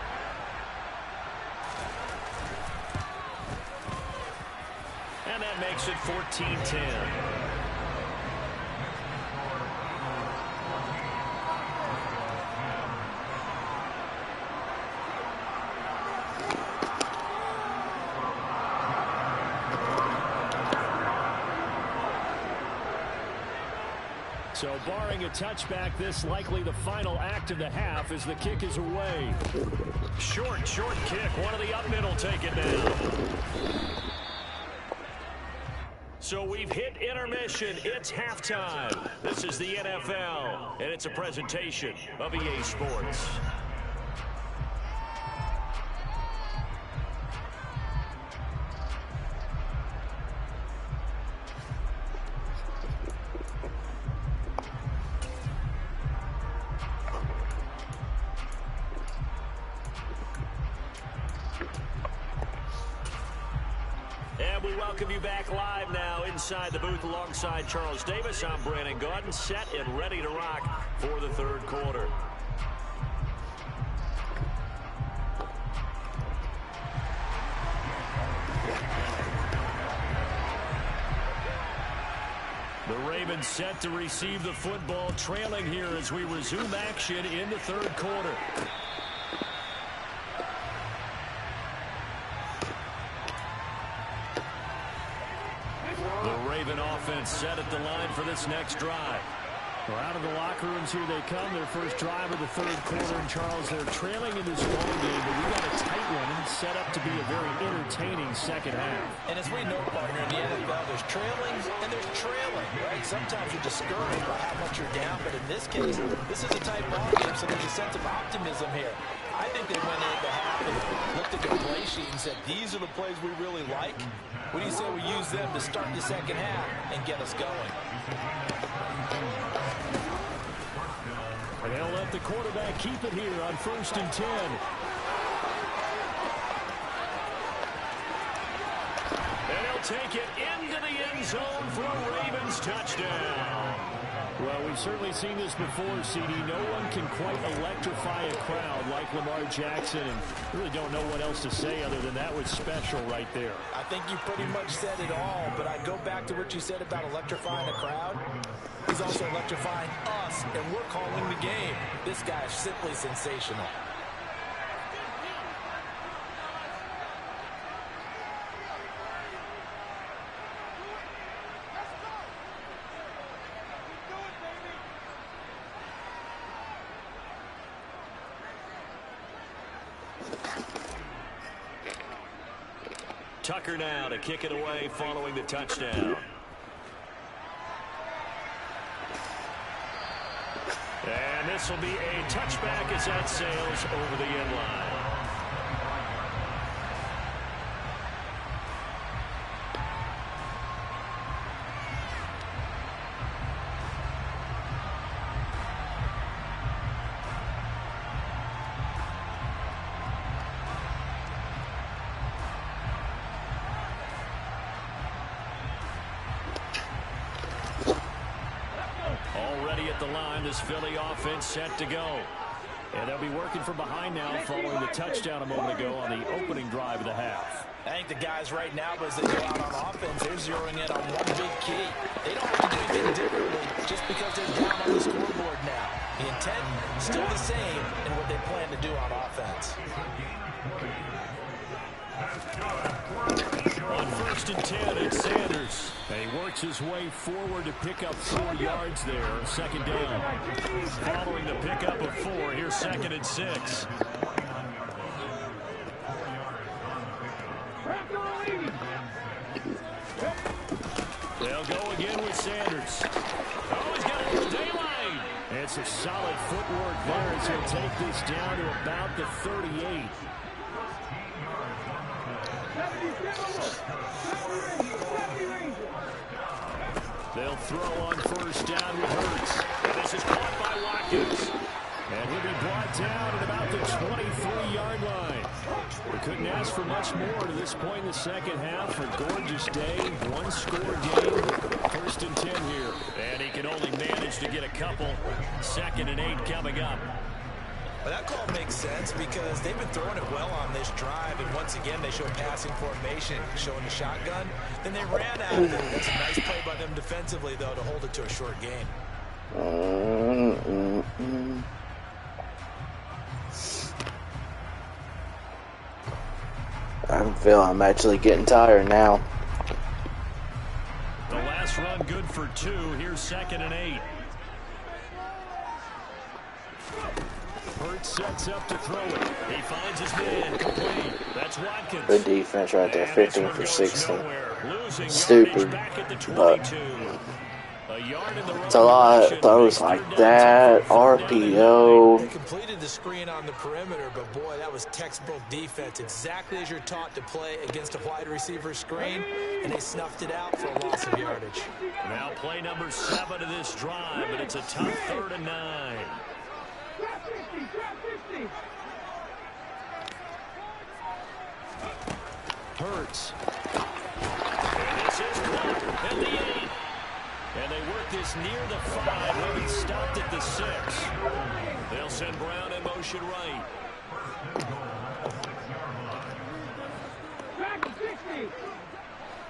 And that makes it 14-10. So barring a touchback, this likely the final act of the half as the kick is away. Short kick. One of the up middle take it down. So we've hit intermission. It's halftime. This is the NFL, and it's a presentation of EA Sports. We welcome you back live now inside the booth alongside Charles Davis. I'm Brandon Gaudin, set and ready to rock for the third quarter. The Ravens set to receive the football, trailing here as we resume action in the third quarter. The Raven offense set at the line for this next drive. Well, out of the locker rooms here they come. Their first drive of the third quarter. And Charles, they're trailing in this ball game, but we got a tight one and set up to be a very entertaining second half. And as we know, partner, in the NFL, there's trailing and there's trailing, right? Sometimes you're discouraged by how much you're down, but in this case, this is a tight ball game, so there's a sense of optimism here. I think they went into half and looked at the play sheet and said, these are the plays we really like. What do you say we use them to start the second half and get us going? And they'll let the quarterback keep it here on 1st and 10. And he'll take it into the end zone for a Ravens touchdown. Well, we've certainly seen this before, CD. No one can quite electrify a crowd like Lamar Jackson, and really don't know what else to say other than that was special right there. I think you pretty much said it all, but I go back to what you said about electrifying a crowd. He's also electrifying us, and we're calling the game. This guy is simply sensational. Tucker now to kick it away following the touchdown. And this will be a touchback as that sails over the end line. Already at the line, this Philly offense set to go. And they'll be working from behind now following the touchdown a moment ago on the opening drive of the half. I think the guys right now, as they go out on offense, they're zeroing in on one big key. They don't have to do anything differently just because they're down on the scoreboard now. The intent still the same in what they plan to do on offense. On 1st and 10, it's Sanders. And he works his way forward to pick up 4 yards there. Second down. Following the pickup of 4, here's 2nd and 6. They'll go again with Sanders. Oh, he's got a little daylight. It's a solid footwork there as he'll take this down to about the 38. They'll throw on 1st down with Hurts. And this is caught by Watkins. And he'll be brought down at about the 23-yard line. We couldn't ask for much more to this point in the second half. A gorgeous day, 1-score game. 1st and 10 here. And he can only manage to get a couple. 2nd and 8 coming up. Well, that call makes sense because they've been throwing it well on this drive, and once again they show passing formation, showing the shotgun. Then they ran out of it. That's a nice play by them defensively, though, to hold it to a short gain. I feel I'm actually getting tired now. The last run good for 2. Here's 2nd and 8. Hurts sets up to throw it. He finds his man. Complete. That's Watkins. Good defense right there, And 15 this one for goes 16. nowhere. Losing Stupid, yardage back at the but 22. A yard in the it's a wrong lot direction. of throws Makes like third down that, tough for third down and 9. RPO. They completed the screen on the perimeter, but boy, that was textbook defense. Exactly as you're taught to play against a wide receiver screen, and they snuffed it out for a loss of yardage. Now play number 7 of this drive, but it's a tough 3rd and 9. Hurts. And this is caught at the 8. And they work this near the 5. Will be stopped at the 6. They'll send Brown in motion right. Back to 60.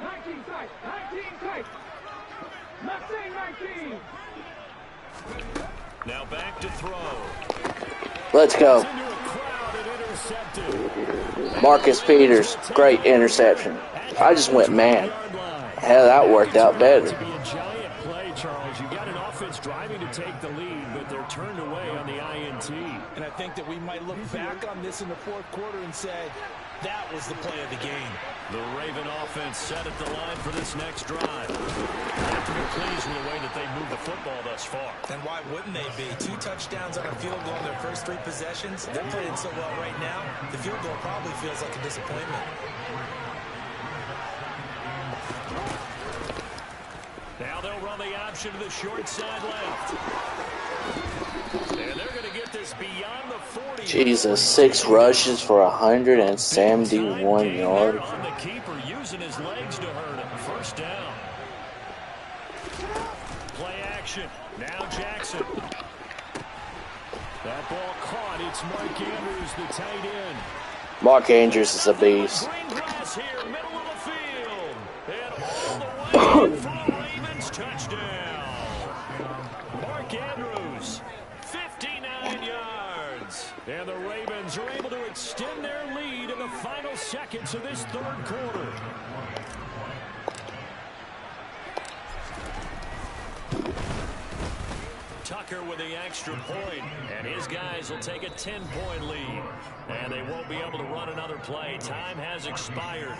19 tight. 19 tight. Left side 19. Now back to throw. Let's go. Into a crowd and intercepted. Marcus Peters, great interception. I just went man. Hell, that worked out better. To be a giant play, Charles. You got an offense driving to take the lead, but they're turned away on the INT. And I think that we might look back on this in the fourth quarter and say, that was the play of the game. The Raven offense set at the line for this next drive. Have to be pleased with the way that they moved the football thus far. And why wouldn't they be? 2 touchdowns on a field goal in their first 3 possessions. They're playing so well right now, the field goal probably feels like a disappointment. Now they'll run the option to the short side left. And they're going to get this beyond the 40. Jesus, 6 rushes for 171 yards. On the keeper using his legs to hurt him. First down. Play action. Now Jackson. That ball caught. It's Mark Andrews, the tight end. Mark Andrews is a beast. Green grass here, middle of the field. And all the way for the Ravens touchdown. Mark Andrews, 59 yards. And the Ravens are able to extend their lead in the final seconds of this 3rd quarter. Tucker with the extra point, and his guys will take a 10-point lead. And they won't be able to run another play. Time has expired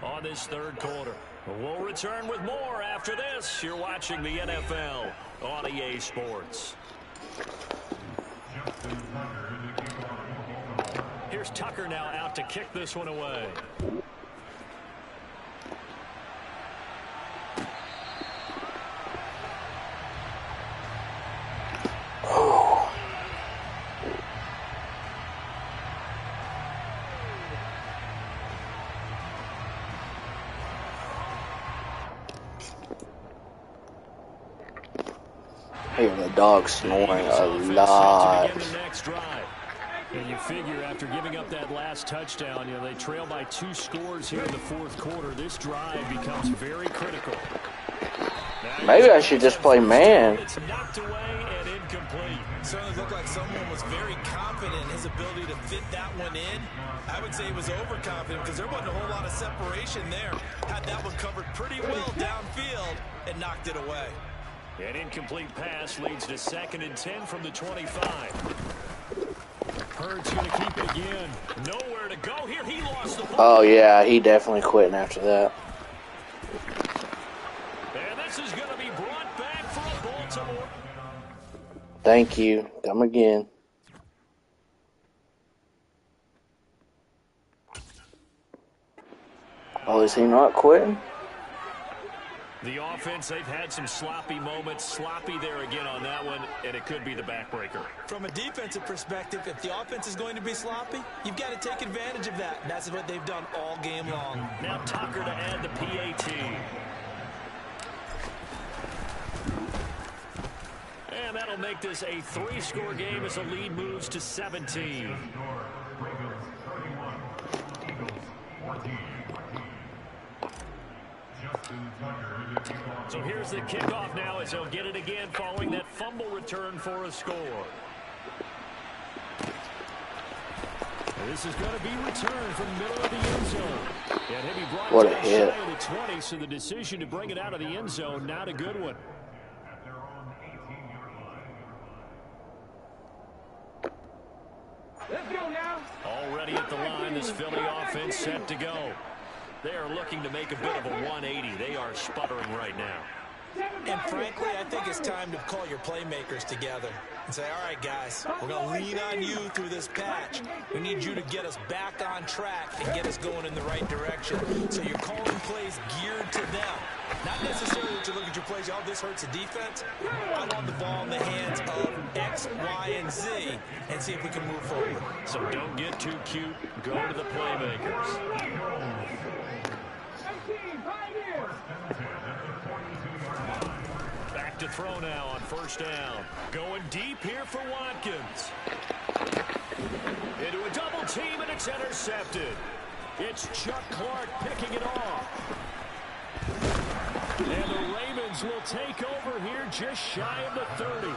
on this 3rd quarter. We'll return with more after this. You're watching the NFL on EA Sports. Here's Tucker now out to kick this one away. I hear the dog snoring a lot. And you figure after giving up that last touchdown, they trail by 2 scores here in the 4th quarter. This drive becomes very critical. Maybe I should just play man. It's knocked away and incomplete. Certainly looked like someone was very confident in his ability to fit that one in. I would say he was overconfident because there wasn't a whole lot of separation there. Had that one covered pretty well downfield and knocked it away. An incomplete pass leads to 2nd and 10 from the 25. Hurts going to keep it again. Nowhere to go here. He lost the ball. Oh, yeah, he definitely quitting after that. And this is going to be brought back from Baltimore. Thank you. Come again. Oh, is he not quitting? The offense, they've had some sloppy moments. Sloppy there again on that one, and it could be the backbreaker. From a defensive perspective, if the offense is going to be sloppy, you've got to take advantage of that. And that's what they've done all game long. Now Tucker to add the PAT. And that'll make this a 3-score game as the lead moves to 17. So here's the kickoff now as they'll get it again following that fumble return for a score. This is going to be returned from the middle of the end zone. And he'll be brought What to a the hit. side of the 20, so the decision to bring it out of the end zone, not a good one. Let's go now. Already at the line, this Philly offense set to go. They are looking to make a bit of a 180. They are sputtering right now. And frankly, I think it's time to call your playmakers together and say, all right, guys, we're going to lean on you through this patch. We need you to get us back on track and get us going in the right direction. So you're calling plays geared to them. Not necessarily that you look at your plays, oh, this hurts the defense. I want the ball in the hands of X, Y, and Z and see if we can move forward. So don't get too cute. Go to the playmakers. 18, 5 years. Back to throw now on first down. Going deep here for Watkins. Into a double team, and it's intercepted. It's Chuck Clark picking it off. And the Ravens will take over here just shy of the 30.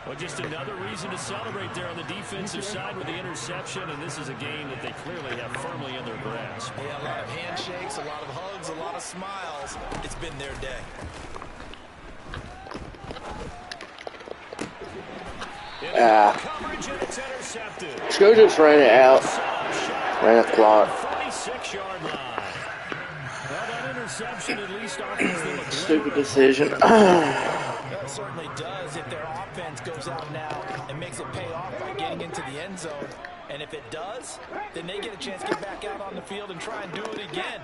Well, just another reason to celebrate there on the defensive side with the interception, and this is a game that they clearly have firmly in their grasp. Yeah, a lot of handshakes, a lot of hugs, a lot of smiles. It's been their day. Coverage, and it's intercepted. Should just ran it out. Ran the clock. 46-yard line. Well, that interception at least offers them a Stupid decision. That certainly does if their offense goes out now and makes it pay off by getting into the end zone. And if it does, then they get a chance to get back out on the field and try and do it again.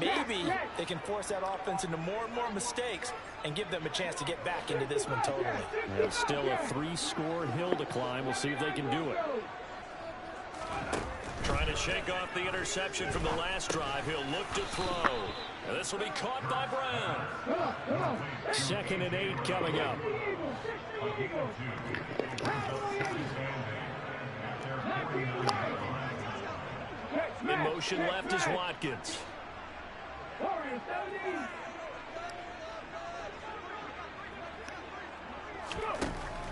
Maybe they can force that offense into more and more mistakes and give them a chance to get back into this one totally. There's still a 3-score hill to climb. We'll see if they can do it. Trying to shake off the interception from the last drive. He'll look to throw. And this will be caught by Brown. 2nd and 8 coming up. In motion left is Watkins.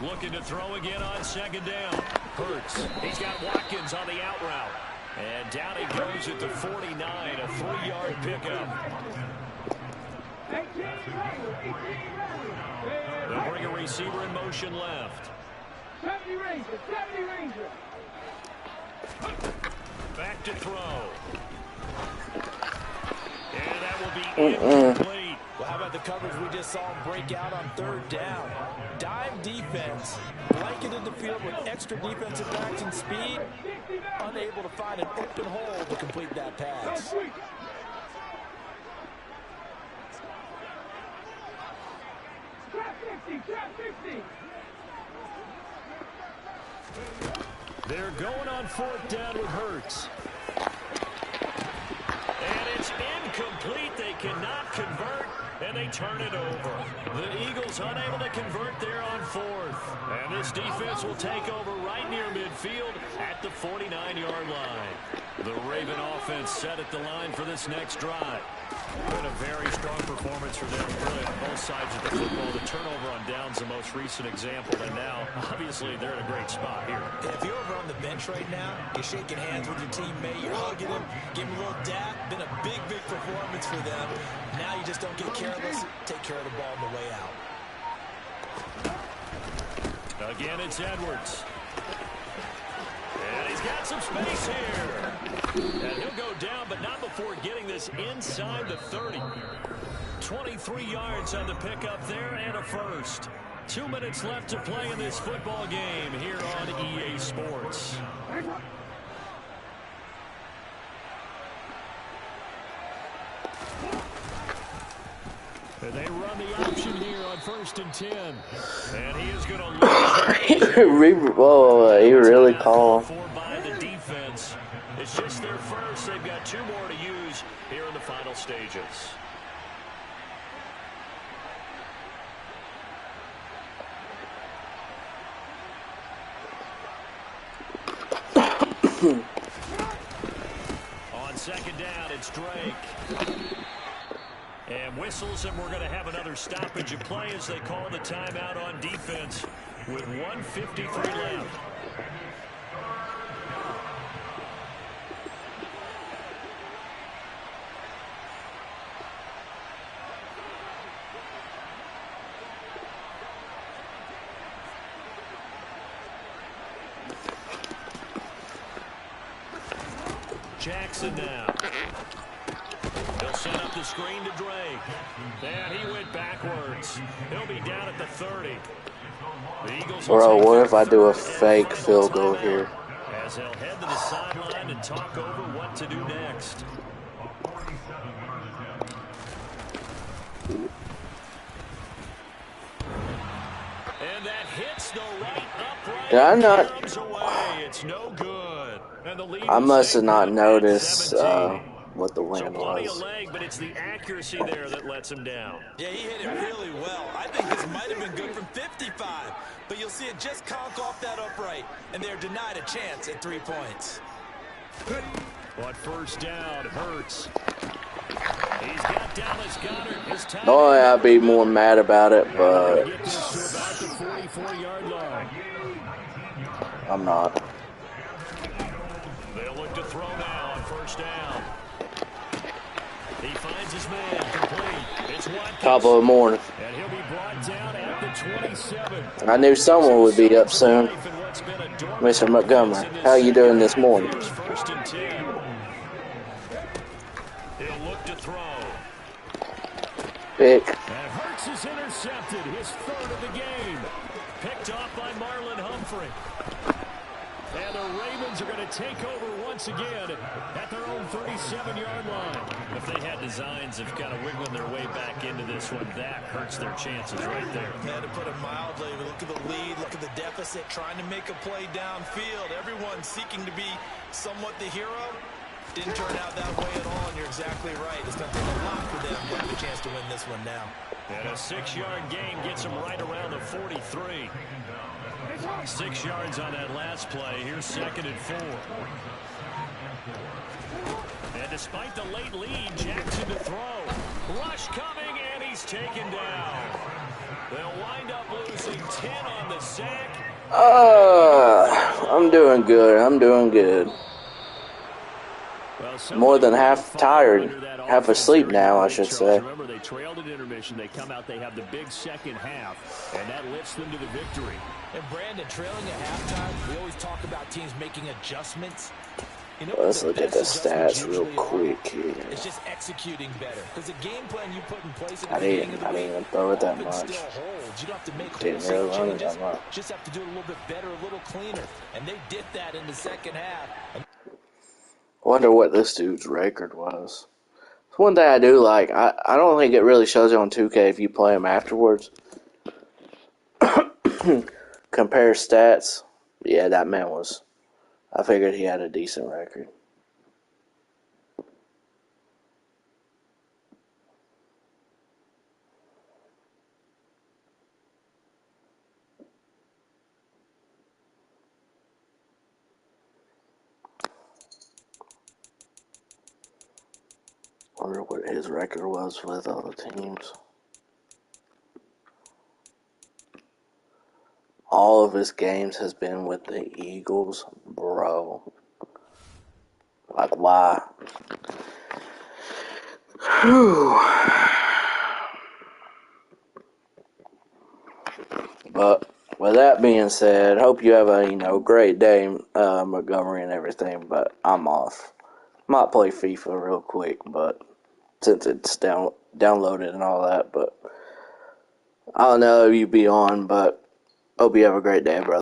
Looking to throw again on 2nd down. Hurts. He's got Watkins on the out route. And down he goes at the 49, a 3-yard pickup. They'll bring a receiver in motion left. 70 Ranger. Back to throw. And that will be incomplete. Well, how about the coverage we just saw him break out on 3rd down? Dime defense, blanketed the field with extra defensive backs and speed, unable to find an open hole to complete that pass. They're going on 4th down with Hurts. And it's incomplete. They cannot convert, and they turn it over. The Eagles unable to convert there on 4th. And this defense will take over right near midfield at the 49-yard line. The Raven offense set at the line for this next drive. Been a very strong performance for them, really, on both sides of the football. The turnover on down's the most recent example, and now, obviously, they're in a great spot here. If you're over on the bench right now, you're shaking hands with your teammate, you're hugging him, giving him a little dap. Been a big, big performance for them. Now you just don't get careless. Take care of the ball on the way out. Again, it's Edwards. And he's got some space here. And he'll go down, but not before getting this inside the 30. 23 yards on the pickup there and a first. 2 minutes left to play in this football game here on EA Sports. And they run the option here on 1st and 10. And he is going to lose. Whoa, he really calm. By the defense. It's just their first. They've got 2 more to use here in the final stages. On 2nd down, it's Drake. And whistles, and we're going to have another stoppage of play as they call the timeout on defense with 1:53 left. Jackson now. He'll set up the screen to Drake. And he went backwards. He'll be down at the 30. The Eagles will Bro, take what their if I do a third and fake final field goal timeout here? as they'll head to the sideline and talk over what to do next. And that hits the right upright. Did I not? Caroms away. It's no good. And the lead I will must stay have not put at noticed 17. what the So wind plenty of was. leg, but it's the accuracy there that lets him down. Yeah, he hit it really well. I think this might have been good from 55. But you'll see it just conk off that upright. And they're denied a chance at 3 points. But first down hurts. He's got Dallas Goedert. His time. Normally I'd be more mad about it, but Get this to about the 44-yard line. I'm not. They'll look to throw now on first down. He finds his man complete. It's Watkins. Top of the morning. And he'll be brought down at the 27. I knew someone would be up soon. Mr. Montgomery, how you doing this morning? First and 10. He'll look to throw. Pick. And Hurts is intercepted. His third of the game. Picked off by Marlon Humphrey. And the Ravens are going to take over once again at their own 37-yard line. If they had designs of kind of wiggling their way back into this one, that hurts their chances right there. Yeah, to put it mildly, look at the lead, look at the deficit, trying to make a play downfield. Everyone seeking to be somewhat the hero. Didn't turn out that way at all, and you're exactly right. It's going to take a lot for them to have a chance to win this one now. And a 6-yard gain gets them right around the 43. 6 yards on that last play. Here's 2nd and 4. And despite the late lead, Jackson to throw. Rush coming, and he's taken down. They'll wind up losing 10 on the sack. I'm doing good. I'm doing good. More than half tired. Half asleep now, I should say. Remember, they trailed at intermission. They come out, they have the big second half, and that lifts them to the victory. And Brandon, trailing at halftime, we always talk about teams making adjustments. You know, Let's look at the stats real quick here. It's just executing better. Because the game plan you put in place at I the beginning of the didn't week even throw it that often much. still holds. You don't have to make Didn't wholesale really run it changes. that much. Just have to do it a little bit better, a little cleaner. And they did that in the second half. Wonder what this dude's record was. One thing I do like, I don't think it really shows you on 2K if you play him afterwards. Compare stats. Yeah, that man was. I figured he had a decent record. Wonder what his record was with all the teams. All of his games has been with the Eagles, bro. Like, why? Whew. But with that being said, hope you have a great day, Montgomery and everything. But I'm off. Might play FIFA real quick, but since it's downloaded and all that. But I don't know if you be on, but hope you have a great day, brother.